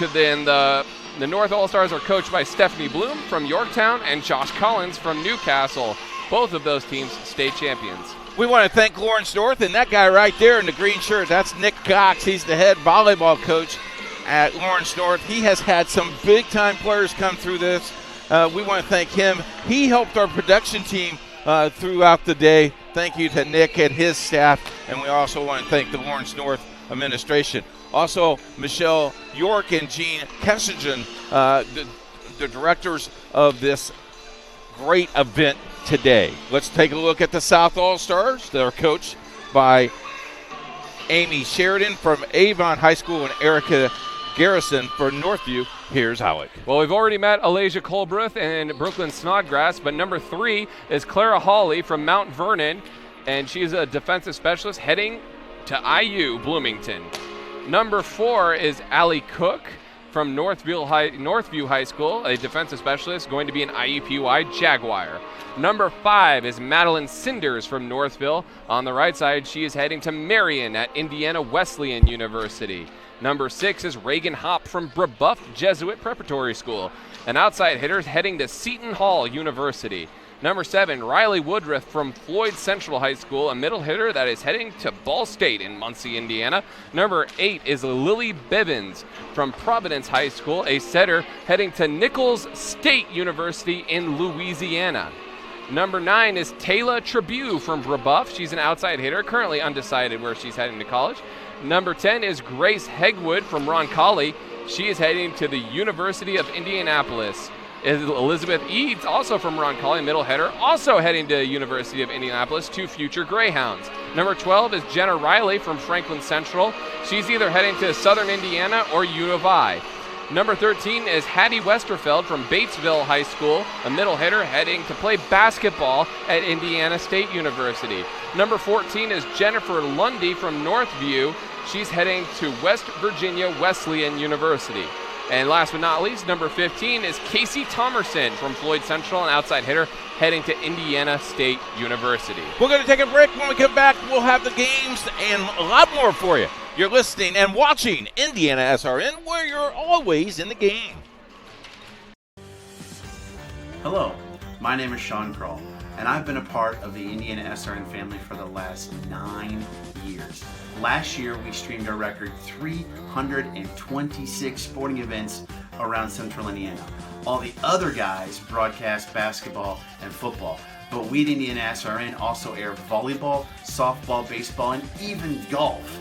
the North All-Stars are coached by Stephanie Bloom from Yorktown and Josh Collins from Newcastle. Both of those teams state champions. We want to thank Lawrence North, and that guy right there in the green shirt, that's Nick Cox. He's the head volleyball coach at Lawrence North. He has had some big-time players come through this. We want to thank him. He helped our production team throughout the day. Thank you to Nick and his staff, and we also want to thank the Lawrence North administration. Also, Michelle York and Jean Kessigen, the directors of this great event today. Let's take a look at the South All-Stars. They're coached by Amy Sheridan from Avon High School and Erica Garrison for Northview. Here's Alec. Well, we've already met Alasia Colbruth and Brooklyn Snodgrass, but number 3 is Clara Hawley from Mount Vernon, and she's a defensive specialist heading to IU Bloomington. Number 4 is Allie Cook from Northview High School, a defensive specialist going to be an IUPUI Jaguar. Number 5 is Madeline Cinders from Northville. On the right side, she is heading to Marion at Indiana Wesleyan University. Number 6 is Reagan Hopp from Brebeuf Jesuit Preparatory School, an outside hitter heading to Seton Hall University. Number 7, Riley Woodruff from Floyd Central High School, a middle hitter that is heading to Ball State in Muncie, Indiana. Number 8 is Lily Bivens from Providence High School, a setter heading to Nichols State University in Louisiana. Number 9 is Taylor Tribue from Brebeuf. She's an outside hitter, currently undecided where she's heading to college. Number 10 is Grace Hegwood from Roncalli. She is heading to the University of Indianapolis. Elizabeth Eads, also from Roncalli, middle header, also heading to University of Indianapolis, 2 future Greyhounds. Number 12 is Jenna Riley from Franklin Central. She's either heading to Southern Indiana or U of I. Number 13 is Hattie Westerfeld from Batesville High School, a middle hitter heading to play basketball at Indiana State University. Number 14 is Jennifer Lundy from Northview. She's heading to West Virginia Wesleyan University. And last but not least, number 15 is Casey Thomerson from Floyd Central, an outside hitter heading to Indiana State University. We're going to take a break. When we come back, we'll have the games and a lot more for you. You're listening and watching Indiana SRN, where you're always in the game. Hello, my name is Sean Kroll, and I've been a part of the Indiana SRN family for the last 9 years. Last year, we streamed a record 326 sporting events around Central Indiana. All the other guys broadcast basketball and football, but we at Indiana SRN also air volleyball, softball, baseball, and even golf.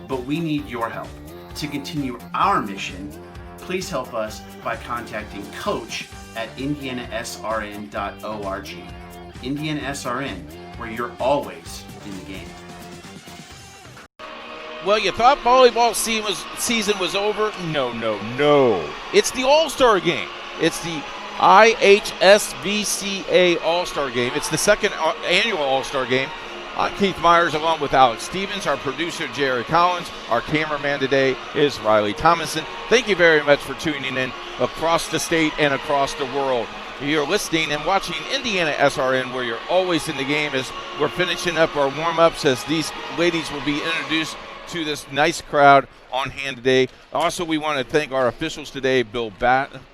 But we need your help. To continue our mission, please help us by contacting Coach at indianasrn.org. Indiana SRN, where you're always in the game. Well, you thought volleyball season was over? No. It's the All-Star Game. It's the IHSVCA All-Star Game. It's the second annual All-Star Game. I'm Keith Myers, along with Alex Stevens, our producer Jerry Collins. Our cameraman today is Riley Thomason. Thank you very much for tuning in across the state and across the world. You're listening and watching Indiana SRN, where you're always in the game, as we're finishing up our warm-ups, as these ladies will be introduced to this nice crowd on hand today. Also, we want to thank our officials today, Bill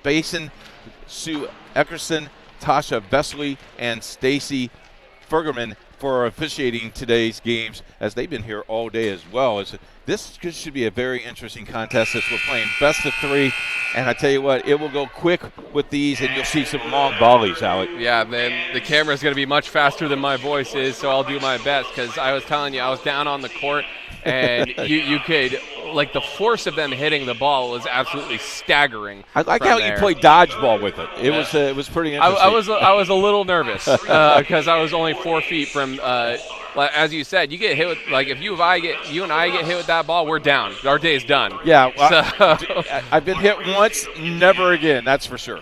Basin, Sue Eckerson, Tasha Vesley, and Stacy Fergerman, for officiating today's games, as they've been here all day as well. This should be a very interesting contest, as we're playing best of 3, and I tell you what, it will go quick with these, and you'll see some long volleys, Alec. Yeah, man, the camera is going to be much faster than my voice is, so I'll do my best, because I was telling you, I was down on the court, and you could, like, the force of them hitting the ball was absolutely staggering. I like how you played dodgeball with it. It was pretty interesting. I was a little nervous because I was only 4 feet from. As you said, you get hit with, like, if you and I get hit with that ball, we're down. Our day's done. Yeah, I've been hit once, never again. That's for sure.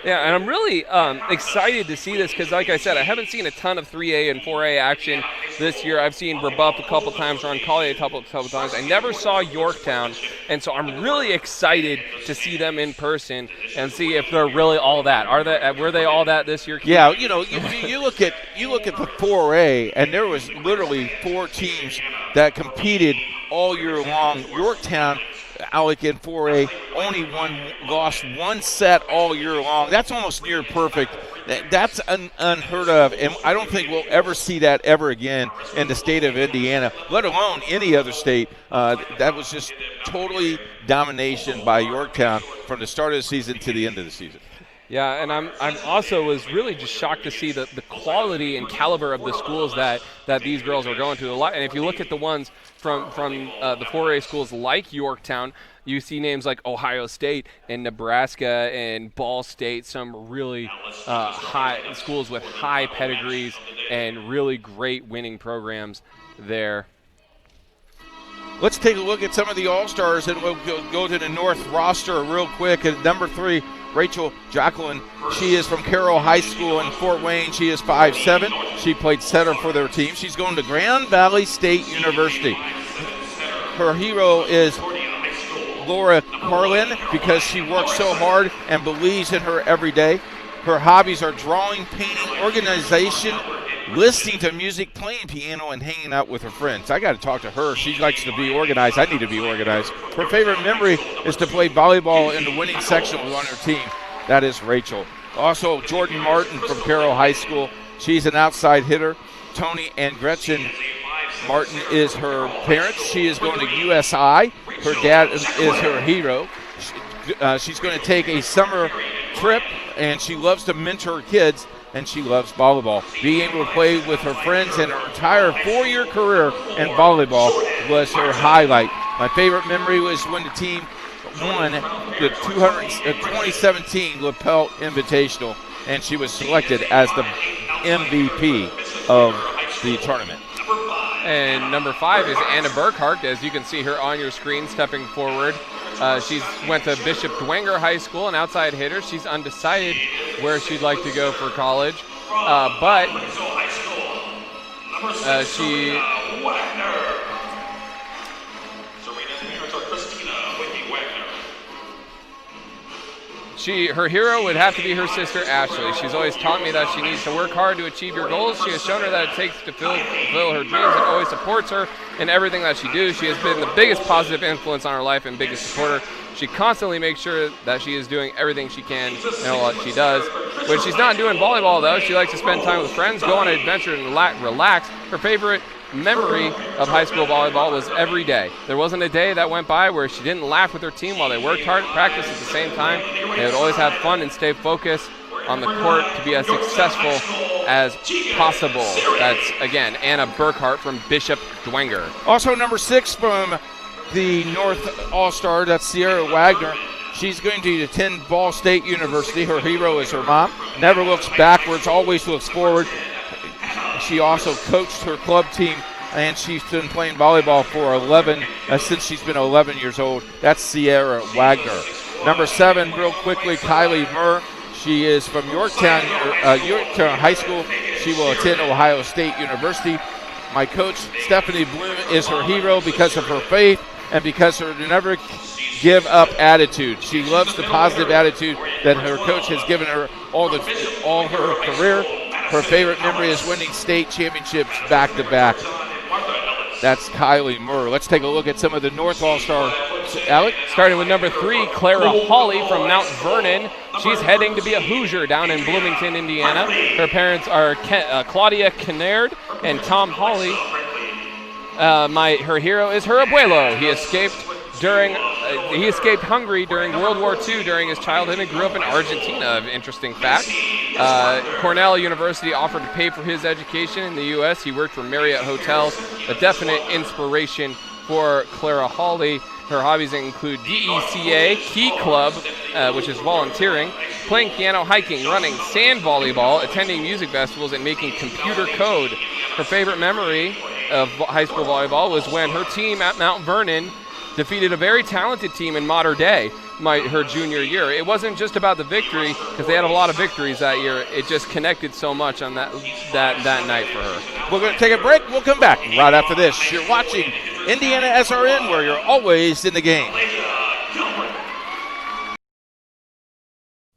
Yeah, and I'm really excited to see this because, like I said, I haven't seen a ton of 3A and 4A action this year. I've seen Brebeuf a couple times, Ron Collier a couple times. I never saw Yorktown, and so I'm really excited to see them in person and see if they're really all that. Were they all that this year? Yeah, you look at the 4A, and there was literally 4 teams that competed all year long. Yorktown, Alec, in 4A, only lost 1 set all year long. That's almost near perfect. That's unheard of, and I don't think we'll ever see that ever again in the state of Indiana, let alone any other state. That was just totally domination by Yorktown from the start of the season to the end of the season. Yeah, and I'm also was really just shocked to see the quality and caliber of the schools that these girls are going to. A lot, and if you look at the ones from the 4A schools like Yorktown, you see names like Ohio State and Nebraska and Ball State, some really high schools with high pedigrees and really great winning programs there. Let's take a look at some of the All-Stars, and we'll go to the North roster real quick. At number 3, Rachel Jacqueline. She is from Carroll High School in Fort Wayne. She is 5'7". She played center for their team. She's going to Grand Valley State University. Her hero is Laura Carlin, because she works so hard and believes in her every day. Her hobbies are drawing, painting, organization, listening to music, playing piano, and hanging out with her friends. I got to talk to her. She likes to be organized. I need to be organized. Her favorite memory is to play volleyball in the winning section on her team. That is Rachel. Also, Jordan Martin from Carroll High School. She's an outside hitter. Tony and Gretchen Martin is her parents. She is going to USI. Her dad is her hero. She's going to take a summer trip, and she loves to mentor kids, and she loves volleyball. Being able to play with her friends, and her entire 4-year career in volleyball was her highlight. My favorite memory was when the team won the 2017 Lapel Invitational, and she was selected as the MVP of the tournament. And number 5 is Anna Burkhart, as you can see her on your screen stepping forward. She's went to Bishop Dwenger High School, an outside hitter. She's undecided where she'd like to go for college, but she Her hero would have to be her sister, Ashley. She's always taught me that she needs to work hard to achieve your goals. She has shown her that it takes to fulfill her dreams and always supports her in everything that she does. She has been the biggest positive influence on her life and biggest supporter. She constantly makes sure that she is doing everything she can in all that she does. When she's not doing volleyball, though, she likes to spend time with friends, go on an adventure, and relax. Her favorite memory of high school volleyball was every day. There wasn't a day that went by where she didn't laugh with her team while they worked hard at practice at the same time. They would always have fun and stay focused on the court to be as successful as possible. That's, again, Anna Burkhart from Bishop Dwenger. Also number 6 from the North All-Star, that's Sierra Wagner. She's going to attend Ball State University. Her hero is her mom. Never looks backwards, always looks forward. She also coached her club team, and she's been playing volleyball for since she's been 11 years old. That's Sierra Wagner. Number 7, real quickly, Kylie Murr. She is from Yorktown High School. She will attend Ohio State University. My coach, Stephanie Bloom, is her hero because of her faith and because of her never give up attitude. She loves the positive attitude that her coach has given her all her career. Her favorite memory is winning state championships back-to-back. That's Kylie Murr. Let's take a look at some of the North All-Star. Alec? Starting with number 3, Clara Hawley from Mount Vernon. She's heading to be a Hoosier down in Bloomington, Indiana. Her parents are Claudia Kennard and Tom Hawley. Her hero is her abuelo. He escaped Hungary during World War II during his childhood and grew up in Argentina. Interesting fact. Cornell University offered to pay for his education in the U.S. He worked for Marriott Hotels, a definite inspiration for Clara Hawley. Her hobbies include DECA, Key Club, which is volunteering, playing piano, hiking, running, sand volleyball, attending music festivals, and making computer code. Her favorite memory of high school volleyball was when her team at Mount Vernon defeated a very talented team in Mater Dei her junior year. It wasn't just about the victory, because they had a lot of victories that year. It just connected so much on that night for her. We're going to take a break. We'll come back right after this. You're watching Indiana SRN, where you're always in the game.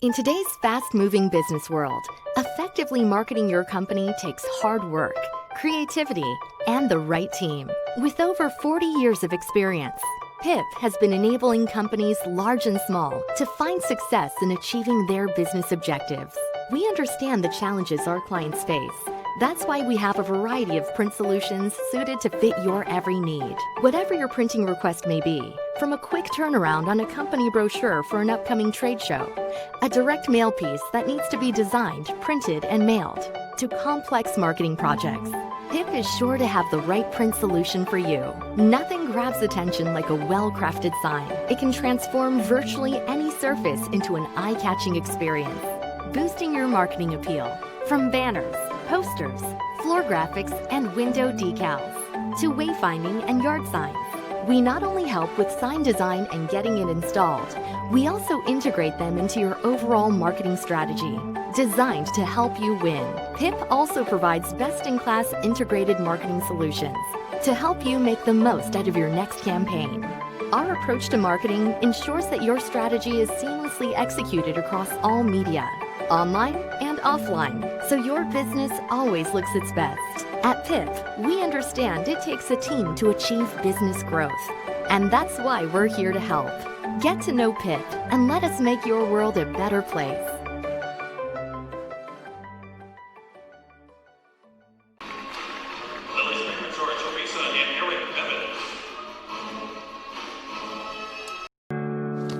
In today's fast-moving business world, effectively marketing your company takes hard work, creativity, and the right team. With over 40 years of experience, PIP has been enabling companies large and small to find success in achieving their business objectives. We understand the challenges our clients face. That's why we have a variety of print solutions suited to fit your every need. Whatever your printing request may be, from a quick turnaround on a company brochure for an upcoming trade show, a direct mail piece that needs to be designed, printed, and mailed, to complex marketing projects, PIP is sure to have the right print solution for you. Nothing grabs attention like a well-crafted sign. It can transform virtually any surface into an eye-catching experience, boosting your marketing appeal. From banners, posters, floor graphics, and window decals, to wayfinding and yard signs. We not only help with sign design and getting it installed, we also integrate them into your overall marketing strategy, designed to help you win. PIP also provides best-in-class integrated marketing solutions to help you make the most out of your next campaign. Our approach to marketing ensures that your strategy is seamlessly executed across all media, online and offline, so your business always looks its best. At PIP, we understand it takes a team to achieve business growth, and that's why we're here to help. Get to know PIP and let us make your world a better place.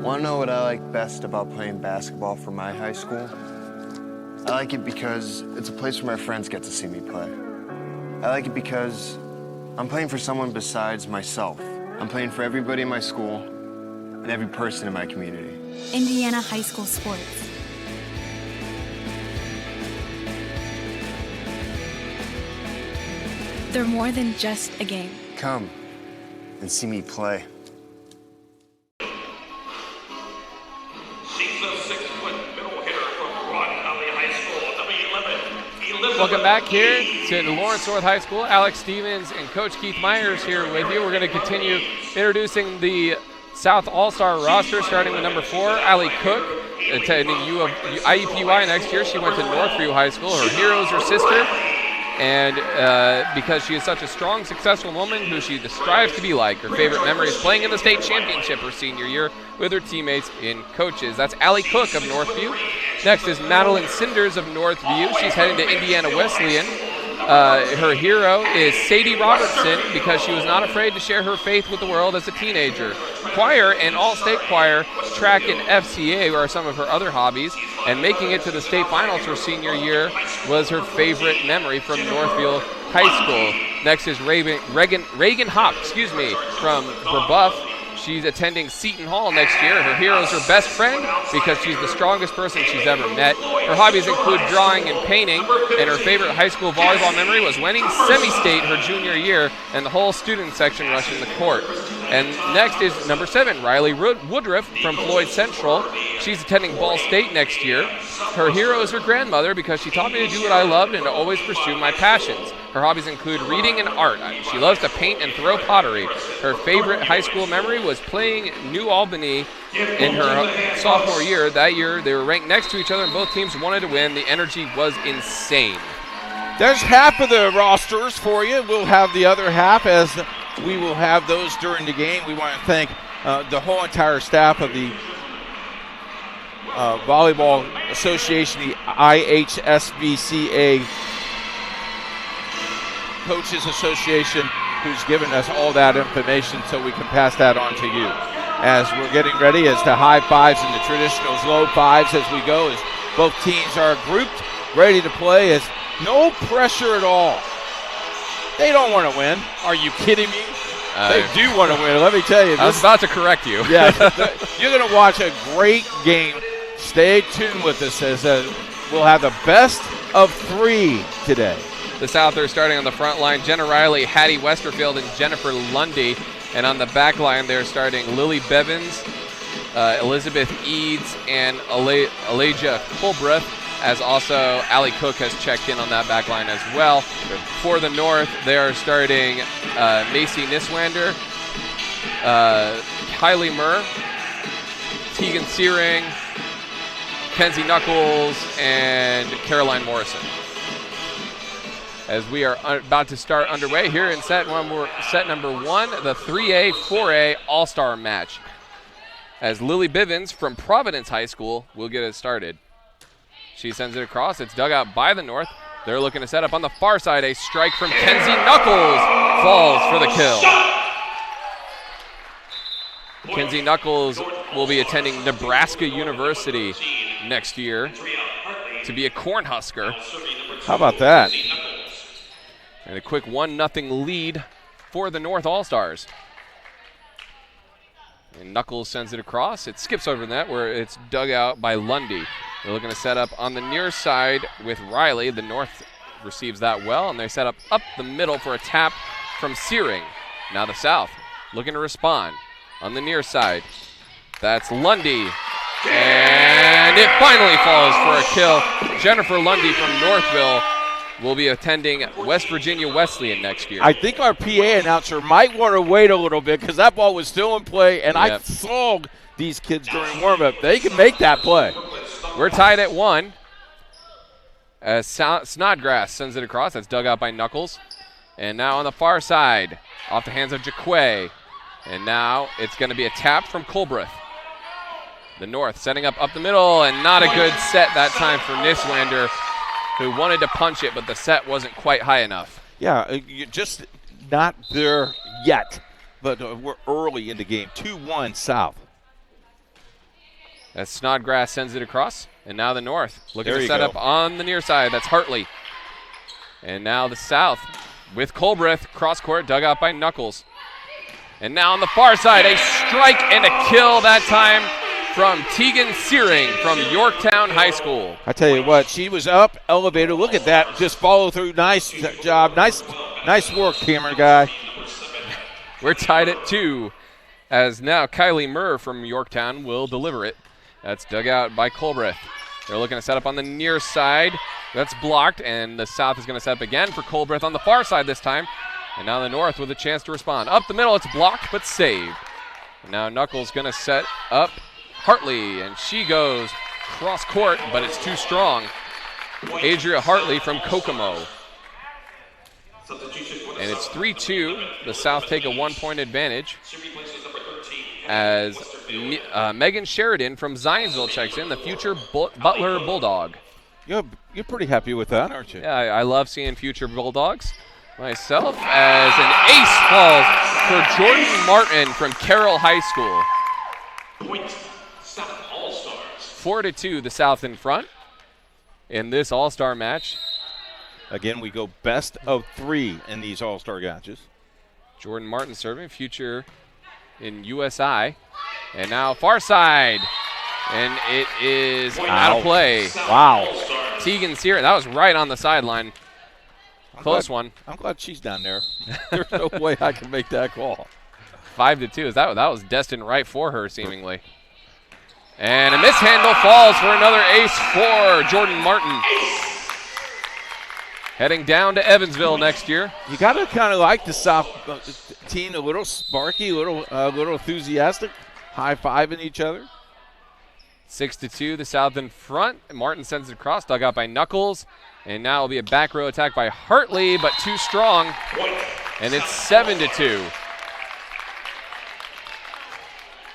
Want to know what I like best about playing basketball for my high school? I like it because it's a place where my friends get to see me play. I like it because I'm playing for someone besides myself. I'm playing for everybody in my school and every person in my community. Indiana high school sports. They're more than just a game. Come and see me play. Welcome back here to Lawrence North High School. Alex Stevens and Coach Keith Myers here with you. We're going to continue introducing the South All-Star roster, starting with number 4, Allie Cook. attending IUPUI next year. She went to Northview High School. Her hero is her sister. And because she is such a strong, successful woman who she strives to be like, her favorite memory is playing in the state championship her senior year with her teammates and coaches. That's Allie Cook of Northview. Next is Madeline Cinders of Northview. She's heading to Indiana Wesleyan. Her hero is Sadie Robertson because she was not afraid to share her faith with the world as a teenager. Choir and all-state choir, track and FCA are some of her other hobbies, and making it to the state finals her senior year was her favorite memory from Northville High School. Next is Reagan Hop, from Brebeuf. She's attending Seton Hall next year. Her hero is her best friend because she's the strongest person she's ever met. Her hobbies include drawing and painting, and her favorite high school volleyball memory was winning semi-state her junior year and the whole student section rushing the court. And next is number 7, Riley Woodruff from Floyd Central. She's attending Ball State next year. Her hero is her grandmother because she taught me to do what I loved and to always pursue my passions. Her hobbies include reading and art. She loves to paint and throw pottery. Her favorite high school memory was playing New Albany in her sophomore year. That year, they were ranked next to each other and both teams wanted to win. The energy was insane. There's half of the rosters for you. We'll have the other half as we will have those during the game. We want to thank the whole entire staff of the Volleyball Association, the IHSBCA Coaches Association, who's given us all that information so we can pass that on to you. As we're getting ready as the high fives and the traditional low fives as we go, as both teams are grouped, ready to play, as no pressure at all. They don't want to win. Are you kidding me? They do want to win. Let me tell you. I was about to correct you. Yeah, you're going to watch a great game. Stay tuned with us as we'll have the best of 3 today. The Southers starting on the front line, Jenna Riley, Hattie Westerfield, and Jennifer Lundy. And on the back line, they're starting Lily Bevins, Elizabeth Eads, and Elijah Colbreth, as also Allie Cook has checked in on that back line as well. For the North, they are starting Macy Niswander, Kylie Murr, Tegan Searing, Kenzie Knuckles, and Caroline Morrison. As we are about to start underway here in set number 1, the 3A, 4A All-Star match. As Lily Bivens from Providence High School will get it started. She sends it across. It's dug out by the North. They're looking to set up on the far side. A strike from Kenzie Knuckles falls for the kill. Kenzie Knuckles will be attending Nebraska University next year to be a Cornhusker. How about that? And a quick 1-0 lead for the North All-Stars. And Knuckles sends it across. It skips over the net where it's dug out by Lundy. They're looking to set up on the near side with Riley. The North receives that well, and they set up the middle for a tap from Searing. Now the South looking to respond on the near side. That's Lundy. And it finally falls for a kill. Jennifer Lundy from Northville will be attending West Virginia Wesleyan next year. I think our PA announcer might want to wait a little bit because that ball was still in play, and I saw these kids during warm-up. They can make that play. We're tied at 1. As Snodgrass sends it across. That's dug out by Knuckles. And now on the far side, off the hands of Jaquay. And now it's going to be a tap from Colbreth. The North setting up the middle, and not a good set that time for Niswander, who wanted to punch it, but the set wasn't quite high enough. Yeah, you're just not there yet, but we're early in the game. 2-1 South. As Snodgrass sends it across, and now the North looking to set up on the near side. That's Hartley. And now the South with Colbreth, cross court, dug out by Knuckles. And now on the far side, a strike and a kill that time from Tegan Searing from Yorktown High School. I tell you what, she was up, elevator. Look at that, just follow through. Nice job. Nice work, camera guy. We're tied at 2, as now Kylie Murr from Yorktown will deliver it. That's dug out by Colbreth. They're looking to set up on the near side. That's blocked, and the South is going to set up again for Colbreth on the far side this time. And now the North with a chance to respond. Up the middle, it's blocked but saved. And now Knuckles going to set up Hartley, and she goes cross court, but it's too strong. Adria Hartley from Kokomo. And it's 3-2. The South take a 1-point advantage as Megan Sheridan from Zionsville checks in, the future Butler Bulldog. You're pretty happy with that, aren't you? Yeah, I love seeing future Bulldogs myself, as an ace falls for Jordan Martin from Carroll High School. 4-2, the South in front in this All-Star match. Again, we go best of 3 in these All-Star matches. Jordan Martin serving, future in USI. And now far side. And it is out of play. Wow. Tegan's here. That was right on the sideline. Close one. I'm glad she's down there. There's no way I can make that call. 5-2. That was destined right for her, seemingly. And a mishandle falls for another ace for Jordan Martin. Heading down to Evansville next year. You got to kind of like the South team, a little sparky, a little enthusiastic, high-fiving each other. 6-2, the South in front. Martin sends it across, dug out by Knuckles. And now it'll be a back row attack by Hartley, but too strong. And it's 7-2.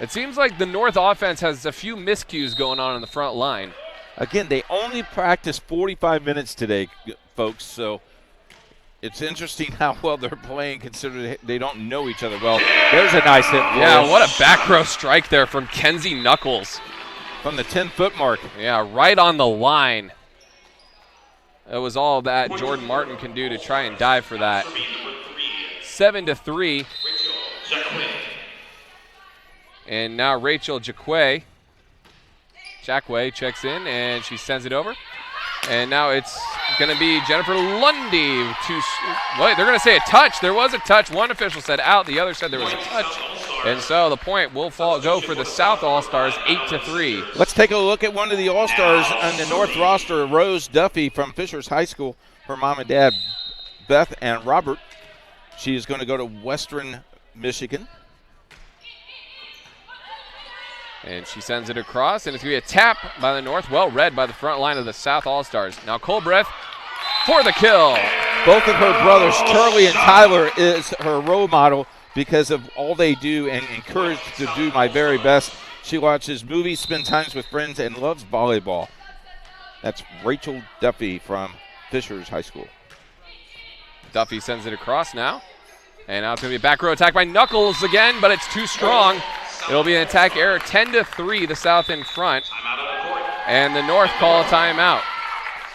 It seems like the North offense has a few miscues going on in the front line. Again, they only practiced 45 minutes today, folks, so it's interesting how well they're playing considering they don't know each other well. There's a nice hit. Yeah, what a back row strike there from Kenzie Knuckles. From the 10-foot mark. Yeah, right on the line. It was all that Jordan Martin can do to try and dive for that. 7-3. And now Rachel Jacquet checks in, and she sends it over. And now it's going to be Jennifer Lundy. Wait, they're going to say a touch. There was a touch. One official said out. The other said there was a touch. And so the point will go for the South All-Stars, 8-3. Let's take a look at one of the All-Stars on the North roster, Rose Duffy from Fishers High School. Her mom and dad, Beth and Robert. She is going to go to Western Michigan. And she sends it across, and it's going to be a tap by the North, well read by the front line of the South All-Stars. Now Colbreth for the kill. Both of her brothers, Charlie and Tyler, is her role model because of all they do and encouraged to do my very best. She watches movies, spends time with friends, and loves volleyball. That's Rachel Duffy from Fishers High School. Duffy sends it across now. And now it's going to be a back row attack by Knuckles again, but it's too strong. It'll be an attack error, 10-3, the South in front. And the North call a timeout.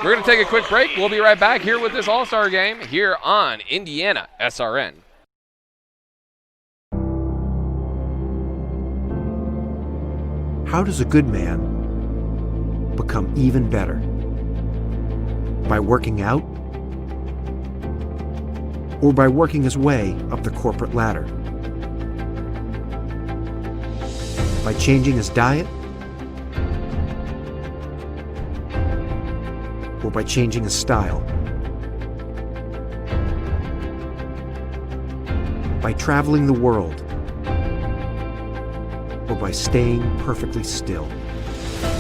We're going to take a quick break. We'll be right back here with this All-Star game here on Indiana SRN. How does a good man become even better? By working out? Or by working his way up the corporate ladder? By changing his diet? Or by changing his style? By traveling the world? Or by staying perfectly still?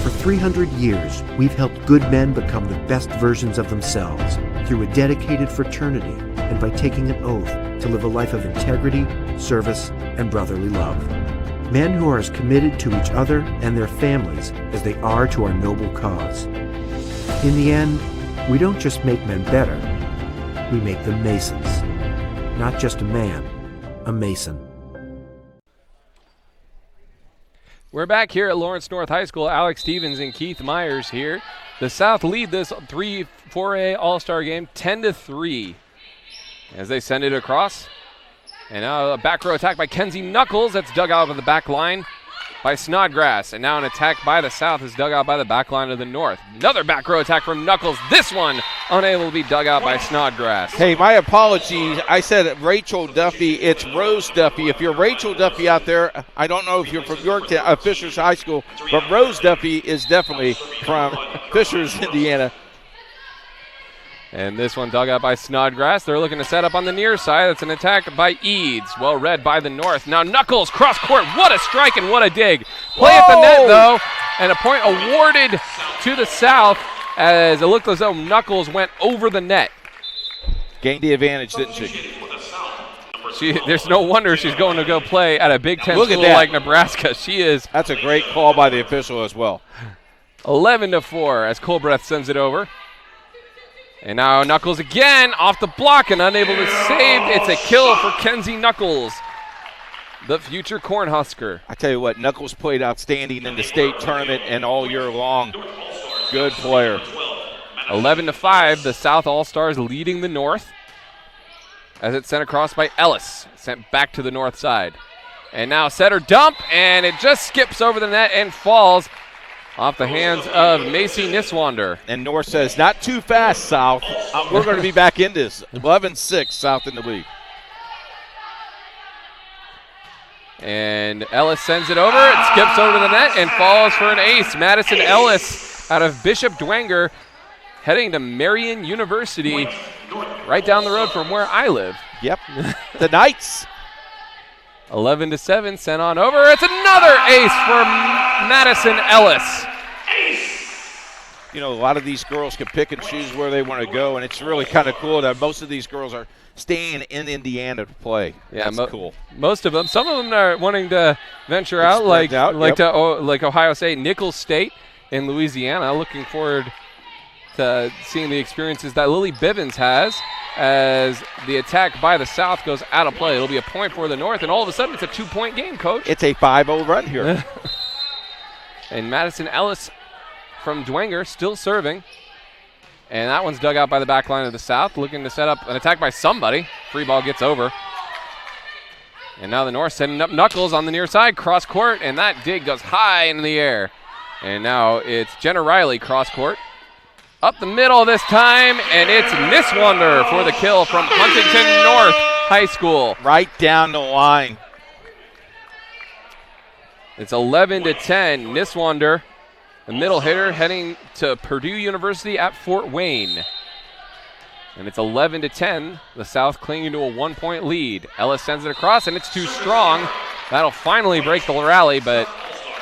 For 300 years, we've helped good men become the best versions of themselves through a dedicated fraternity and by taking an oath to live a life of integrity, service, and brotherly love. Men who are as committed to each other and their families as they are to our noble cause. In the end, we don't just make men better, we make them Masons. Not just a man, a Mason. We're back here at Lawrence North High School. Alex Stevens and Keith Myers here. The South lead this 4A All-Star game 10-3 as they send it across. And now a back row attack by Kenzie Knuckles. That's dug out of the back line by Snodgrass. And now an attack by the South is dug out by the back line of the North. Another back row attack from Knuckles. This one unable to be dug out by Snodgrass. Hey, my apologies. I said Rachel Duffy. It's Rose Duffy. If you're Rachel Duffy out there, I don't know if you're from Yorktown, Fishers High School, but Rose Duffy is definitely from Fishers, Indiana. And this one dug out by Snodgrass. They're looking to set up on the near side. It's an attack by Eads. Well read by the North. Now Knuckles, cross court. What a strike and what a dig. Play at the net, though. and a point awarded to the South as it looked as though Knuckles went over the net. Gained the advantage, didn't she? There's no wonder she's going to go play at a Big Ten Look at school that. like Nebraska. She is. That's a great call by the official as well. 11-4 as Colbreth sends it over. And now Knuckles again off the block and unable to save. It's a kill for Kenzie Knuckles, the future Cornhusker. I tell you what, Knuckles played outstanding in the state tournament and all year long. Good player. 11-5, the South All-Stars leading the North as it's sent across by Ellis, sent back to the north side. And now setter dump, and it just skips over the net and falls off the hands of Macy Niswander. And North says, not too fast, South. We're going to be back in this. 11-6, South in the lead. And Ellis sends it over. It skips over to the net and falls for an ace. Madison Ellis out of Bishop Dwenger, heading to Marion University, right down the road from where I live. Yep, the Knights. 11-7, sent on over. It's another ace for Madison Ellis. You know, a lot of these girls can pick and choose where they want to go, and it's really kind of cool that most of these girls are staying in Indiana to play. Yeah, that's cool. Most of them. Some of them are wanting to venture out, like Ohio State, Nicholls State in Louisiana. Looking forward to seeing the experiences that Lily Bivens has as the attack by the South goes out of play. It'll be a point for the North, and all of a sudden it's a 2-point game, Coach. It's a 5-0 run here. And Madison Ellis from Dwenger still serving. And that one's dug out by the back line of the South, looking to set up an attack by somebody. Free ball gets over. And now the North sending up Knuckles on the near side, cross court, and that dig goes high in the air. And now it's Jenna Riley cross court. Up the middle this time, and it's Niswander for the kill from Huntington North High School. Right down the line. It's 11-10. Niswander, the middle hitter, heading to Purdue University at Fort Wayne. And it's 11-10. The South clinging to a 1-point lead. Ellis sends it across, and it's too strong. That'll finally break the rally, but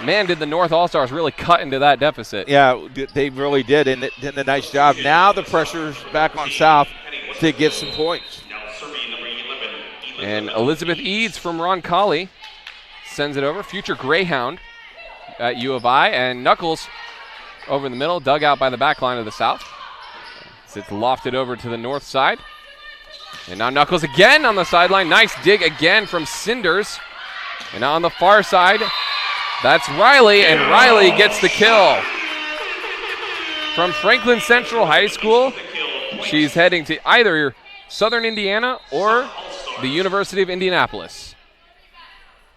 man, did the North All-Stars really cut into that deficit. Yeah, they really did, and did a nice job. Now the pressure's back on South to get some points. And Elizabeth Eads from Roncalli sends it over. Future Greyhound at U of I, and Knuckles over in the middle, dug out by the back line of the South. It's lofted over to the north side. And now Knuckles again on the sideline. Nice dig again from Cinders. And now on the far side, that's Riley, and Riley gets the kill. From Franklin Central High School, she's heading to either Southern Indiana or the University of Indianapolis.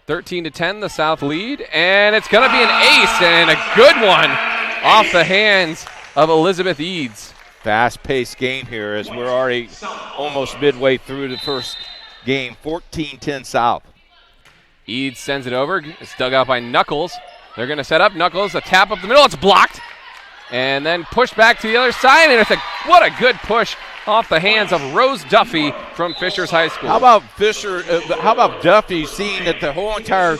13-10, the South lead, and it's going to be an ace, and a good one off the hands of Elizabeth Eads. Fast-paced game here as we're already almost midway through the first game, 14-10 South. Eads sends it over. It's dug out by Knuckles. They're going to set up. Knuckles, a tap up the middle. It's blocked. And then pushed back to the other side. And what a good push off the hands of Rose Duffy from Fishers High School. How about how about Duffy seeing that the whole entire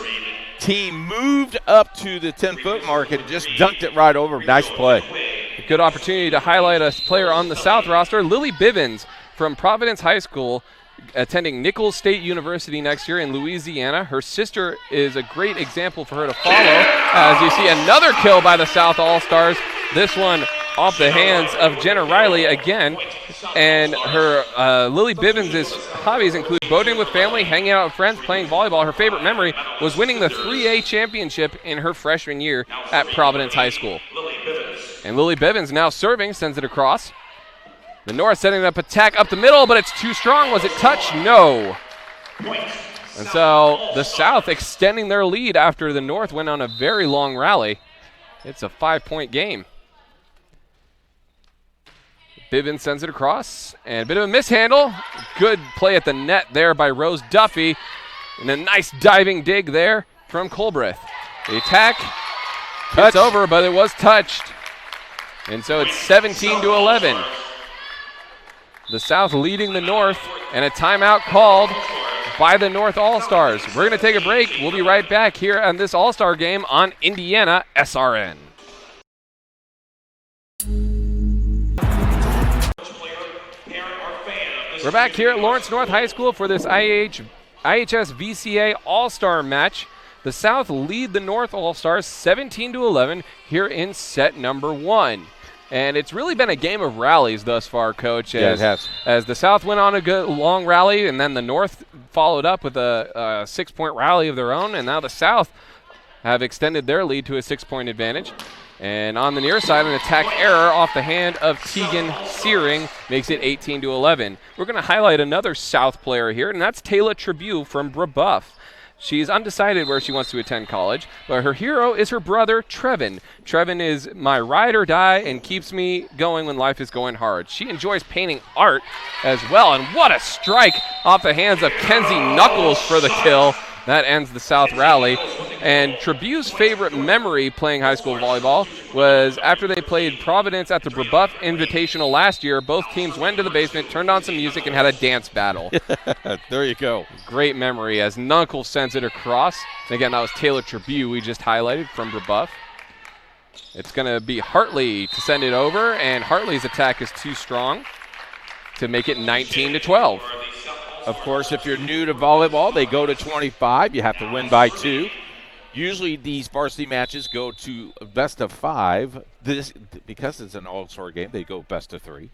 team moved up to the 10-foot mark and just dunked it right over? Nice play. A good opportunity to highlight a player on the South roster, Lily Bivens from Providence High School, attending Nicholls State University next year in Louisiana. Her sister is a great example for her to follow. As you see another kill by the South All-Stars. This one off the hands of Jenna Riley again. And her Lily Bivens' hobbies include boating with family, hanging out with friends, playing volleyball. Her favorite memory was winning the 3A championship in her freshman year at Providence High School. And Lily Bivens now serving, sends it across. The North setting up attack up the middle, but it's too strong. Was it touched? No. And so the South extending their lead after the North went on a very long rally. It's a 5-point game. Bivens sends it across, and a bit of a mishandle. Good play at the net there by Rose Duffy. And a nice diving dig there from Colbreth. The attack gets over, but it was touched. And so it's 17-11. The South leading the North, and a timeout called by the North All-Stars. We're going to take a break. We'll be right back here on this All-Star game on Indiana SRN. We're back here at Lawrence North High School for this IHS VCA All-Star match. The South lead the North All-Stars 17-11 here in set number 1. And it's really been a game of rallies thus far, Coach. Yeah, it has. As the South went on a good long rally, and then the North followed up with a 6-point rally of their own, and now the South have extended their lead to a 6-point advantage. And on the near side, an attack error off the hand of Tegan Searing makes it 18-11. We're going to highlight another South player here, and that's Taylor Tribune from Brebeuf. She's undecided where she wants to attend college, but her hero is her brother, Trevin. Trevin is my ride or die and keeps me going when life is going hard. She enjoys painting art as well, and what a strike off the hands of Kenzie Knuckles for the kill. That ends the South rally. And Tribune's favorite memory playing high school volleyball was after they played Providence at the Brebeuf Invitational last year. Both teams went to the basement, turned on some music, and had a dance battle. There you go. Great memory as Knuckles sends it across. And again, that was Taylor Tribune we just highlighted from Brebeuf. It's going to be Hartley to send it over, and Hartley's attack is too strong to make it 19-12. Of course, if you're new to volleyball, they go to 25. You have to win by 2. Usually these varsity matches go to best of 5. Because it's an all-star game, they go best of 3.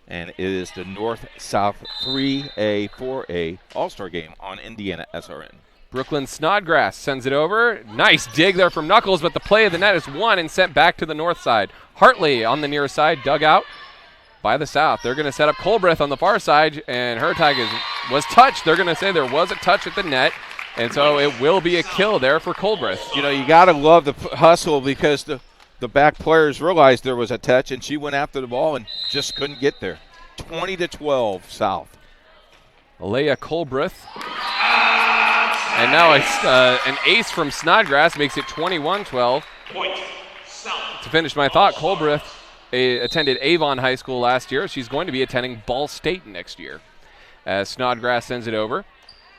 And it is the North-South 3A, 4A all-star game on Indiana SRN. Brooklyn Snodgrass sends it over. Nice dig there from Knuckles, but the play of the net is won and sent back to the north side. Hartley on the near side, dug out by the South. They're going to set up Colbreth on the far side, and her tag was touched. They're going to say there was a touch at the net, and so it will be a kill there for Colbreth. You know, you got to love the hustle because the back players realized there was a touch, and she went after the ball and just couldn't get there. 20-12 South. Alea Colbreth. And now an ace from Snodgrass makes it 21-12. To finish my thought, Colbreth attended Avon High School last year. She's going to be attending Ball State next year. As Snodgrass sends it over.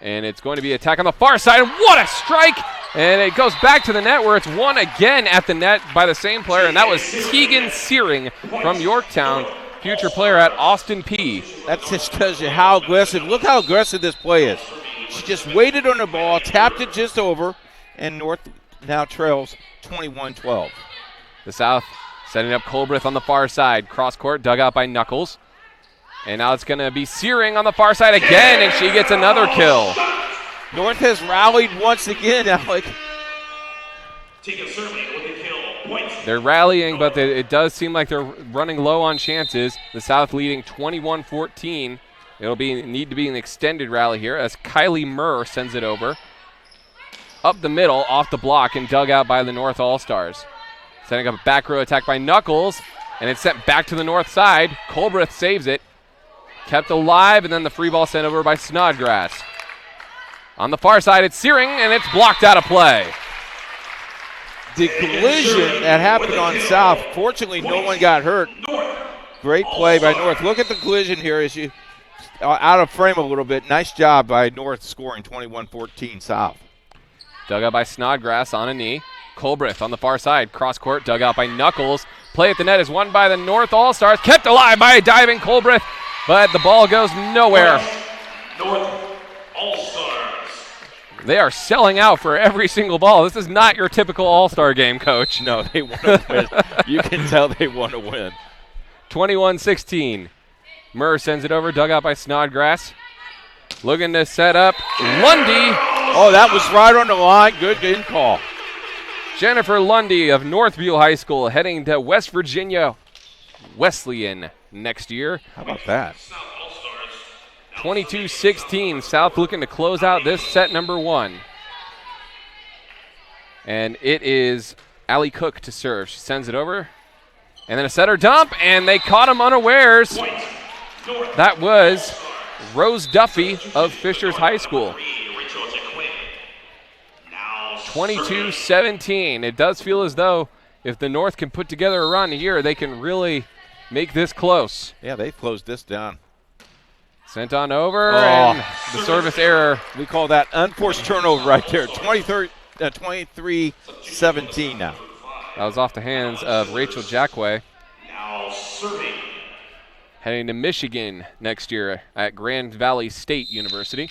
And it's going to be attack on the far side. What a strike! And it goes back to the net where it's won again at the net by the same player. And that was Tegan Searing from Yorktown, future player at Austin P. That just tells you how aggressive. Look how aggressive this play is. She just waited on the ball, tapped it just over, and North now trails 21-12. The South setting up Colbreth on the far side. Cross court, dug out by Knuckles. And now it's going to be Searing on the far side again, and she gets another kill. North has rallied once again, Alec. They're rallying, but it does seem like they're running low on chances. The South leading 21-14. It'll need to be an extended rally here as Kylie Murr sends it over. Up the middle, off the block, and dug out by the North All-Stars. Setting up a back row attack by Knuckles, and it's sent back to the north side. Colbreth saves it. Kept alive, and then the free ball sent over by Snodgrass. On the far side, it's Searing, and it's blocked out of play. The collision that happened on South, fortunately no one got hurt. Great play by North. Look at the collision here as you out of frame a little bit. Nice job by North scoring 21-14 South. Dug out by Snodgrass on a knee. Colbreth on the far side. Cross court, dug out by Knuckles. Play at the net is won by the North All-Stars. Kept alive by a diving Colbreth, but the ball goes nowhere. North All-Stars. They are selling out for every single ball. This is not your typical All-Star game, Coach. No, they want to win. You can tell they want to win. 21-16. Murr sends it over, dug out by Snodgrass. Looking to set up Lundy. Oh, that was right on the line. Good in call. Jennifer Lundy of Northview High School heading to West Virginia Wesleyan next year. How about that? 22-16. South looking to close out this set number 1. And it is Allie Cook to serve. She sends it over. And then a setter dump, and they caught him unawares. That was Rose Duffy of Fishers High School. 22-17. It does feel as though if the North can put together a run here, they can really make this close. Yeah, they've closed this down. Sent on over, and the service error. We call that unforced turnover right there. 23-17 now. That was off the hands of Rachel Jackway. Now serving. heading to Michigan next year at Grand Valley State University.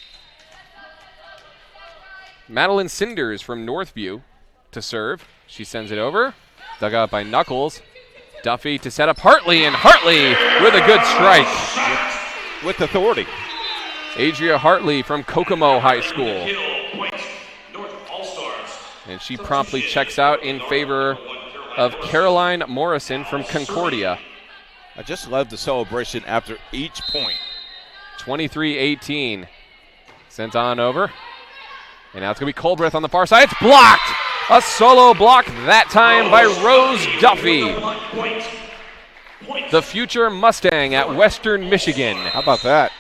Madeline Cinders from Northview to serve. She sends it over. Dug out by Knuckles. Duffy to set up Hartley, and Hartley with a good strike. With authority. Adria Hartley from Kokomo High School. And she promptly checks out in favor of Caroline Morrison from Concordia. I just love the celebration after each point. 23-18. Sent on over. And now it's going to be Colbreth on the far side. It's blocked! A solo block that time by Rose Duffy. The future Mustang at Western Michigan. How about that?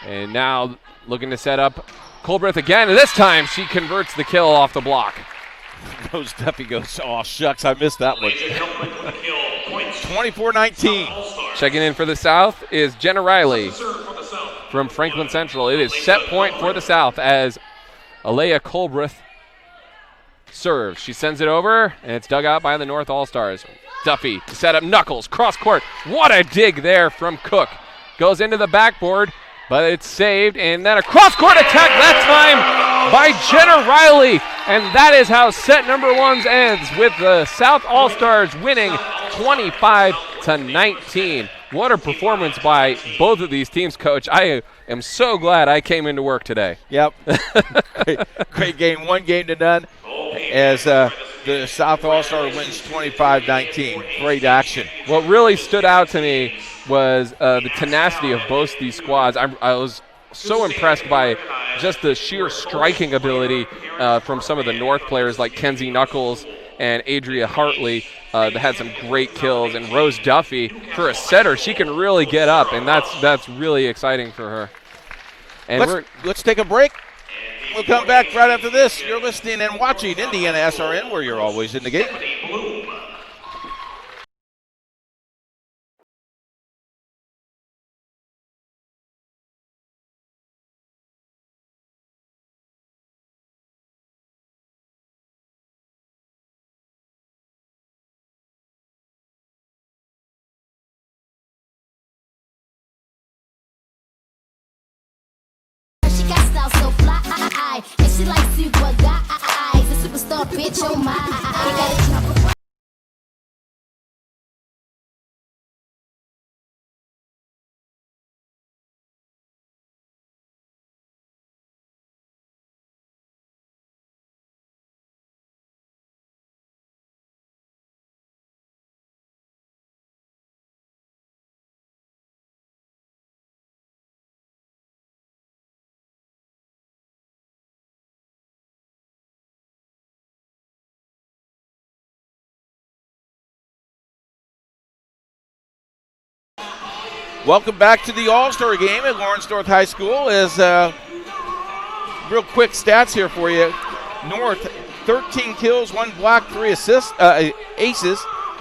And now looking to set up Colbreth again. And this time she converts the kill off the block. Rose Duffy goes, oh, shucks, I missed that one. 24-19. Checking in for the South is Jenna Riley from Franklin Central. It is set point for the South as Alea Colbreth serves. She sends it over, and it's dug out by the North All-Stars. Duffy to set up Knuckles, cross court. What a dig there from Cook. Goes into the backboard, but it's saved, and then a cross-court attack that time by Jenna Riley. And that is how set number 1 ends, with the South All-Stars winning 25-19. What a performance by both of these teams, Coach. I am so glad I came into work today. Yep. Great game, 1 game to none, as the South All-Star wins 25-19. Great action. What really stood out to me was the tenacity of both these squads. I was so impressed by just the sheer striking ability from some of the North players like Kenzie Knuckles and Adria Hartley that had some great kills. And Rose Duffy, for a setter, she can really get up, and that's really exciting for her. And let's take a break. We'll come back right after this. You're listening and watching Indiana SRN, where you're always in the game. And she like super guys, a superstar bitch, oh my. Welcome back to the All-Star game at Lawrence North High School. As real quick stats here for you. North, 13 kills, 1 block, 3 assists, aces.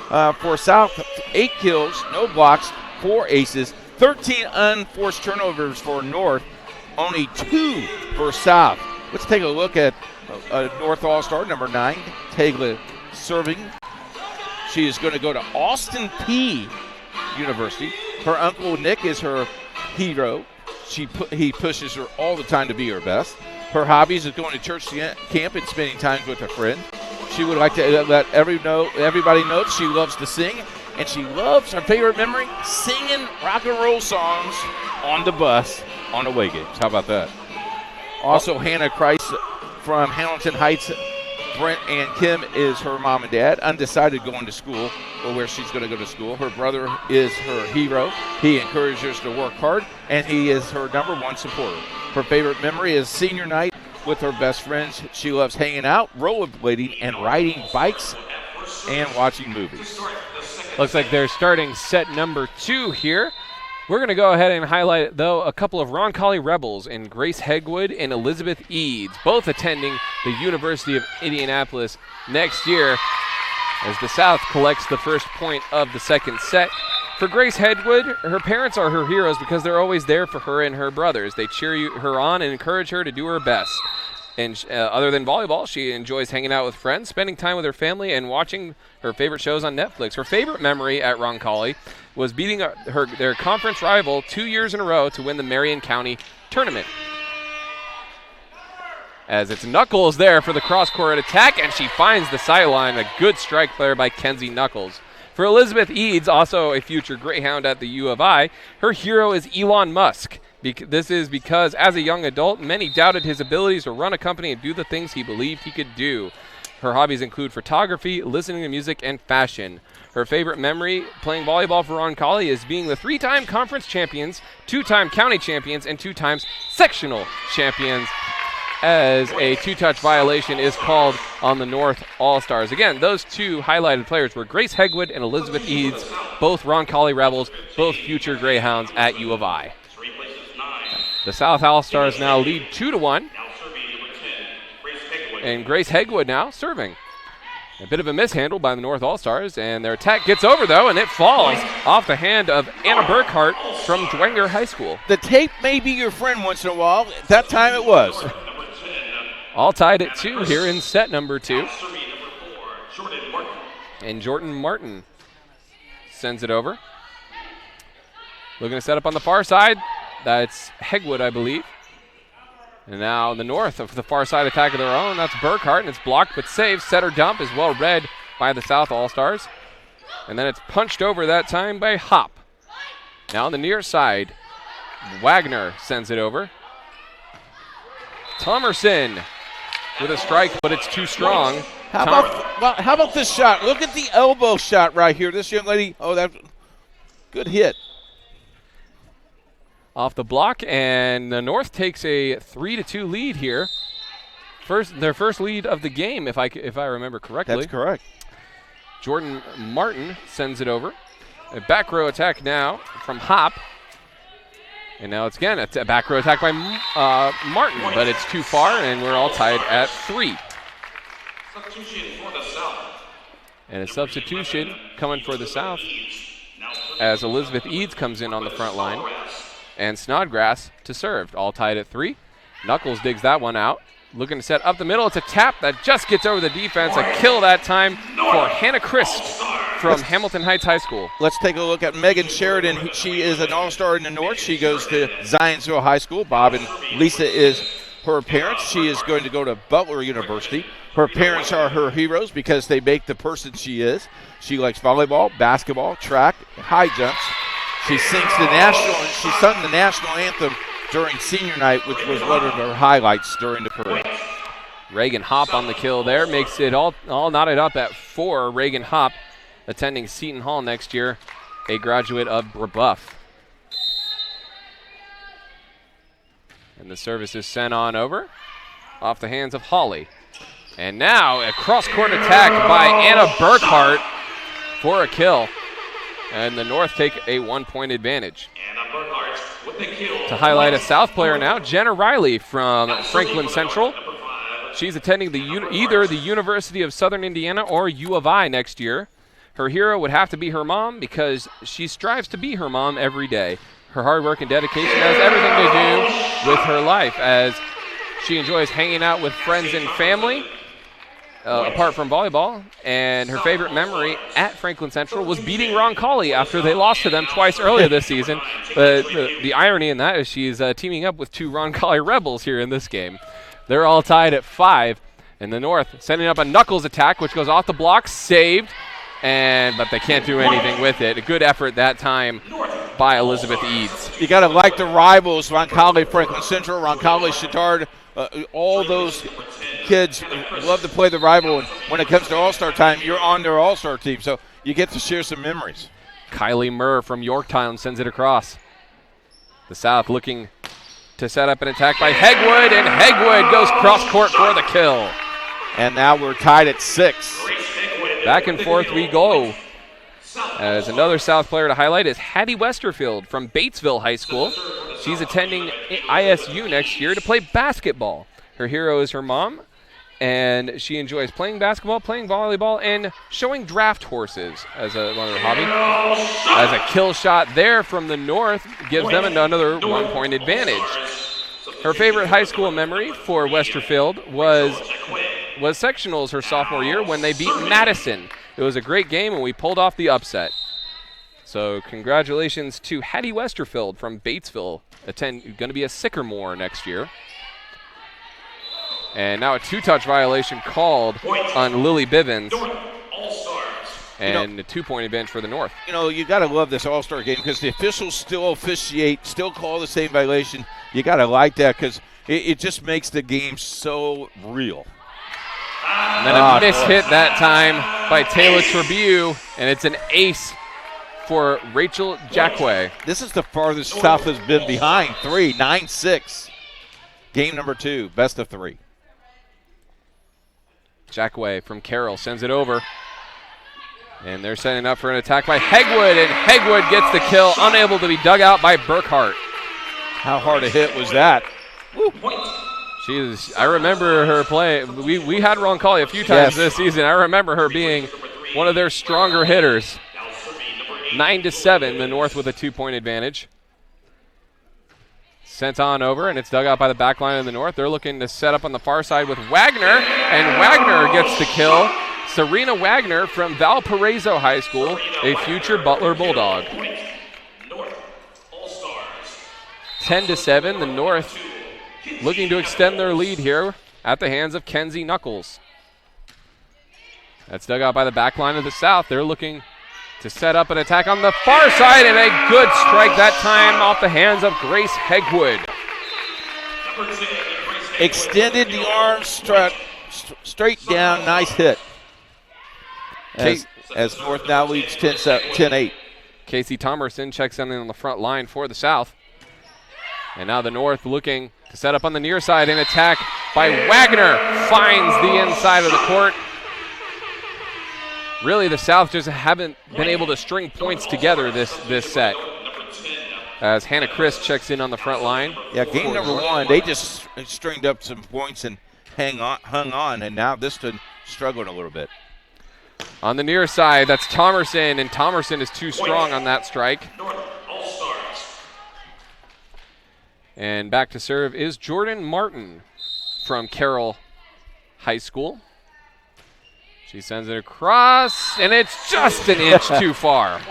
For South, 8 kills, no blocks, 4 aces. 13 unforced turnovers for North, only 2 for South. Let's take a look at North All-Star, number 9, Tagla serving. She is going to go to Austin Peay University. Her uncle Nick is her hero. He pushes her all the time to be her best. Her hobbies is going to church camp and spending time with a friend. She would like to let everybody know she loves to sing, and she loves, her favorite memory, singing rock and roll songs on the bus on away games. How about that? Also, Hannah Christ from Hamilton Heights. Brent and Kim is her mom and dad, undecided going to school or where she's going to go to school. Her brother is her hero. He encourages her to work hard, and he is her number 1 supporter. Her favorite memory is senior night with her best friends. She loves hanging out, rollerblading, and riding bikes and watching movies. Looks like they're starting set number 2 here. We're going to go ahead and highlight, though, a couple of Roncalli Rebels in Grace Hegwood and Elizabeth Eads, both attending the University of Indianapolis next year, as the South collects the first point of the second set. For Grace Hegwood, her parents are her heroes because they're always there for her and her brothers. They cheer her on and encourage her to do her best. And other than volleyball, she enjoys hanging out with friends, spending time with her family, and watching her favorite shows on Netflix. Her favorite memory at Roncalli was beating their conference rival 2 years in a row to win the Marion County tournament. As it's Knuckles there for the cross-court attack, and she finds the sideline. A good strike there by Kenzie Knuckles. For Elizabeth Eads, also a future Greyhound at the U of I, her hero is Elon Musk. This is because, as a young adult, many doubted his abilities to run a company and do the things he believed he could do. Her hobbies include photography, listening to music, and fashion. Her favorite memory playing volleyball for Roncalli is being the 3-time conference champions, 2-time county champions, and 2 times sectional champions, as a 2-touch violation is called on the North All-Stars. Again, those 2 highlighted players were Grace Hegwood and Elizabeth Eads, both Roncalli Rebels, both future Greyhounds at U of I. The South All-Stars now lead 2-1. And Grace Hegwood now serving. A bit of a mishandle by the North All-Stars, and their attack gets over, though, and it falls off the hand of Anna Burkhart from Dwenger High School. The tape may be your friend once in a while. That time it was. All tied at 2 here in set number 2. And Jordan Martin sends it over. Looking to set up on the far side. That's Hegwood, I believe. And now the North of the far side attack of their own. That's Burkhart, and it's blocked but saved. Setter dump is well read by the South All-Stars. And then it's punched over that time by Hop. Now on the near side, Wagner sends it over. Thomerson with a strike, but it's too strong. How about this shot? Look at the elbow shot right here. This young lady, that's good hit. Off the block, and the North takes a 3-2 lead here. Their first lead of the game, if I remember correctly. That's correct. Jordan Martin sends it over. A back row attack now from Hop. And now it's again a back row attack by Martin, but it's too far, and we're all tied at 3. And a substitution coming for the South as Elizabeth Eads comes in on the front line. And Snodgrass to serve, all tied at 3. Knuckles digs that one out. Looking to set up the middle. It's a tap that just gets over the defense. A kill that time for Hannah Christ from Hamilton Heights High School. Let's take a look at Megan Sheridan. She is an all-star in the North. She goes to Zionsville High School. Bob and Lisa is her parents. She is going to go to Butler University. Her parents are her heroes because they make the person she is. She likes volleyball, basketball, track, high jumps. She sung the national anthem during senior night, which was one of her highlights during the parade. Reagan Hop on the kill there, makes it all knotted up at 4. Reagan Hop attending Seton Hall next year, a graduate of Brebeuf. And the service is sent on over, off the hands of Holly. And now a cross-court attack by Anna Burkhart for a kill. And the North take a 1-point advantage. To highlight a South player now, Jenna Riley from Franklin Central. She's attending either the University of Southern Indiana or U of I next year. Her hero would have to be her mom because she strives to be her mom every day. Her hard work and dedication has everything to do with her life, as she enjoys hanging out with friends and family. Apart from volleyball, and her favorite memory at Franklin Central was beating Roncalli after they lost to them twice earlier this season. But the irony in that is she's teaming up with 2 Roncalli Rebels here in this game. They're all tied at 5, and the North setting up a Knuckles attack, which goes off the block, saved, but they can't do anything with it. A good effort that time by Elizabeth Eads. You got to like the rivals, Roncalli, Franklin Central, Roncalli, Chittard. All those kids love to play the rival, and when it comes to All-Star time, you're on their All-Star team, so you get to share some memories. Kylie Murr from Yorktown sends it across. The South looking to set up an attack by Hegwood, and Hegwood goes cross-court for the kill. And now we're tied at 6. Back and forth we go. As another South player to highlight is Hattie Westerfield from Batesville High School. She's attending ISU next year to play basketball. Her hero is her mom, and she enjoys playing basketball, playing volleyball, and showing draft horses as one of her hobbies. As a kill shot there from the North gives them another 1-point advantage. Her favorite high school memory for Westerfield was sectionals her sophomore year when they beat Madison. It was a great game, and we pulled off the upset. So congratulations to Hattie Westerfield from Batesville, going to be a Sycamore next year. And now a 2-touch violation called on Lily Bivens. And a 2-point advantage for the North. You got to love this All-Star game because the officials still officiate, still call the same violation. You got to like that because it just makes the game so real. And then a miss hit that time by Taylor Tribune, and it's an ace for Rachel Jackway. This is the farthest South has been behind. 9-6. Game number 2, best of 3. Jackway from Carroll sends it over. And they're setting up for an attack by Hegwood, and Hegwood gets the kill, unable to be dug out by Burkhart. How hard a hit was that? I remember her play. We had Roncalli a few times this season. I remember her being one of their stronger hitters. 9-7, the North with a 2-point advantage. Sent on over, and it's dug out by the back line of the North. They're looking to set up on the far side with Wagner, and Wagner gets the kill. Serena Wagner from Valparaiso High School, a future Butler Bulldog. 10-7, the North looking to extend their lead here at the hands of Kenzie Knuckles. That's dug out by the back line of the South. They're looking to set up an attack on the far side, and a good strike that time off the hands of Grace Hegwood. Extended the arms straight down, nice hit. As North now leads 10-8. Casey Thomerson checks in on the front line for the South. And now the North looking to set up on the near side. An attack by Wagner finds the inside of the court. Really, the South just haven't been able to string points together this set. As Hannah Chris checks in on the front line. Yeah, game number 1, they just stringed up some points and hung on, and now this one struggled a little bit. On the near side, that's Thomerson, and Thomerson is too strong on that strike. And back to serve is Jordan Martin from Carroll High School. She sends it across, and it's just an inch too far.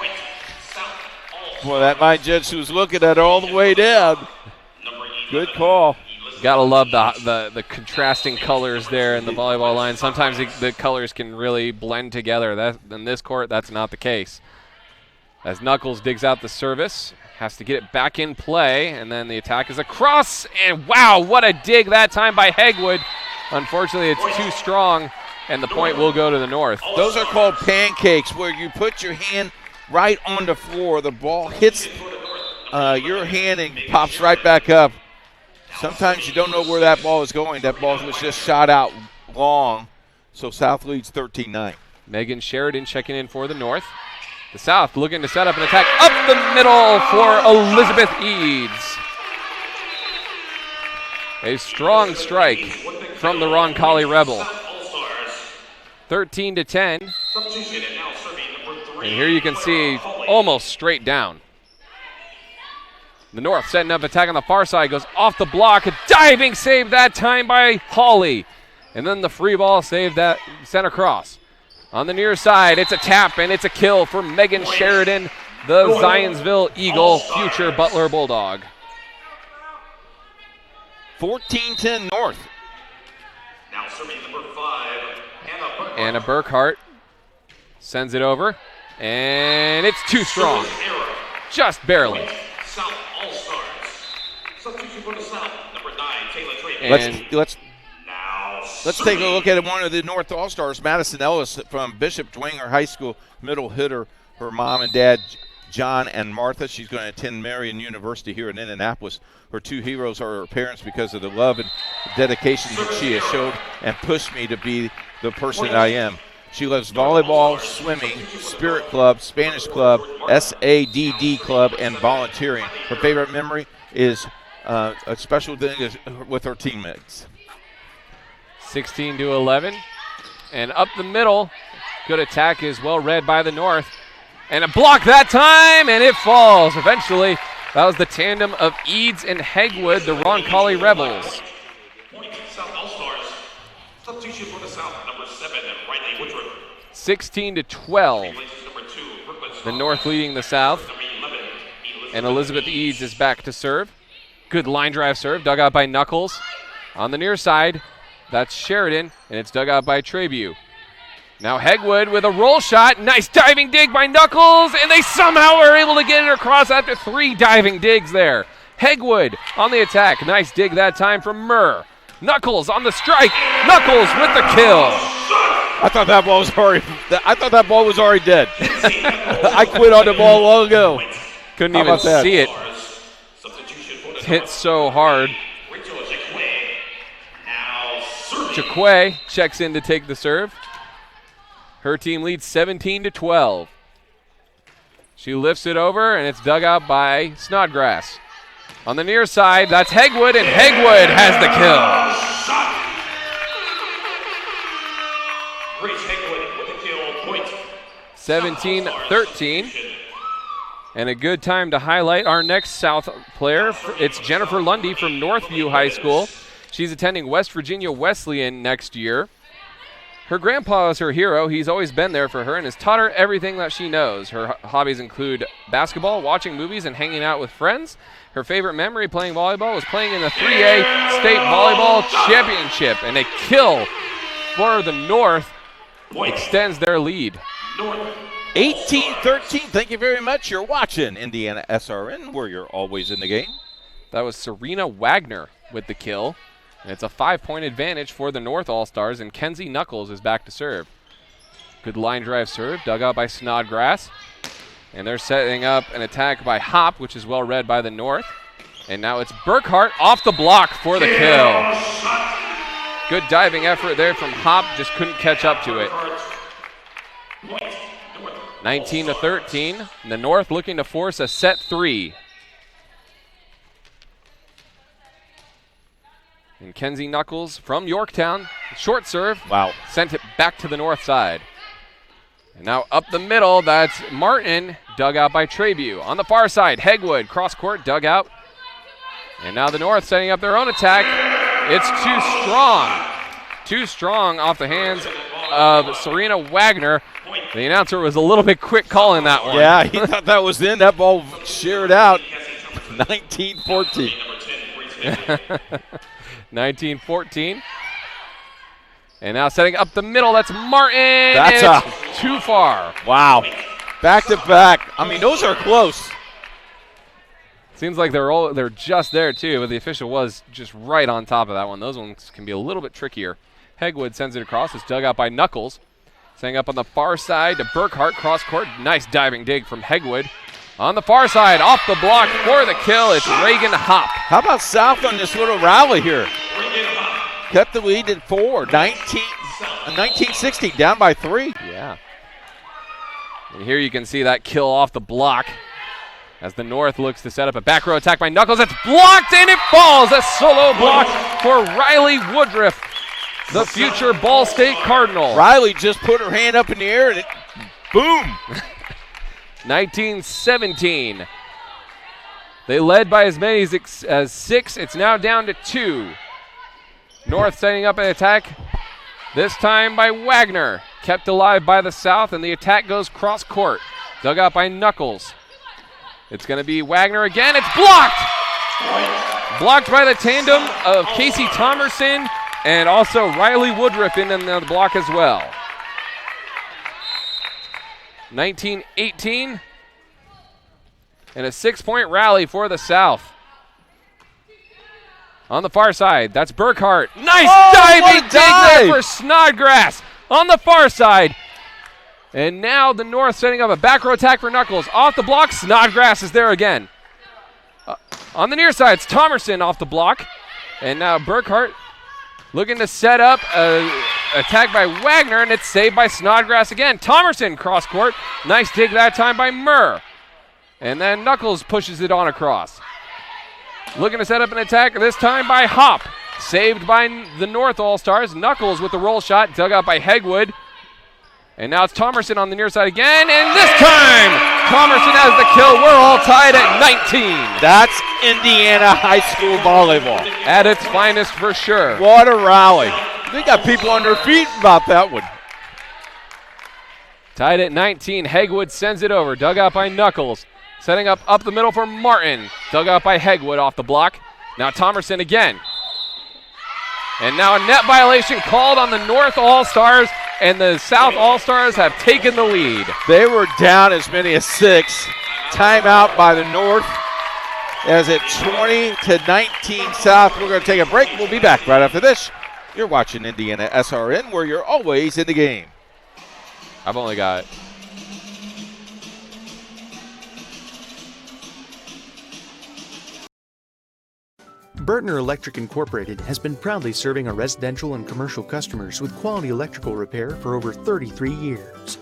Boy, that line judge was looking at it all the way down. Good call. Gotta love the contrasting colors there in the volleyball line. Sometimes the colors can really blend together. In this court, that's not the case. As Knuckles digs out the service, has to get it back in play, and then the attack is across, and wow, what a dig that time by Hegwood. Unfortunately, it's too strong, and the point will go to the North. Those are called pancakes, where you put your hand right on the floor. The ball hits your hand and pops right back up. Sometimes you don't know where that ball is going. That ball was just shot out long, so South leads 13-9. Megan Sheridan checking in for the North. The South looking to set up an attack up the middle for Elizabeth Eads. A strong strike from the Roncalli Rebel. 13-10. And here you can see almost straight down. The North setting up attack on the far side, goes off the block. A diving save that time by Hawley. And then the free ball save that sent across. On the near side, it's a tap and it's a kill for Megan Sheridan, the Zionsville Eagle, future Butler Bulldog. 14-10 North. Now serving number 5, Anna Burkhart sends it over, and it's too strong. Just barely. South All-Stars. Substitution for the South, number 9, Taylor Travis. Let's take a look at one of the North All-Stars, Madison Ellis from Bishop Dwenger High School, middle hitter. Her mom and dad, John and Martha. She's going to attend Marion University here in Indianapolis. Her two heroes are her parents because of the love and dedication that she has showed and pushed me to be the person that I am. She loves volleyball, swimming, Spirit Club, Spanish Club, SADD Club, and volunteering. Her favorite memory is a special thing with her teammates. 16-11. And up the middle, good attack is well read by the North. And a block that time, and it falls. Eventually, That was the tandem of Eads and Hegwood, the Roncalli Rebels. South All-Stars. Substitution for the South, number 7, Riley Woodruff. 16-12. The North leading the South. And Elizabeth Eads is back to serve. Good line drive serve, dug out by Knuckles. On the near side, that's Sheridan, and it's dug out by Trabue. Now Hegwood with a roll shot. Nice diving dig by Knuckles, and they somehow are able to get it across after 3 diving digs there. Hegwood on the attack. Nice dig that time from Murr. Knuckles on the strike. Knuckles with the kill. I thought that ball was already dead. I quit on the ball long ago. Couldn't even see it. Hit so hard. Jaquay checks in to take the serve. Her team leads 17-12. She lifts it over, and it's dug out by Snodgrass. On the near side, that's Hegwood, and Hegwood has the kill. 17-13. And a good time to highlight our next South player. It's Jennifer Lundy from Northview High School. She's attending West Virginia Wesleyan next year. Her grandpa is her hero. He's always been there for her and has taught her everything that she knows. Her hobbies include basketball, watching movies, and hanging out with friends. Her favorite memory playing volleyball was playing in the 3A State Volleyball Championship. And a kill for the North extends their lead. 18-13. Thank you very much. You're watching Indiana SRN, where you're always in the game. That was Serena Wagner with the kill. And it's a 5-point advantage for the North All-Stars, and Kenzie Knuckles is back to serve. Good line drive serve, dug out by Snodgrass. And they're setting up an attack by Hop, which is well read by the North. And now it's Burkhart off the block for the kill. Good diving effort there from Hop, just couldn't catch up to it. 19-13, the North looking to force a set 3. And Kenzie Knuckles from Yorktown, short serve. Wow. Sent it back to the north side. And now up the middle, that's Martin, dug out by Trabue. On the far side, Hegwood, cross court, dug out. And now the North setting up their own attack. It's too strong. Too strong off the hands of Serena Wagner. The announcer was a little bit quick calling that one. Yeah, he thought that was in. That ball sheared out. 19-14. 19-14. And now setting up the middle, that's Martin. That's too far. Wow. Back to back. I mean, those are close. Seems like they're just there too, but the official was just right on top of that one. Those ones can be a little bit trickier. Hegwood sends it across. It's dug out by Knuckles. Setting up on the far side to Burkhart, cross court. Nice diving dig from Hegwood. On the far side, off the block for the kill, it's Reagan Hop. How about South on this little rally here? Kept the lead in 4, 19-16, down by 3. Yeah. And here you can see that kill off the block as the North looks to set up a back row attack by Knuckles. It's blocked and it falls. A solo block for Riley Woodruff, the future Ball State Cardinal. Riley just put her hand up in the air and it, boom. 19-17. They led by as many as 6. It's now down to 2. North setting up an attack, this time by Wagner. Kept alive by the South, and the attack goes cross court. Dug out by Knuckles. It's going to be Wagner again. It's blocked! Blocked by the tandem of Casey Thomerson and also Riley Woodruff in the block as well. 19-18. And a 6-point rally for the South. On the far side, that's Burkhart. Nice diving dig there for Snodgrass on the far side. And now the North setting up a back row attack for Knuckles. Off the block, Snodgrass is there again. On the near side, it's Thomerson off the block. And now Burkhart looking to set up an attack by Wagner, and it's saved by Snodgrass again. Thomerson cross court. Nice dig that time by Murr. And then Knuckles pushes it on across. Looking to set up an attack, this time by Hop. Saved by the North All-Stars. Knuckles with the roll shot, dug out by Hegwood. And now it's Thomerson on the near side again, and this time Thomerson has the kill. We're all tied at 19. That's Indiana high school volleyball. At its finest for sure. What a rally. They got people on their feet about that one. Tied at 19. Hegwood sends it over. Dug out by Knuckles. Setting up the middle for Martin. Dug out by Hegwood off the block. Now Thomerson again. And now a net violation called on the North All-Stars, and the South All-Stars have taken the lead. They were down as many as 6. Timeout by the North as it 20-19 South. We're going to take a break. We'll be back right after this. You're watching Indiana SRN, where you're always in the game. I've only got Burtner Electric Incorporated has been proudly serving our residential and commercial customers with quality electrical repair for over 33 years.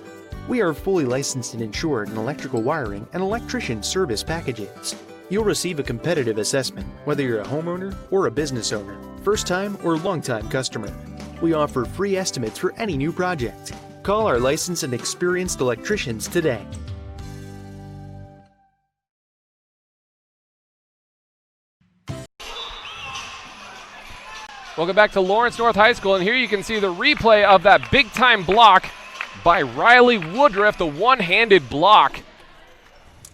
We are fully licensed and insured in electrical wiring and electrician service packages. You'll receive a competitive assessment, whether you're a homeowner or a business owner, first-time or long-time customer. We offer free estimates for any new project. Call our licensed and experienced electricians today. Welcome back to Lawrence North High School, and here you can see the replay of that big-time block by Riley Woodruff, the one-handed block.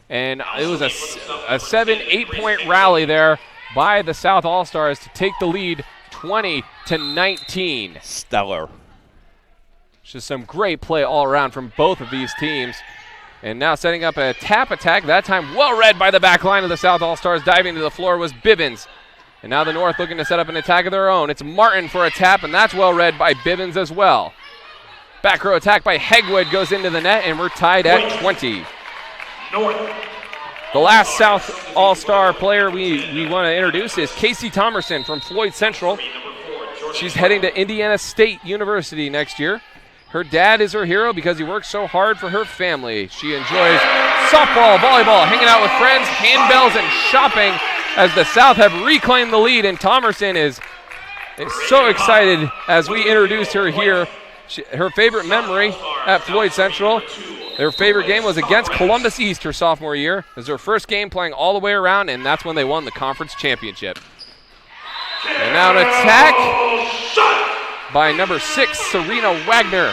And it was a 7-8 rally there by the South All-Stars to take the lead 20-19. Stellar. Just some great play all around from both of these teams. And now setting up a tap attack, that time well read by the back line of the South All-Stars. Diving to the floor was Bibbins. And now the North looking to set up an attack of their own. It's Martin for a tap, and that's well read by Bibbins as well. Back row attack by Hegwood goes into the net, and we're tied at 20. The last South All-Star player we want to introduce is Casey Thomerson from Floyd Central. She's heading to Indiana State University next year. Her dad is her hero because he works so hard for her family. She enjoys softball, volleyball, hanging out with friends, handbells, and shopping as the South have reclaimed the lead, and Thomerson is so excited as we introduce her here. Her favorite memory at Floyd Central, their favorite game was against Columbus East her sophomore year. It was her first game playing all the way around, and that's when they won the conference championship. And now an attack by number 6, Serena Wagner,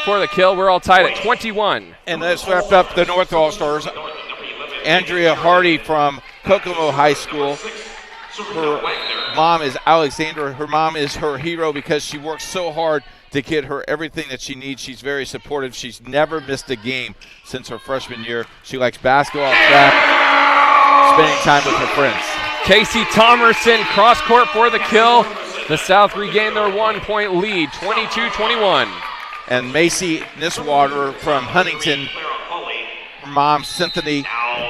for the kill. We're all tied at 21. And that's wrapped up the North All-Stars. Andrea Hardy from Kokomo High School. Her mom is Alexandra. Her mom is her hero because she works so hard to get her everything that she needs. She's very supportive. She's never missed a game since her freshman year. She likes basketball, track, spending time with her friends. Casey Thomerson cross court for the kill. The South regained their 1-point lead, 22-21. And Macy Niswater from Huntington, her mom, Cynthia,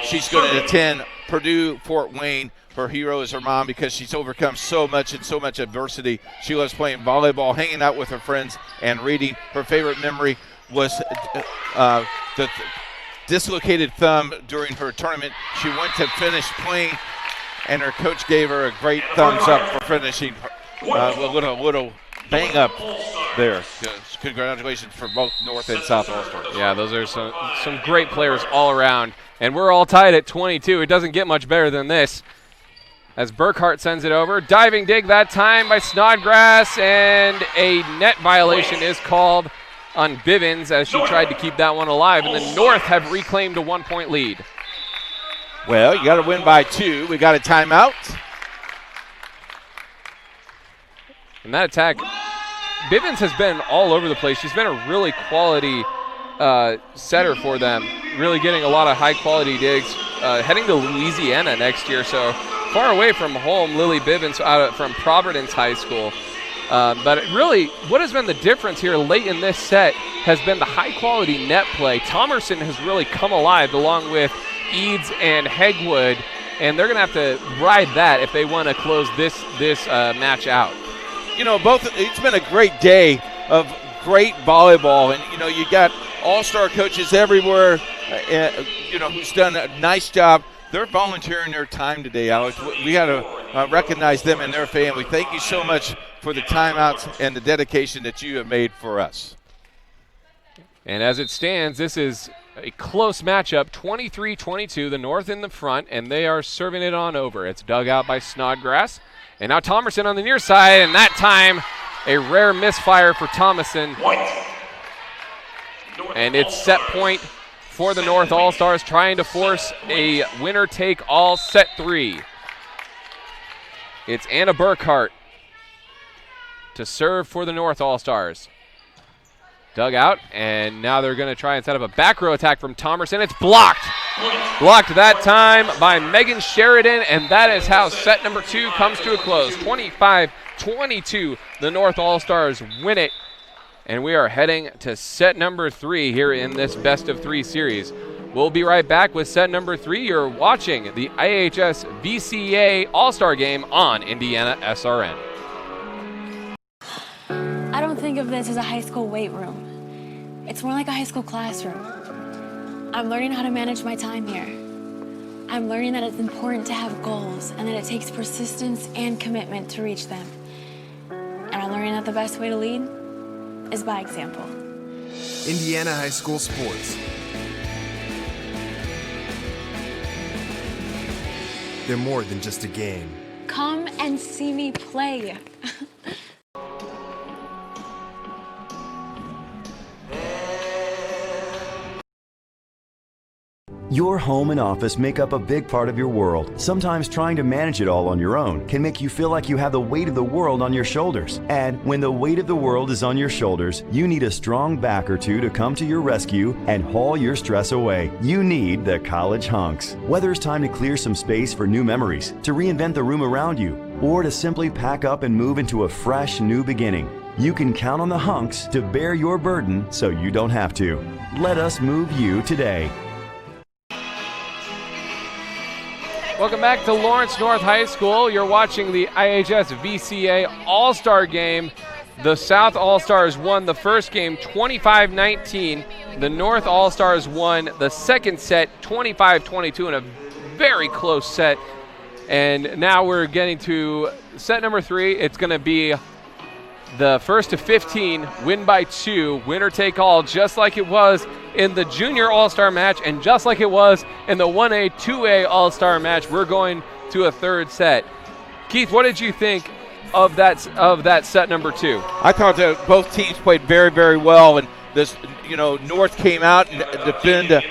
she's going to attend Purdue Fort Wayne. Her hero is her mom because she's overcome so much and so much adversity. She loves playing volleyball, hanging out with her friends, and reading. Her favorite memory was the dislocated thumb during her tournament. She went to finish playing, and her coach gave her a great thumbs up for finishing. A little bang up there. Congratulations for both North and South All-Stars. Yeah, those are some great players all around. And we're all tied at 22. It doesn't get much better than this. As Burkhart sends it over. Diving dig that time by Snodgrass, and a net violation is called on Bivens as she tried to keep that one alive. And the North have reclaimed a 1-point lead. Well, you got to win by 2. We got a timeout. And that attack, Bivens has been all over the place. She's been a really quality setter for them, really getting a lot of high-quality digs. Heading to Louisiana next year, so far away from home, Lily Bivens from Providence High School. But really, what has been the difference here late in this set has been the high-quality net play. Thomerson has really come alive along with Eads and Hegwood, and they're going to have to ride that if they want to close this match out. You know, it's been a great day of great volleyball, and you got all-star coaches everywhere, who's done a nice job. They're volunteering their time today, Alex. We got to recognize them and their family. Thank you so much for the timeouts and the dedication that you have made for us. And as it stands, this is a close matchup, 23-22, the North in the front, and they are serving it on over. It's dug out by Snodgrass. And now Thomerson on the near side, and that time a rare misfire for Thomason. And it's set point for the North All-Stars, trying to force a winner-take-all set 3. It's Anna Burkhart to serve for the North All-Stars. Dug out, and now they're going to try and set up a back row attack from Thomerson. It's blocked. Blocked that time by Megan Sheridan, and that is how set number 2 comes to a close. 25-22, the North All-Stars win it, and we are heading to set number 3 here in this best-of-3 series. We'll be right back with set number 3. You're watching the IHS VCA All-Star Game on Indiana SRN. I don't think of this as a high school weight room. It's more like a high school classroom. I'm learning how to manage my time here. I'm learning that it's important to have goals and that it takes persistence and commitment to reach them. And I'm learning that the best way to lead is by example. Indiana high school sports. They're more than just a game. Come and see me play. Your home and office make up a big part of your world. Sometimes trying to manage it all on your own can make you feel like you have the weight of the world on your shoulders. And when the weight of the world is on your shoulders, you need a strong back or two to come to your rescue and haul your stress away. You need the College Hunks. Whether it's time to clear some space for new memories, to reinvent the room around you, or to simply pack up and move into a fresh new beginning, you can count on the Hunks to bear your burden so you don't have to. Let us move you today. Welcome back to Lawrence North High School. You're watching the IHS VCA All-Star Game. The South All-Stars won the first game 25-19. The North All-Stars won the second set 25-22 in a very close set. And now we're getting to set number 3. It's going to be the first to 15, win by 2, winner take all, just like it was in the Junior All-Star match and just like it was in the 1A, 2A All-Star match. We're going to a third set. Keith, what did you think of that set number 2? I thought that both teams played very, very well, and this, North came out and defended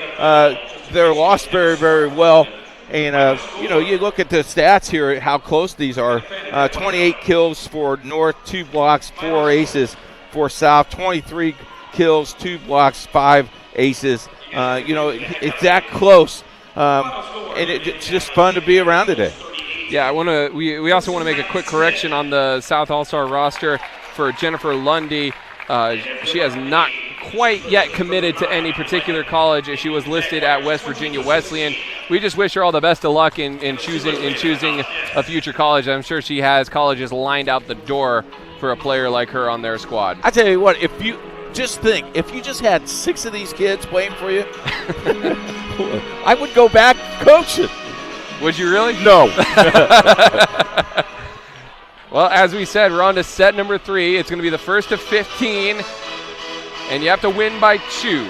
their loss very, very well. And, you look at the stats here, how close these are. 28 kills for North, 2 blocks, 4 aces for South. 23 kills, 2 blocks, 5 aces. It's that close. And it's just fun to be around today. Yeah, we also want to make a quick correction on the South All-Star roster for Jennifer Lundy. She has not quite yet committed to any particular college. She was listed at West Virginia Wesleyan. We just wish her all the best of luck in choosing a future college. I'm sure she has colleges lined out the door for a player like her on their squad. I tell you what, if you just had 6 of these kids playing for you, I would go back coaching. Would you really? No. Well, as we said, we're on to set number 3. It's going to be the first of 15, and you have to win by 2.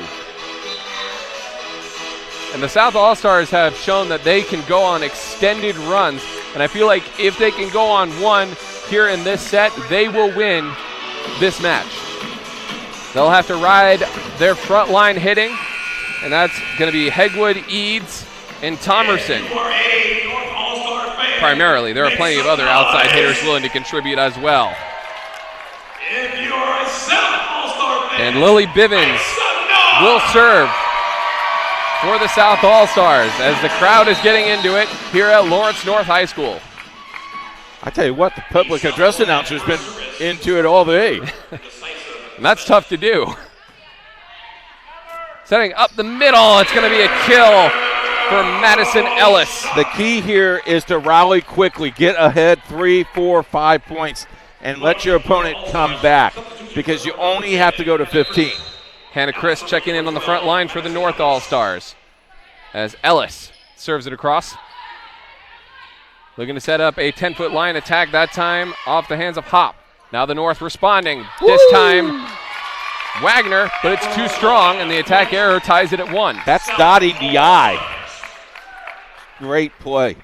And the South All-Stars have shown that they can go on extended runs, and I feel like if they can go on one here in this set, they will win this match. They'll have to ride their front line hitting, and that's going to be Hegwood, Eads, and Thomerson. Primarily, there are plenty of other outside hitters willing to contribute as well. And Lily Bivens will serve for the South All-Stars as the crowd is getting into it here at Lawrence North High School. I tell you what, the public address announcer's been into it all day. And that's tough to do. Setting up the middle, it's going to be a kill for Madison Ellis. The key here is to rally quickly, get ahead 3, 4, 5 points, and let your opponent come back because you only have to go to 15. Hannah Chris checking in on the front line for the North All-Stars as Ellis serves it across. Looking to set up a 10-foot line attack that time off the hands of Hop. Now the North responding. This time Wagner, but it's too strong, and the attack error ties it at 1. That's dotting the I. Great play.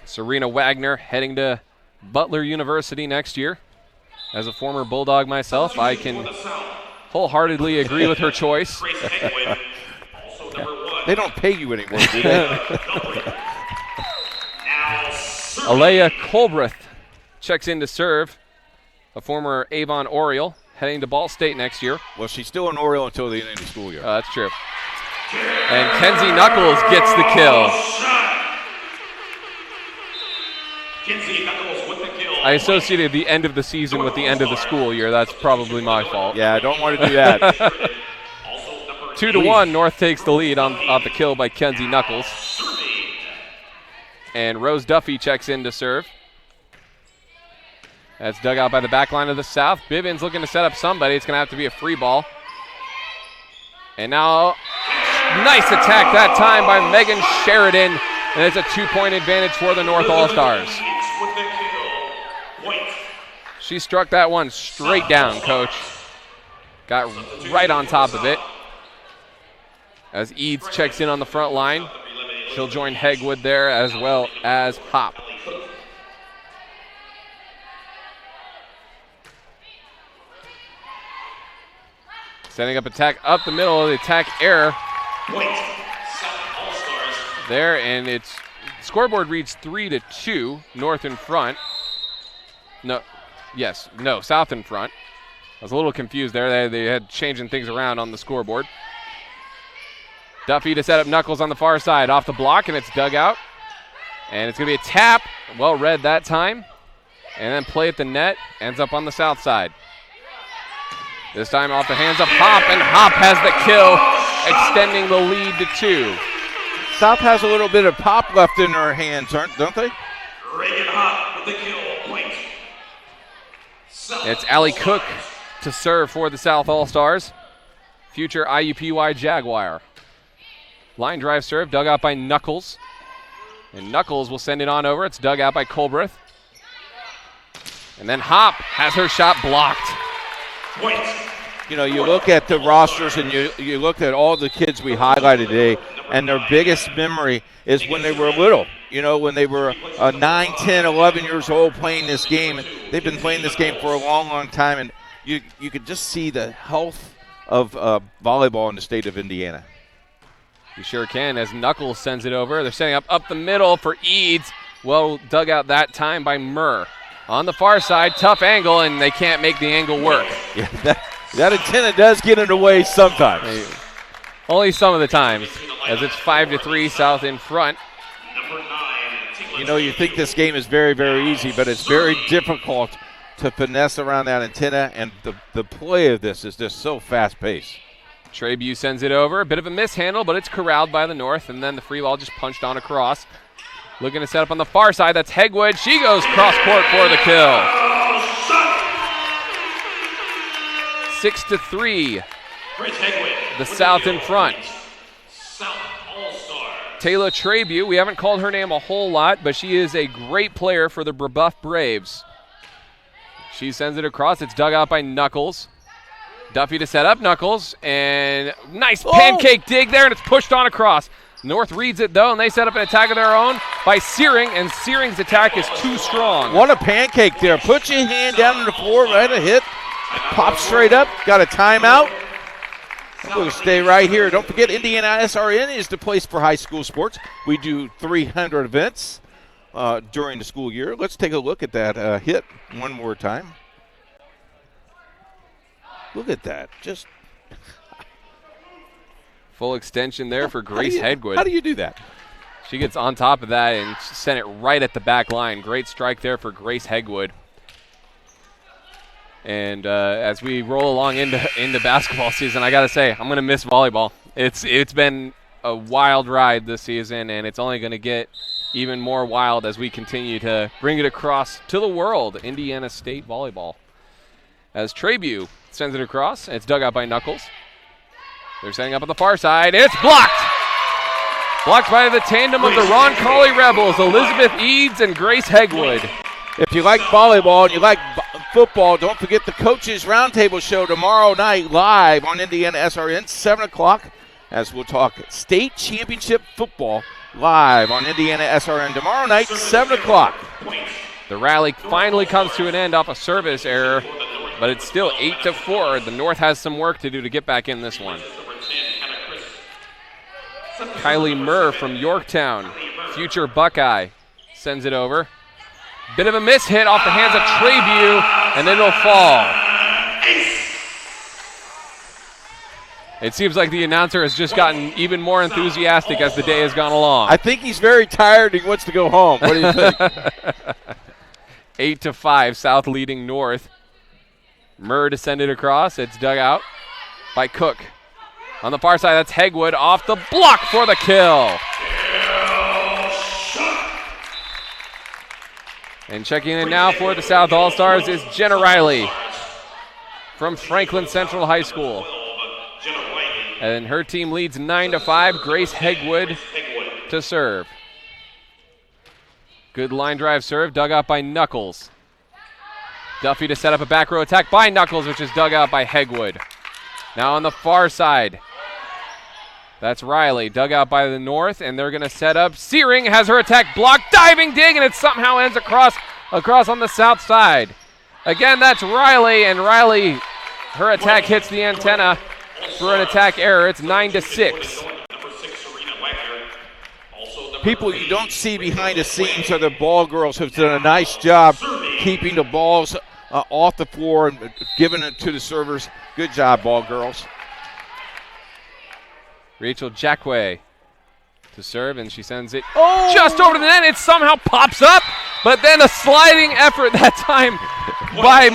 Serena Wagner heading to Butler University next year. As a former Bulldog myself, I can wholeheartedly agree with her choice. They don't pay you anymore, do they? Alea Colbreth checks in to serve, a former Avon Oriole, heading to Ball State next year. Well, she's still an Oriole until the end of the school year. That's true. And Kenzie Knuckles gets the kill. Kenzie Knuckles with the kill. I associated the end of the season with the end of the school year. That's probably my fault. Yeah, I don't want to do that. 2-1, North takes the lead off the kill by Kenzie Knuckles. And Rose Duffy checks in to serve. That's dug out by the back line of the South. Bivens looking to set up somebody. It's going to have to be a free ball. And now, nice attack that time by Megan Sheridan. And it's a 2-point advantage for the North All-Stars. She struck that one straight down, Coach. Got right on top of it. As Eads checks in on the front line. She'll join Hegwood there as well as Hop. Setting up attack up the middle of the attack error. There, and it's scoreboard reads 3-2, North in front. South in front. I was a little confused there. They had changing things around on the scoreboard. Duffy to set up Knuckles on the far side, off the block, and it's dug out. And it's going to be a tap, well read that time. And then play at the net, ends up on the south side. This time off the hands of Hop, and Hop has the kill, extending the lead to 2. South has a little bit of pop left in their hands, don't they? Reagan Hop with the kill point. It's Allie Cook to serve for the South All-Stars. Future IUPUI Jaguar. Line drive serve, dug out by Knuckles. And Knuckles will send it on over. It's dug out by Colbreth. And then Hop has her shot blocked. You know, you look at the rosters and you look at all the kids we highlighted today, and their biggest memory is when they were little. You know, when they were 9, 10, 11 years old playing this game. And they've been playing this game for a long, long time, and you could just see the health of volleyball in the state of Indiana. You sure can, as Knuckles sends it over. They're setting up the middle for Eads. Well dug out that time by Murr. On the far side, tough angle, and they can't make the angle work. Yeah, that antenna does get in the way sometimes. Only some of the times, as it's 5-3, South in front. You know, you think this game is very, very easy, but it's very difficult to finesse around that antenna, and the play of this is just so fast-paced. Trabue sends it over. A bit of a mishandle, but it's corralled by the North, and then the free ball just punched on across. Looking to set up on the far side. That's Hegwood. She goes cross-court for the kill. 6-3. The South in front. Taylor Trabue, we haven't called her name a whole lot, but she is a great player for the Brebeuf Braves. She sends it across. It's dug out by Knuckles. Duffy to set up Knuckles, and nice pancake dig there, and it's pushed on across. North reads it, though, and they set up an attack of their own by Searing, and Searing's attack is too strong. What a pancake there. Put your hand down on the floor, right a hit. Pop straight up. Got a timeout. We'll stay right here. Don't forget, Indiana SRN is the place for high school sports. We do 300 events during the school year. Let's take a look at that hit one more time. Look at that. Just full extension there for Grace Hegwood. How do you do that? She gets on top of that and sent it right at the back line. Great strike there for Grace Hegwood. And as we roll along into basketball season, I got to say, I'm going to miss volleyball. It's been a wild ride this season, and it's only going to get even more wild as we continue to bring it across to the world, Indiana State volleyball. As Trabue sends it across, it's dug out by Knuckles. They're setting up on the far side. It's blocked! Blocked by the tandem of the Roncalli Rebels, Elizabeth Eads and Grace Hegwood. If you like volleyball and you like football. Don't forget the Coaches Roundtable Show tomorrow night live on Indiana SRN, 7 o'clock, as we'll talk state championship football live on Indiana SRN tomorrow night, 7 o'clock. The rally finally comes to an end off a service error, but it's still 8-4. The North has some work to do to get back in this one. Kylie Murr from Yorktown, future Buckeye, sends it over. Bit of a miss hit off the hands of Treyview, and then it'll fall. It seems like the announcer has just gotten even more enthusiastic as the day has gone along. I think he's very tired. He wants to go home. What do you think? 8-5, South leading North. Murr to send it across. It's dug out by Cook. On the far side, that's Hegwood off the block for the kill. And checking in now for the South All-Stars is Jenna Riley from Franklin Central High School. And her team leads 9-5. Grace Hegwood to serve. Good line drive serve, dug out by Knuckles. Duffy to set up a back row attack by Knuckles, which is dug out by Hegwood. Now on the far side, that's Riley, dug out by the North, and they're going to set up. Searing has her attack blocked, diving dig, and it somehow ends across on the south side. Again, that's Riley, and Riley, her attack hits the antenna for an attack error. It's 9-6. People you don't see behind the scenes are the ball girls who've done a nice job keeping the balls off the floor and giving it to the servers. Good job, ball girls. Rachel Jackway to serve, and she sends it just over the net. It somehow pops up, but then a sliding effort that time by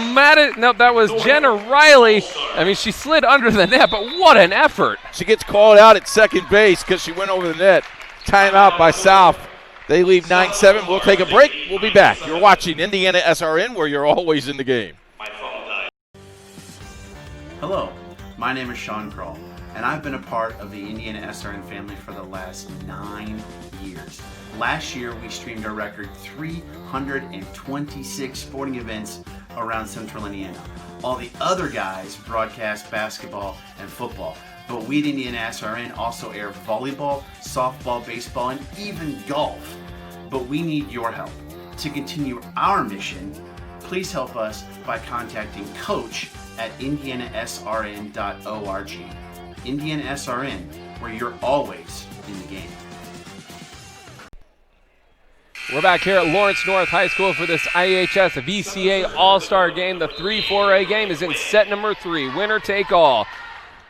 that was Jenna Riley. I mean, she slid under the net, but what an effort. She gets called out at second base because she went over the net. Timeout by South. They leave 9-7. We'll take a break. We'll be back. You're watching Indiana SRN, where you're always in the game. Hello, my name is Sean Kroll, and I've been a part of the Indiana SRN family for the last 9 years. Last year, we streamed a record 326 sporting events around Central Indiana. All the other guys broadcast basketball and football. But we at Indiana SRN also air volleyball, softball, baseball, and even golf. But we need your help. To continue our mission, please help us by contacting Coach at indianasrn.org. Indiana SRN, where you're always in the game. We're back here at Lawrence North High School for this IHS VCA All-Star game. The 3-4A game is in set number 3. Winner take all.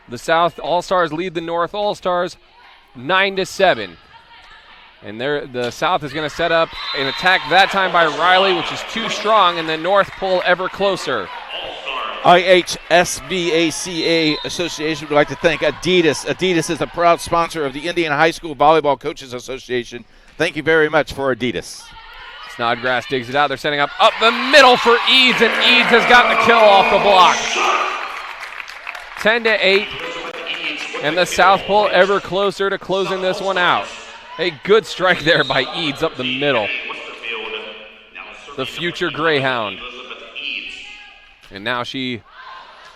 The South All-Stars lead the North All-Stars 9-7. And the South is going to set up an attack that time by Riley, which is too strong, and the North pull ever closer. IHSBACA Association would like to thank Adidas. Adidas is a proud sponsor of the Indiana High School Volleyball Coaches Association. Thank you very much for Adidas. Snodgrass digs it out. They're setting up the middle for Eads, and Eads has got the kill off the block. 10-8, and the South pull ever closer to closing this one out. A good strike there by Eads up the middle. The future Greyhound. And now she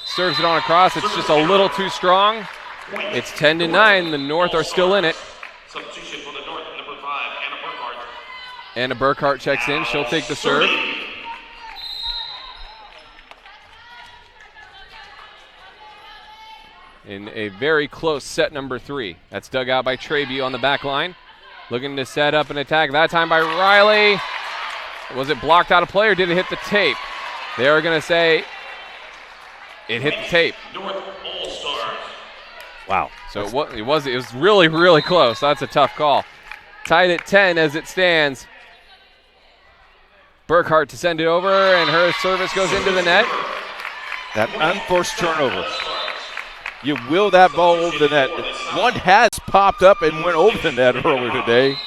serves it on across. It's just a little too strong. It's 10-9. The North are still in it. Substitution for the North, number 5, Anna Burkhart. Anna Burkhart checks in. She'll take the serve. In a very close set number 3. That's dug out by Treyview on the back line. Looking to set up an attack, that time by Riley. Was it blocked out of play or did it hit the tape? They are going to say it hit the tape. North All-Stars. Wow. So it was really, really close. That's a tough call. Tied at 10 as it stands. Burkhart to send it over, and her service goes into the net. That unforced turnover. You will that ball over the net. One has popped up and went over the net earlier today.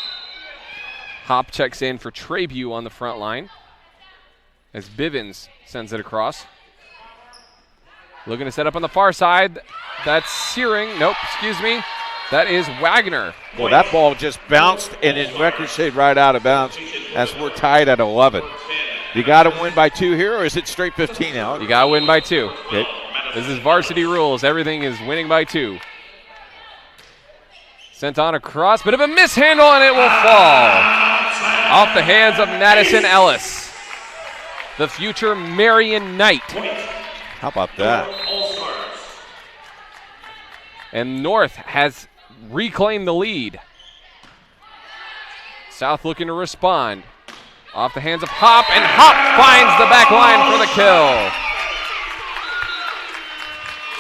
Hop checks in for Treyview on the front line as Bivens sends it across. Looking to set up on the far side. That's Searing. Nope, excuse me. That is Wagner. Well, that ball just bounced and it ricocheted right out of bounds as we're tied at 11. You got to win by 2 here, or is it straight 15 out? You got to win by 2. Okay. This is varsity rules. Everything is winning by 2. Sent on across, bit of a mishandle, and it will fall off the hands of Madison Ellis, the future Marion Knight. How about that? And North has reclaimed the lead. South looking to respond. Off the hands of Hop, and Hop finds the back line for the kill.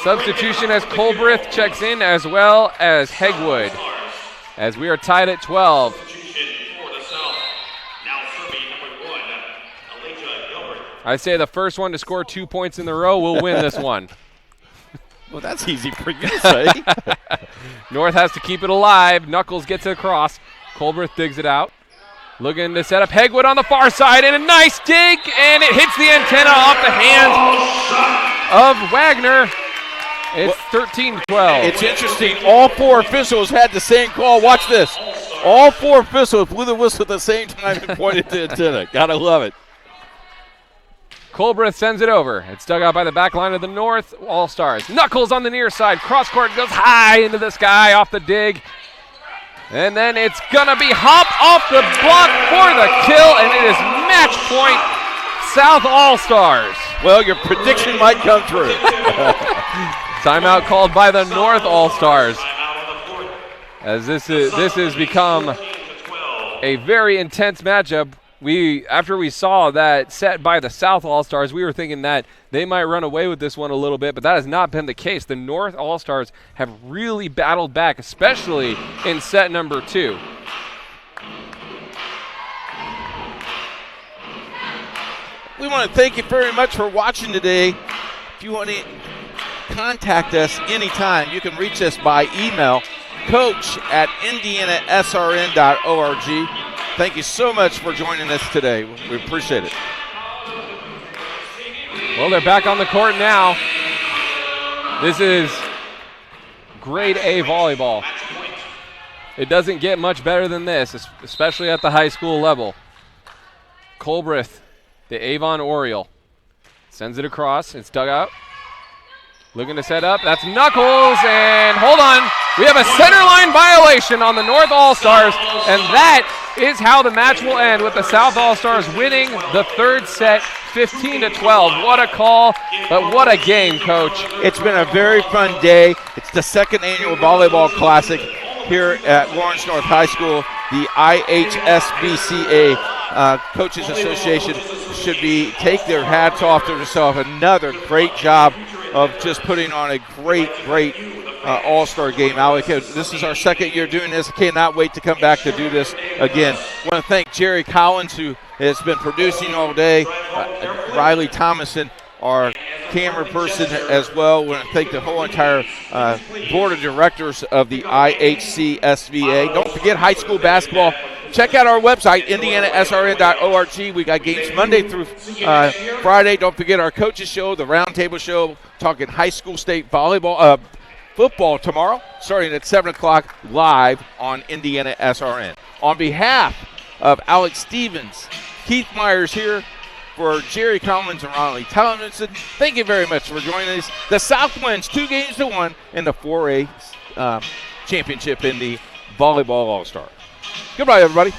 Substitution as Colbreth checks in, as well as Hegwood, as we are tied at 12. I say the first one to score 2 points in a row will win this one. Well, that's easy for you to say. North has to keep it alive. Knuckles gets it across. Colbreth digs it out. Looking to set up Hegwood on the far side, and a nice dig, and it hits the antenna off the hands of Wagner. It's 13-12. It's interesting. All 4 officials had the same call. Watch this. All 4 officials blew the whistle at the same time and pointed to the antenna. Gotta love it. Colbreth sends it over. It's dug out by the back line of the North All-Stars. Knuckles on the near side. Cross court goes high into the sky off the dig. And then it's going to be Hop off the block for the kill, and it is match point South All-Stars. Well, your prediction might come true. Timeout called by the North All-Stars, as this has become a very intense matchup. After we saw that set by the South All-Stars, we were thinking that they might run away with this one a little bit, but that has not been the case. The North All-Stars have really battled back, especially in set number 2. We want to thank you very much for watching today. If you want to contact us anytime, you can reach us by email, coach@indianasrn.org. Thank you so much for joining us today. We appreciate it. Well, they're back on the court now. This is grade A volleyball. It doesn't get much better than this, especially at the high school level. Colbreth, the Avon Oriole, sends it across. It's dug out. Looking to set up. That's Knuckles, and hold on. We have a center line violation on the North All-Stars, and that is how the match will end, with the South All-Stars winning the 3rd set 15-12. What a call, but what a game, Coach. It's been a very fun day. It's the 2nd annual Volleyball Classic here at Lawrence North High School. The IHSBCA Coaches Association should take their hats off to themselves. Another great job of just putting on a great all-star game. Alec, this is our 2nd year doing this. Cannot wait to come back to do this again. I want to thank Jerry Collins, who has been producing all day. Riley Thomason, our camera person as well. I want to thank the whole entire board of directors of the IHCSVA. Don't forget high school basketball. Check out our website, indianasrn.org. We got games Monday through Friday. Don't forget our coaches show, the roundtable show, talking high school state volleyball, football tomorrow, starting at 7 o'clock live on Indiana SRN. On behalf of Alex Stevens, Keith Myers here, for Jerry Collins and Riley Tomlinson, thank you very much for joining us. The South wins 2-1 in the 4A championship in the Volleyball All-Star. Goodbye, everybody.